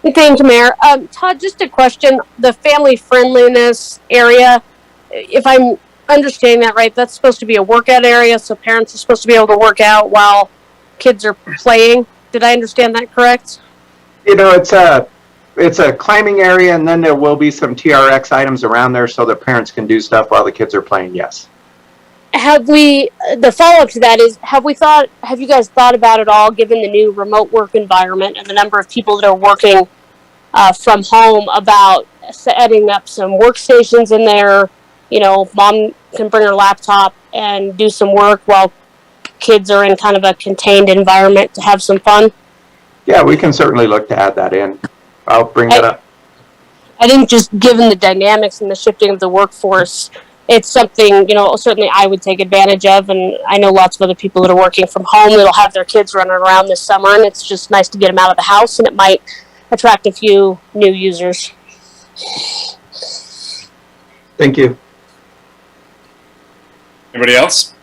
Thank you, Mayor. Todd, just a question. The family friendliness area, if I'm understanding that right, that's supposed to be a workout area, so parents are supposed to be able to work out while kids are playing. Did I understand that correct? You know, it's it's a climbing area, and then there will be some TRX items around there so that parents can do stuff while the kids are playing. Yes. The follow-up to that is, have you guys thought about it all, given the new remote work environment and the number of people that are working from home, about setting up some workstations in there? Mom can bring her laptop and do some work while kids are in kind of a contained environment to have some fun. Yeah, we can certainly look to add that in. I'll bring that up. I think just given the dynamics and the shifting of the workforce, it's something, certainly I would take advantage of, and I know lots of other people that are working from home that'll have their kids running around this summer, and it's just nice to get them out of the house, and it might attract a few new users. Thank you. Anybody else?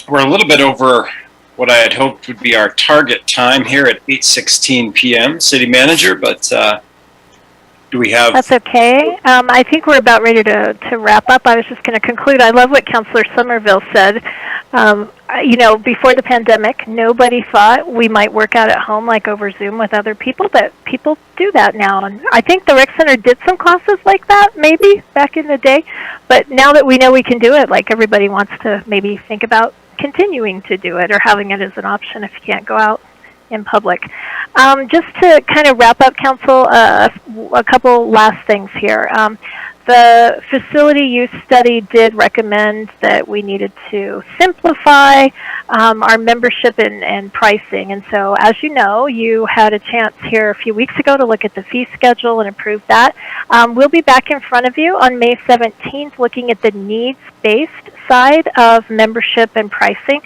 We're a little bit over what I had hoped would be our target time here at 8:16 p.m. City Manager, but do we have... That's okay. I think we're about ready to wrap up. I was just going to conclude. I love what Councilor Somerville said. Before the pandemic, nobody thought we might work out at home like over Zoom with other people, but people do that now. And I think the Rec Center did some classes like that, maybe, back in the day. But now that we know we can do it, like, everybody wants to maybe think about continuing to do it or having it as an option if you can't go out in public. Just to kind of wrap up, Council, a couple last things here. The facility use study did recommend that we needed to simplify our membership and pricing. And so, as you know, you had a chance here a few weeks ago to look at the fee schedule and approve that. We'll be back in front of you on May 17th looking at the needs-based side of membership and pricing.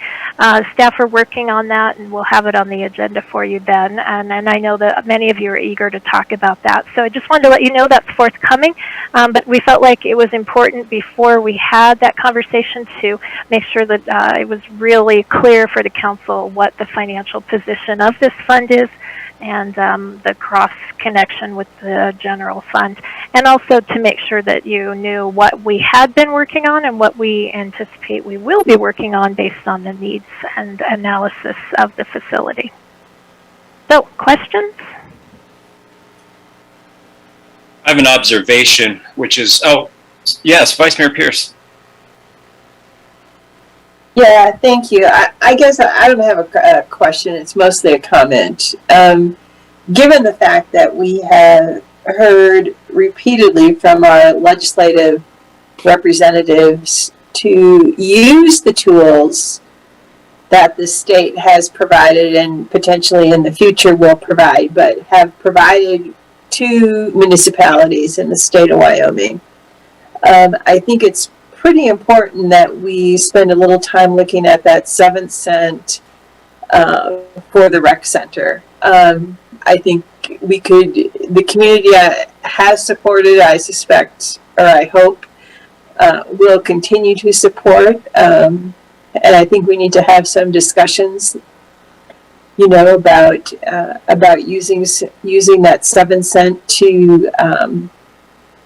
Staff are working on that, and we'll have it on the agenda for you then. And I know that many of you are eager to talk about that. So I just wanted to let you know that's forthcoming. But we felt like it was important before we had that conversation to make sure that it was really clear for the council what the financial position of this fund is, and the cross connection with the general fund, and also to make sure that you knew what we had been working on and what we anticipate we will be working on based on the needs and analysis of the facility. So, questions? I have an observation, which is, yes, Vice Mayor Pierce. Yeah, thank you. I guess I don't have a question. It's mostly a comment. Given the fact that we have heard repeatedly from our legislative representatives to use the tools that the state has provided and potentially in the future will provide, but have provided to municipalities in the state of Wyoming, I think it's pretty important that we spend a little time looking at that 7-cent for the rec center. I think the community has supported, I suspect, or I hope, will continue to support. And I think we need to have some discussions, about using that 7-cent to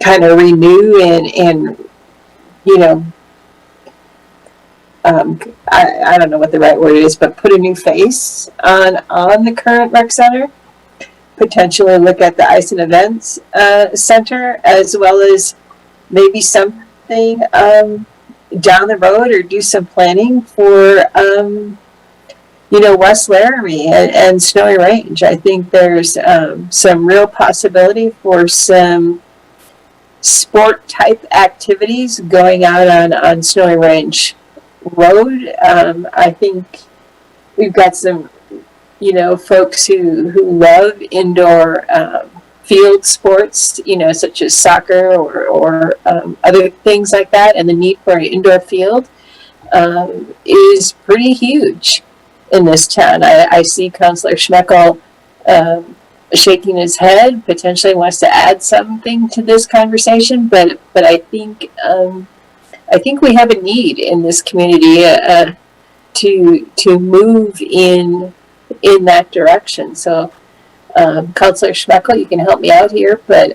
kind of renew and I don't know what the right word is, but put a new face on the current rec center. Potentially look at the Ice and Events Center, as well as maybe something down the road, or do some planning for West Laramie and Snowy Range. I think there's some real possibility for some sport type activities going out on Snowy Range Road. I think we've got some folks who love indoor field sports, such as soccer or other things like that, and the need for an indoor field is pretty huge in this town. I see Councilor Schmeckel shaking his head, potentially wants to add something to this conversation, but I think we have a need in this community to move in that direction. So, Councilor Schmeckel, you can help me out here, but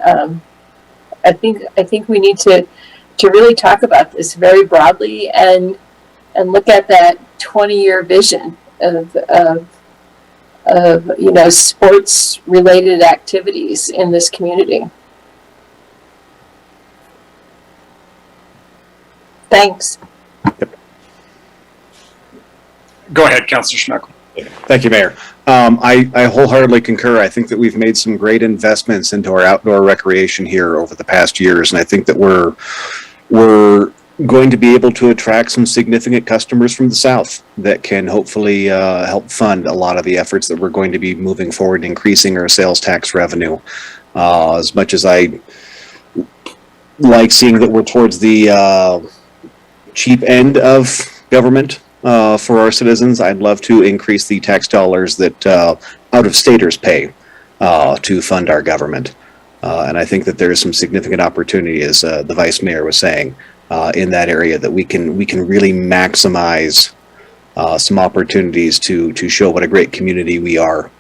I think we need to really talk about this very broadly and look at that 20-year vision of sports related activities in this community. Thanks. Go ahead, Councilor Schmeckel. Thank you, Mayor. I wholeheartedly concur. I think that we've made some great investments into our outdoor recreation here over the past years, and I think that we're going to be able to attract some significant customers from the South that can hopefully help fund a lot of the efforts that we're going to be moving forward, increasing our sales tax revenue. As much as I like seeing that we're towards the cheap end of government for our citizens, I'd love to increase the tax dollars that out-of-staters pay to fund our government. And I think that there is some significant opportunity, as the Vice Mayor was saying, in that area, that we can really maximize some opportunities to show what a great community we are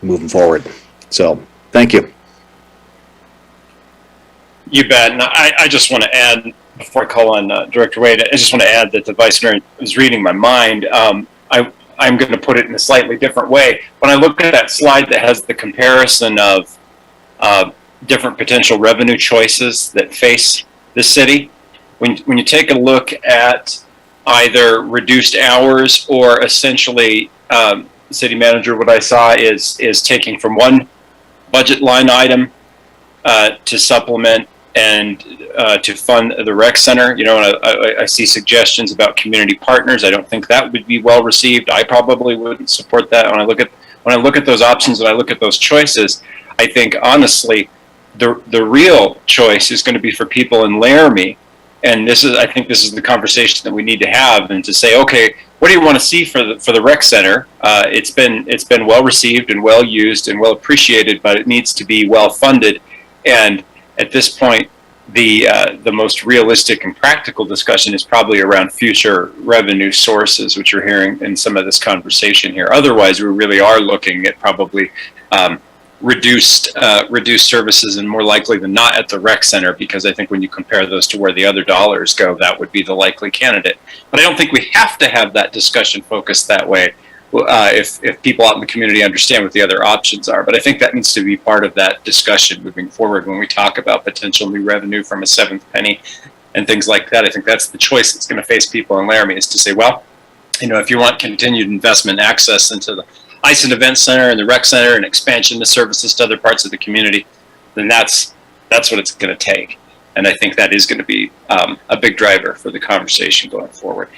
moving forward. So, thank you. You bet. And I just want to add, before I call on Director Wade, I just want to add that the Vice Mayor is reading my mind. I'm going to put it in a slightly different way. When I look at that slide that has the comparison of different potential revenue choices that face the city, when you take a look at either reduced hours or essentially, City Manager, what I saw is taking from one budget line item to supplement and to fund the rec center. And I see suggestions about community partners. I don't think that would be well received. I probably wouldn't support that. When I look at those options and I look at those choices, I think honestly the real choice is going to be for people in Laramie. And I think this is the conversation that we need to have, and to say, okay, what do you want to see for the rec center? It's been well received and well used and well appreciated, but it needs to be well funded. And at this point, the most realistic and practical discussion is probably around future revenue sources, which you're hearing in some of this conversation here. Otherwise, we really are looking at probably reduced services, and more likely than not at the rec center, because I think when you compare those to where the other dollars go, that would be the likely candidate. But I don't think we have to have that discussion focused that way if people out in the community understand what the other options are. But I think that needs to be part of that discussion moving forward when we talk about potential new revenue from a seventh penny and things like that. I think that's the choice that's going to face people in Laramie, is to say, well, if you want continued investment access into the Ice and Event Center and the Rec Center and expansion of services to other parts of the community, then that's what it's going to take. And I think that is going to be a big driver for the conversation going forward.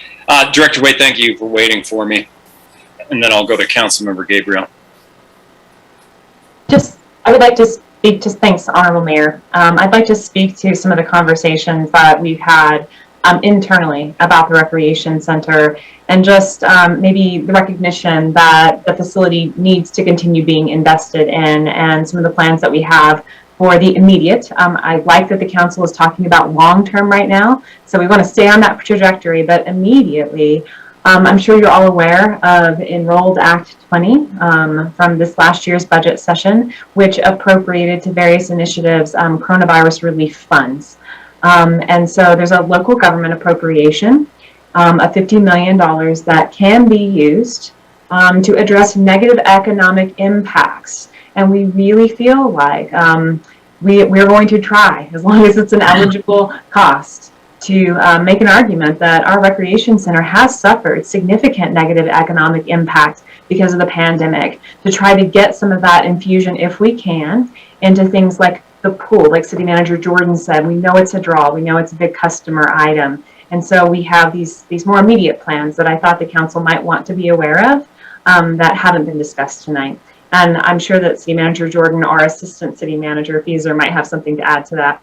Director Wade, thank you for waiting for me. And then I'll go to Councilmember Gabriel. I would like to speak to, thanks, Honorable Mayor. I'd like to speak to some of the conversations that we've had internally about the Recreation Center, and just maybe the recognition that the facility needs to continue being invested in, and some of the plans that we have for the immediate. I like that the council is talking about long-term right now, so we want to stay on that trajectory, but immediately, I'm sure you're all aware of Enrolled Act 20 from this last year's budget session, which appropriated to various initiatives coronavirus relief funds. And so there's a local government appropriation of $50 million that can be used to address negative economic impacts. And we really feel like we're going to try, as long as it's an eligible cost, to make an argument that our recreation center has suffered significant negative economic impact because of the pandemic, to try to get some of that infusion, if we can, into things like the pool. Like City Manager Jordan said, we know it's a draw, we know it's a big customer item. And so we have these more immediate plans that I thought the council might want to be aware of that haven't been discussed tonight. And I'm sure that City Manager Jordan or Assistant City Manager Fieser might have something to add to that.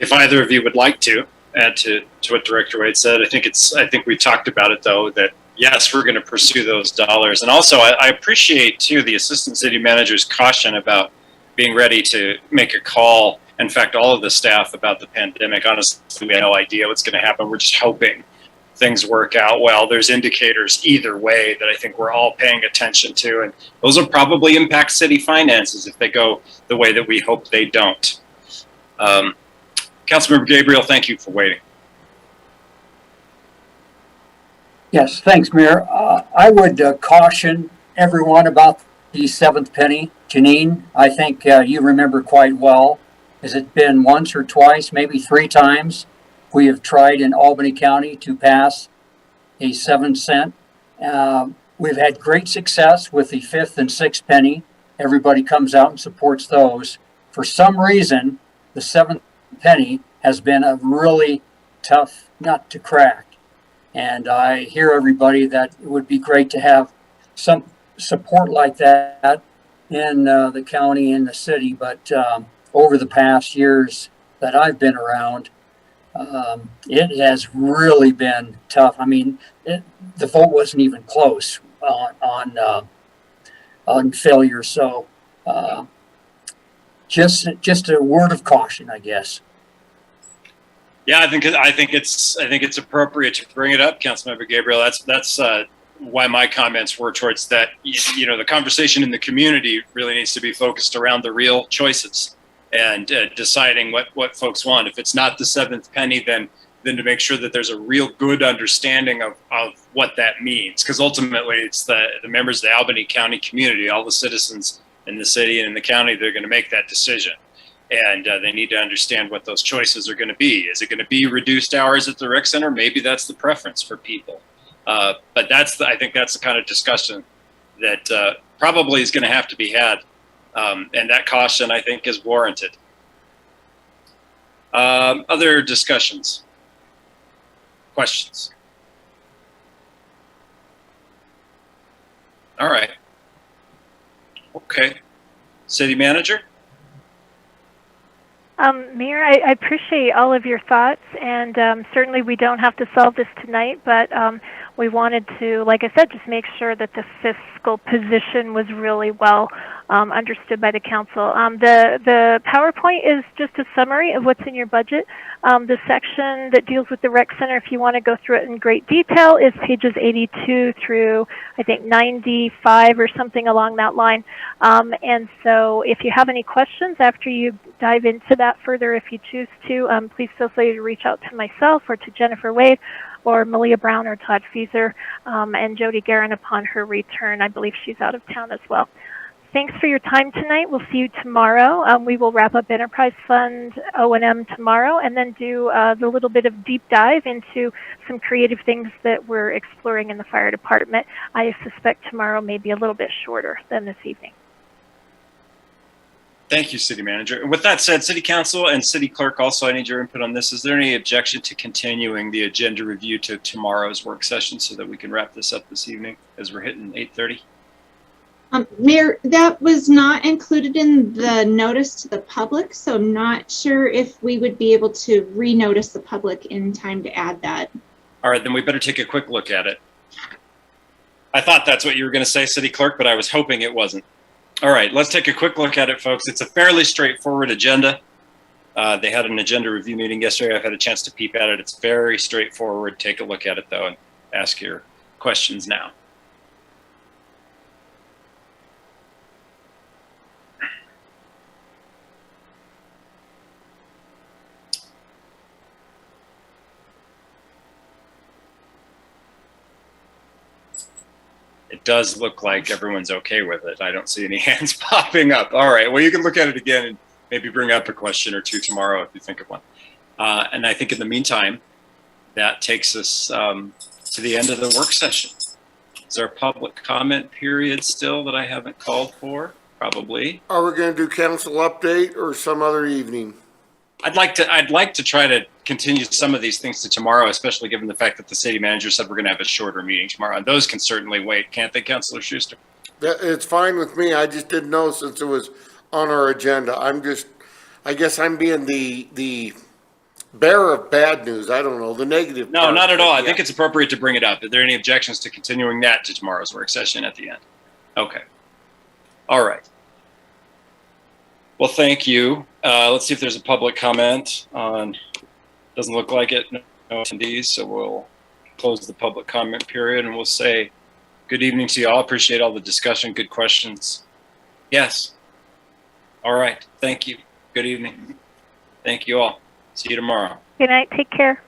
If either of you would like to add to what Director Wade said, I think we talked about it, though, that yes, we're going to pursue those dollars. And also, I appreciate too the Assistant City Manager's caution about being ready to make a call. In fact, all of the staff about the pandemic, honestly, we have no idea what's going to happen. We're just hoping things work out well. There's indicators either way that I think we're all paying attention to, and those will probably impact city finances if they go the way that we hope they don't. Councilmember Gabriel, thank you for waiting. Yes, thanks, Mayor. I would caution everyone about the seventh penny. Janine, I think you remember quite well. Has it been once or twice, maybe 3 times? We have tried in Albany County to pass a 7-cent. We've had great success with the 5th and 6th penny. Everybody comes out and supports those. For some reason, the 7th penny has been a really tough nut to crack. And I hear everybody that it would be great to have some support like that in the county and the city. But over the past years that I've been around, it has really been tough. I mean, the vote wasn't even close on failure. So just a word of caution, I guess. Yeah, I think it's appropriate to bring it up, Councilmember Gabriel. That's why my comments were towards that. You know, the conversation in the community really needs to be focused around the real choices and deciding what folks want. If it's not the 7th penny, then to make sure that there's a real good understanding of what that means, because ultimately it's the members of the Albany County community, all the citizens in the city and in the county, they're going to make that decision. And they need to understand what those choices are going to be. Is it going to be reduced hours at the rec center? Maybe that's the preference for people. But I think that's the kind of discussion that probably is going to have to be had. And that caution, I think, is warranted. Other discussions? Questions? All right. Okay. City Manager? Mayor, I appreciate all of your thoughts, and certainly we don't have to solve this tonight, but we wanted to, like I said, just make sure that the fiscal position was really well understood by the council. The PowerPoint is just a summary of what's in your budget. The section that deals with the rec center, if you want to go through it in great detail, is pages 82 through, I think, 95 or something along that line. And so if you have any questions after you dive into that further, if you choose to, please feel free to reach out to myself or to Jennifer Wade or Malia Brown or Todd Fieser, and Jody Guerin upon her return. I believe she's out of town as well. Thanks for your time tonight. We'll see you tomorrow. We will wrap up Enterprise Fund O&M tomorrow and then do the little bit of deep dive into some creative things that we're exploring in the fire department. I suspect tomorrow may be a little bit shorter than this evening. Thank you, City Manager. And with that said, City Council and City Clerk, also I need your input on this. Is there any objection to continuing the agenda review to tomorrow's work session so that we can wrap this up this evening as we're hitting 8:30? Mayor, that was not included in the notice to the public, so I'm not sure if we would be able to re-notice the public in time to add that. All right, then we better take a quick look at it. I thought that's what you were going to say, City Clerk, but I was hoping it wasn't. All right, let's take a quick look at it, folks. It's a fairly straightforward agenda. They had an agenda review meeting yesterday. I've had a chance to peep at it. It's very straightforward. Take a look at it, though, and ask your questions now. It does look like everyone's okay with it. I don't see any hands popping up. All right, well, you can look at it again and maybe bring up a question or two tomorrow if you think of one. And I think in the meantime, that takes us to the end of the work session. Is there a public comment period still that I haven't called for? Probably. Are we going to do council update or some other evening? I'd like to try to continue some of these things to tomorrow, especially given the fact that the city manager said we're going to have a shorter meeting tomorrow. And those can certainly wait, can't they, Councilor Schuster? It's fine with me. I just didn't know since it was on our agenda. I guess I'm being the bearer of bad news. I don't know, the negative. No, not at all. I think it's appropriate to bring it up. Are there any objections to continuing that to tomorrow's work session at the end? Okay. All right. Well, thank you. Let's see if there's a public comment on, doesn't look like it, no attendees, so we'll close the public comment period and we'll say good evening to you all. Appreciate all the discussion, good questions. Yes. All right, thank you. Good evening. Thank you all. See you tomorrow. Good night, take care.